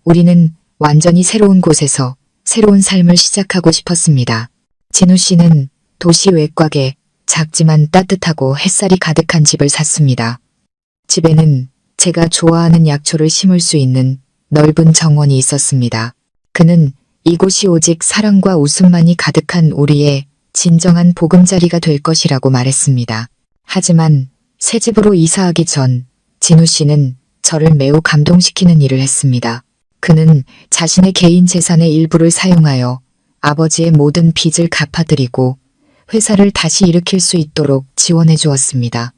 우리는 완전히 새로운 곳에서 새로운 삶을 시작하고 싶었습니다. 진우 씨는 도시 외곽에 작지만 따뜻하고 햇살이 가득한 집을 샀습니다. 집에는 제가 좋아하는 약초를 심을 수 있는 넓은 정원이 있었습니다. 그는 이곳이 오직 사랑과 웃음만이 가득한 우리의 진정한 보금자리가 될 것이라고 말했습니다. 하지만 새 집으로 이사하기 전 진우 씨는 저를 매우 감동시키는 일을 했습니다. 그는 자신의 개인 재산의 일부를 사용하여 아버지의 모든 빚을 갚아드리고 회사를 다시 일으킬 수 있도록 지원해 주었습니다.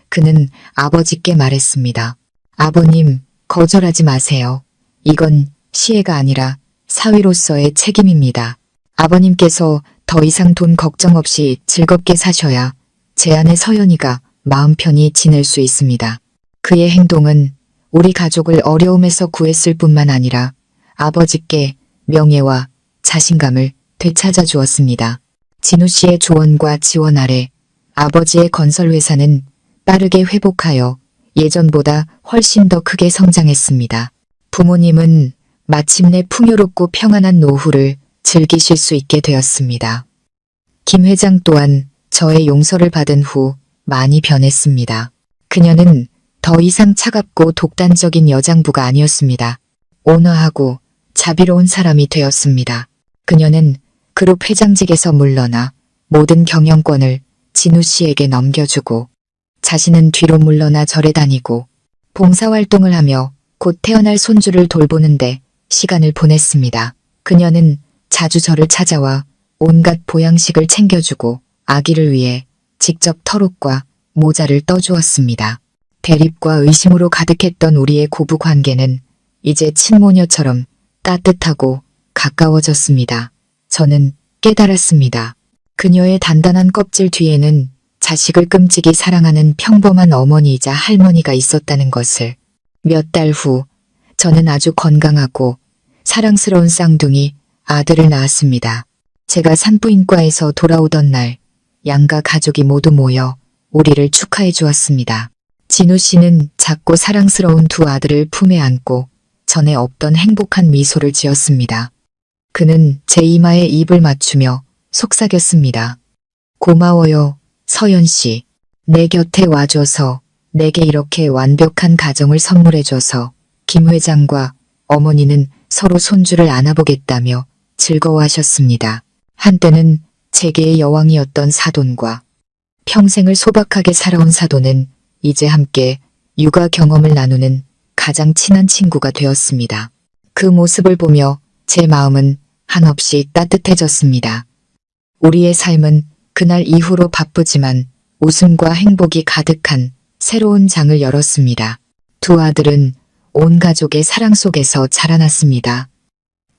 그는 아버지께 말했습니다. 아버님, 거절하지 마세요. 이건 시혜가 아니라 사위로서의 책임입니다. 아버님께서 더 이상 돈 걱정 없이 즐겁게 사셔야 제 아내 서연이가 마음 편히 지낼 수 있습니다. 그의 행동은 우리 가족을 어려움에서 구했을 뿐만 아니라 아버지께 명예와 자신감을 되찾아 주었습니다. 진우 씨의 조언과 지원 아래 아버지의 건설회사는 빠르게 회복하여 예전보다 훨씬 더 크게 성장했습니다. 부모님은 마침내 풍요롭고 평안한 노후를 즐기실 수 있게 되었습니다. 김 회장 또한 저의 용서를 받은 후 많이 변했습니다. 그녀는 더 이상 차갑고 독단적인 여장부가 아니었습니다. 온화하고 자비로운 사람이 되었습니다. 그녀는 그룹 회장직에서 물러나 모든 경영권을 진우 씨에게 넘겨주고 자신은 뒤로 물러나 절에 다니고 봉사활동을 하며 곧 태어날 손주를 돌보는데 시간을 보냈습니다. 그녀는 자주 저를 찾아와 온갖 보양식을 챙겨주고 아기를 위해 직접 털옷과 모자를 떠주었습니다. 대립과 의심으로 가득했던 우리의 고부 관계는 이제 친모녀처럼 따뜻하고 가까워졌습니다. 저는 깨달았습니다. 그녀의 단단한 껍질 뒤에는 자식을 끔찍이 사랑하는 평범한 어머니이자 할머니가 있었다는 것을. 몇 달 후 저는 아주 건강하고 사랑스러운 쌍둥이 아들을 낳았습니다. 제가 산부인과에서 돌아오던 날 양가 가족이 모두 모여 우리를 축하해 주었습니다. 진우 씨는 작고 사랑스러운 두 아들을 품에 안고 전에 없던 행복한 미소를 지었습니다. 그는 제 이마에 입을 맞추며 속삭였습니다. 고마워요, 서연 씨. 내 곁에 와줘서, 내게 이렇게 완벽한 가정을 선물해줘서. 김 회장과 어머니는 서로 손주를 안아보겠다며 즐거워하셨습니다. 한때는 재계의 여왕이었던 사돈과 평생을 소박하게 살아온 사돈은 이제 함께 육아 경험을 나누는 가장 친한 친구가 되었습니다. 그 모습을 보며 제 마음은 한없이 따뜻해졌습니다. 우리의 삶은 그날 이후로 바쁘지만 웃음과 행복이 가득한 새로운 장을 열었습니다. 두 아들은 온 가족의 사랑 속에서 자라났습니다.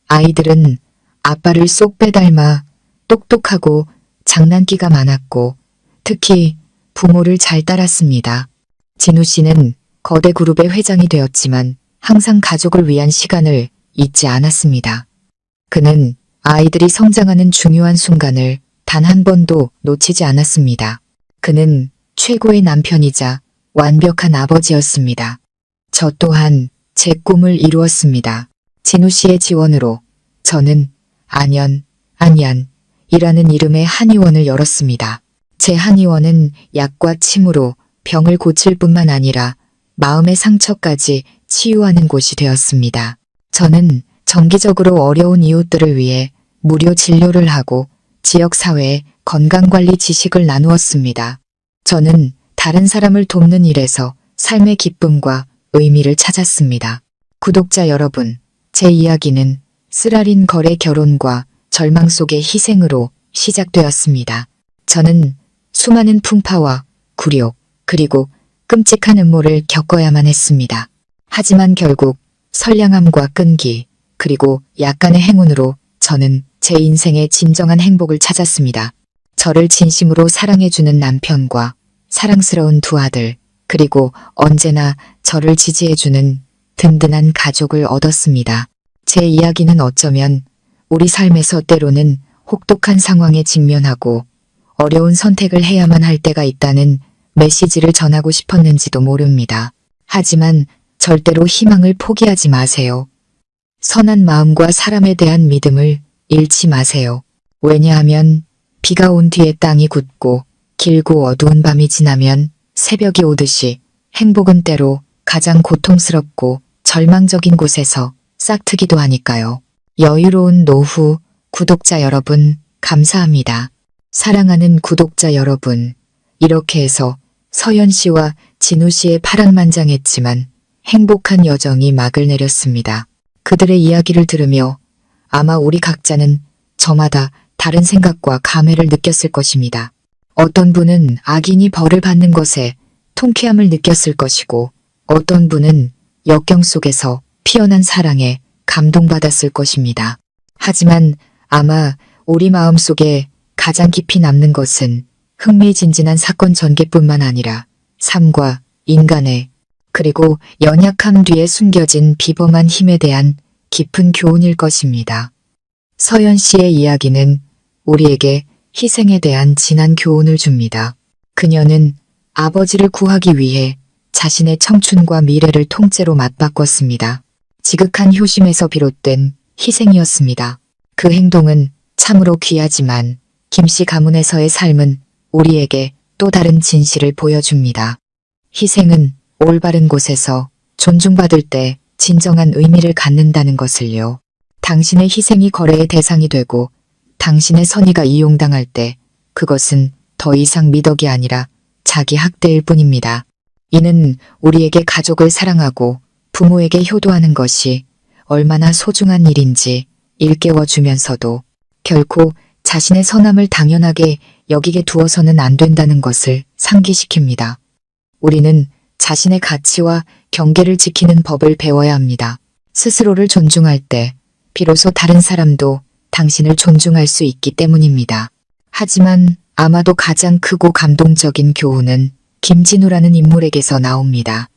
아이들은 아빠를 쏙 빼닮아 똑똑하고 장난기가 많았고 특히 부모를 잘 따랐습니다. 진우 씨는 거대 그룹의 회장이 되었지만 항상 가족을 위한 시간을 잊지 않았습니다. 그는 아이들이 성장하는 중요한 순간을 단 한 번도 놓치지 않았습니다. 그는 최고의 남편이자 완벽한 아버지였습니다. 저 또한 제 꿈을 이루었습니다. 진우 씨의 지원으로 저는 안연이라는 이름의 한의원을 열었습니다. 제 한의원은 약과 침으로 병을 고칠 뿐만 아니라 마음의 상처까지 치유하는 곳이 되었습니다. 저는 정기적으로 어려운 이웃들을 위해 무료 진료를 하고 지역사회에 건강관리 지식을 나누었습니다. 저는 다른 사람을 돕는 일에서 삶의 기쁨과 의미를 찾았습니다. 구독자 여러분, 제 이야기는 쓰라린 거래 결혼과 절망 속의 희생으로 시작되었습니다. 저는 수많은 풍파와 굴욕, 그리고 끔찍한 음모를 겪어야만 했습니다. 하지만 결국 선량함과 끈기, 그리고 약간의 행운으로 저는 제 인생의 진정한 행복을 찾았습니다. 저를 진심으로 사랑해주는 남편과 사랑스러운 두 아들, 그리고 언제나 저를 지지해주는 든든한 가족을 얻었습니다. 제 이야기는 어쩌면 우리 삶에서 때로는 혹독한 상황에 직면하고 어려운 선택을 해야만 할 때가 있다는 메시지를 전하고 싶었는지도 모릅니다. 하지만 절대로 희망을 포기하지 마세요. 선한 마음과 사람에 대한 믿음을 잃지 마세요. 왜냐하면 비가 온 뒤에 땅이 굳고 길고 어두운 밤이 지나면 새벽이 오듯이 행복은 때로 가장 고통스럽고 절망적인 곳에서 싹트기도 하니까요. 여유로운 노후 구독자 여러분, 감사합니다. 사랑하는 구독자 여러분, 이렇게 해서 서연 씨와 진우 씨의 파란만장했지만 행복한 여정이 막을 내렸습니다. 그들의 이야기를 들으며 아마 우리 각자는 저마다 다른 생각과 감회를 느꼈을 것입니다. 어떤 분은 악인이 벌을 받는 것에 통쾌함을 느꼈을 것이고 어떤 분은 역경 속에서 피어난 사랑에 감동받았을 것입니다. 하지만 아마 우리 마음속에 가장 깊이 남는 것은 흥미진진한 사건 전개뿐만 아니라 삶과 인간의 그리고 연약함 뒤에 숨겨진 비범한 힘에 대한 깊은 교훈일 것입니다. 서연 씨의 이야기는 우리에게 희생에 대한 진한 교훈을 줍니다. 그녀는 아버지를 구하기 위해 자신의 청춘과 미래를 통째로 맞바꿨습니다. 지극한 효심에서 비롯된 희생이었습니다. 그 행동은 참으로 귀하지만 김씨 가문에서의 삶은 우리에게 또 다른 진실을 보여줍니다. 희생은 올바른 곳에서 존중받을 때 진정한 의미를 갖는다는 것을요. 당신의 희생이 거래의 대상이 되고 당신의 선의가 이용당할 때 그것은 더 이상 미덕이 아니라 자기 학대일 뿐입니다. 이는 우리에게 가족을 사랑하고 부모에게 효도하는 것이 얼마나 소중한 일인지 일깨워주면서도 결코 자신의 선함을 당연하게 여기게 두어서는 안 된다는 것을 상기시킵니다. 우리는 자신의 가치와 경계를 지키는 법을 배워야 합니다. 스스로를 존중할 때 비로소 다른 사람도 당신을 존중할 수 있기 때문입니다. 하지만 아마도 가장 크고 감동적인 교훈은 김진우라는 인물에게서 나옵니다.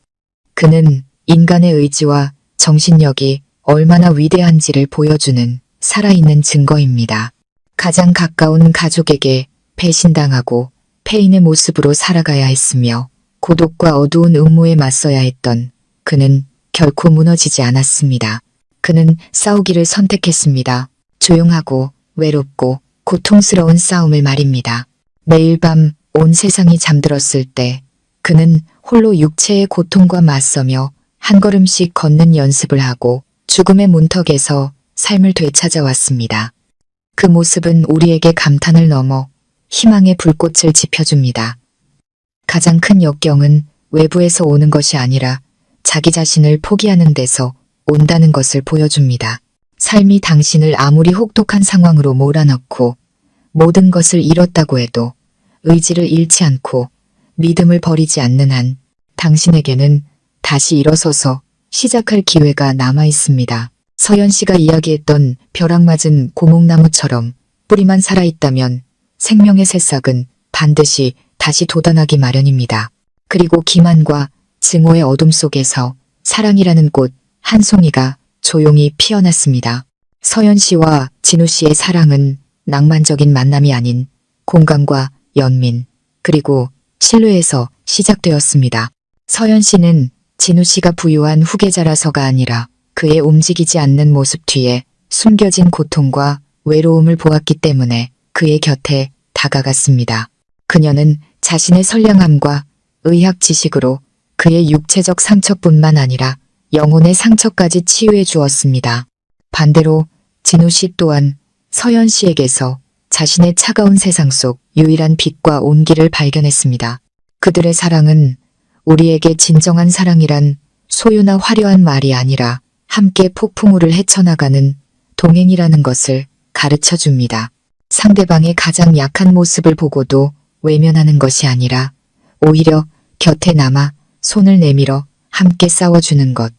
그는 인간의 의지와 정신력이 얼마나 위대한지를 보여주는 살아있는 증거입니다. 가장 가까운 가족에게 배신당하고 폐인의 모습으로 살아가야 했으며 고독과 어두운 음모에 맞서야 했던 그는 결코 무너지지 않았습니다. 그는 싸우기를 선택했습니다. 조용하고 외롭고 고통스러운 싸움을 말입니다. 매일 밤 온 세상이 잠들었을 때 그는 홀로 육체의 고통과 맞서며 한 걸음씩 걷는 연습을 하고 죽음의 문턱에서 삶을 되찾아왔습니다. 그 모습은 우리에게 감탄을 넘어 희망의 불꽃을 지펴줍니다. 가장 큰 역경은 외부에서 오는 것이 아니라 자기 자신을 포기하는 데서 온다는 것을 보여줍니다. 삶이 당신을 아무리 혹독한 상황으로 몰아넣고 모든 것을 잃었다고 해도 의지를 잃지 않고 믿음을 버리지 않는 한 당신에게는 다시 일어서서 시작할 기회가 남아 있습니다. 서연 씨가 이야기했던 벼락 맞은 고목나무처럼 뿌리만 살아있다면 생명의 새싹은 반드시 다시 돋아나기 마련입니다. 그리고 기만과 증오의 어둠 속에서 사랑이라는 꽃 한 송이가 조용히 피어났습니다. 서연 씨와 진우 씨의 사랑은 낭만적인 만남이 아닌 공감과 연민 그리고 신뢰에서 시작되었습니다. 서연 씨는 진우 씨가 부유한 후계자라서가 아니라 그의 움직이지 않는 모습 뒤에 숨겨진 고통과 외로움을 보았기 때문에 그의 곁에 다가갔습니다. 그녀는 자신의 선량함과 의학 지식으로 그의 육체적 상처뿐만 아니라 영혼의 상처까지 치유해 주었습니다. 반대로 진우 씨 또한 서연 씨에게서 자신의 차가운 세상 속 유일한 빛과 온기를 발견했습니다. 그들의 사랑은 우리에게 진정한 사랑이란 소유나 화려한 말이 아니라 함께 폭풍우를 헤쳐나가는 동행이라는 것을 가르쳐 줍니다. 상대방의 가장 약한 모습을 보고도 외면하는 것이 아니라 오히려 곁에 남아 손을 내밀어 함께 싸워주는 것.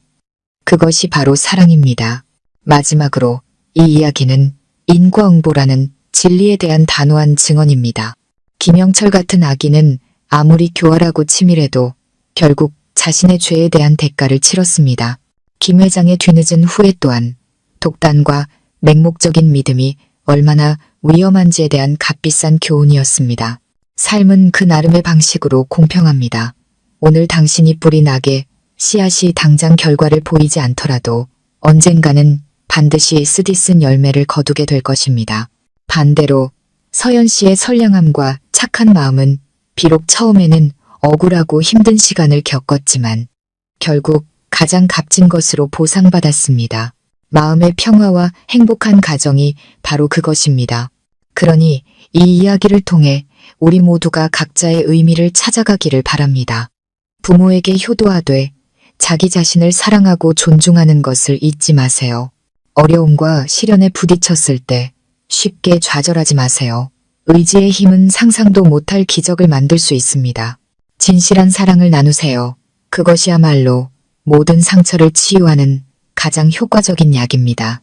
그것이 바로 사랑입니다. 마지막으로 이 이야기는 인과응보라는 진리에 대한 단호한 증언입니다. 김영철 같은 악인은 아무리 교활하고 치밀해도 결국 자신의 죄에 대한 대가를 치렀습니다. 김 회장의 뒤늦은 후회 또한 독단과 맹목적인 믿음이 얼마나 위험한지에 대한 값비싼 교훈이었습니다. 삶은 그 나름의 방식으로 공평합니다. 오늘 당신이 뿌린 악의 씨앗이 당장 결과를 보이지 않더라도 언젠가는 반드시 쓰디쓴 열매를 거두게 될 것입니다. 반대로 서연 씨의 선량함과 착한 마음은 비록 처음에는 억울하고 힘든 시간을 겪었지만 결국 가장 값진 것으로 보상받았습니다. 마음의 평화와 행복한 가정이 바로 그것입니다. 그러니 이 이야기를 통해 우리 모두가 각자의 의미를 찾아가기를 바랍니다. 부모에게 효도하되 자기 자신을 사랑하고 존중하는 것을 잊지 마세요. 어려움과 시련에 부딪혔을 때 쉽게 좌절하지 마세요. 의지의 힘은 상상도 못할 기적을 만들 수 있습니다. 진실한 사랑을 나누세요. 그것이야말로 모든 상처를 치유하는 가장 효과적인 약입니다.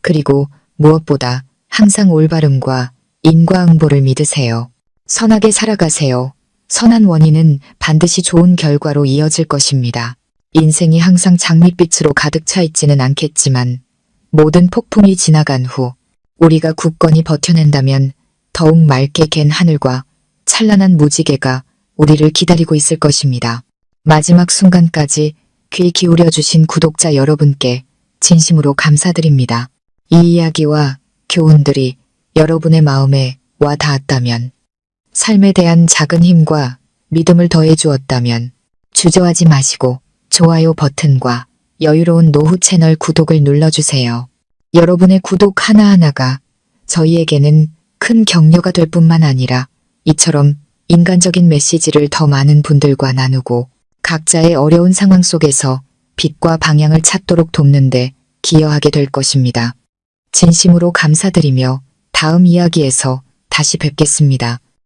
그리고 무엇보다 항상 올바름과 인과응보를 믿으세요. 선하게 살아가세요. 선한 원인은 반드시 좋은 결과로 이어질 것입니다. 인생이 항상 장밋빛으로 가득 차 있지는 않겠지만 모든 폭풍이 지나간 후 우리가 굳건히 버텨낸다면 더욱 맑게 갠 하늘과 찬란한 무지개가 우리를 기다리고 있을 것입니다. 마지막 순간까지 귀 기울여 주신 구독자 여러분께 진심으로 감사드립니다. 이 이야기와 교훈들이 여러분의 마음에 와 닿았다면, 삶에 대한 작은 힘과 믿음을 더해 주었다면 주저하지 마시고 좋아요 버튼과 여유로운 노후 채널 구독을 눌러주세요. 여러분의 구독 하나하나가 저희에게는 큰 격려가 될 뿐만 아니라 이처럼 인간적인 메시지를 더 많은 분들과 나누고 각자의 어려운 상황 속에서 빛과 방향을 찾도록 돕는데 기여하게 될 것입니다. 진심으로 감사드리며 다음 이야기에서 다시 뵙겠습니다.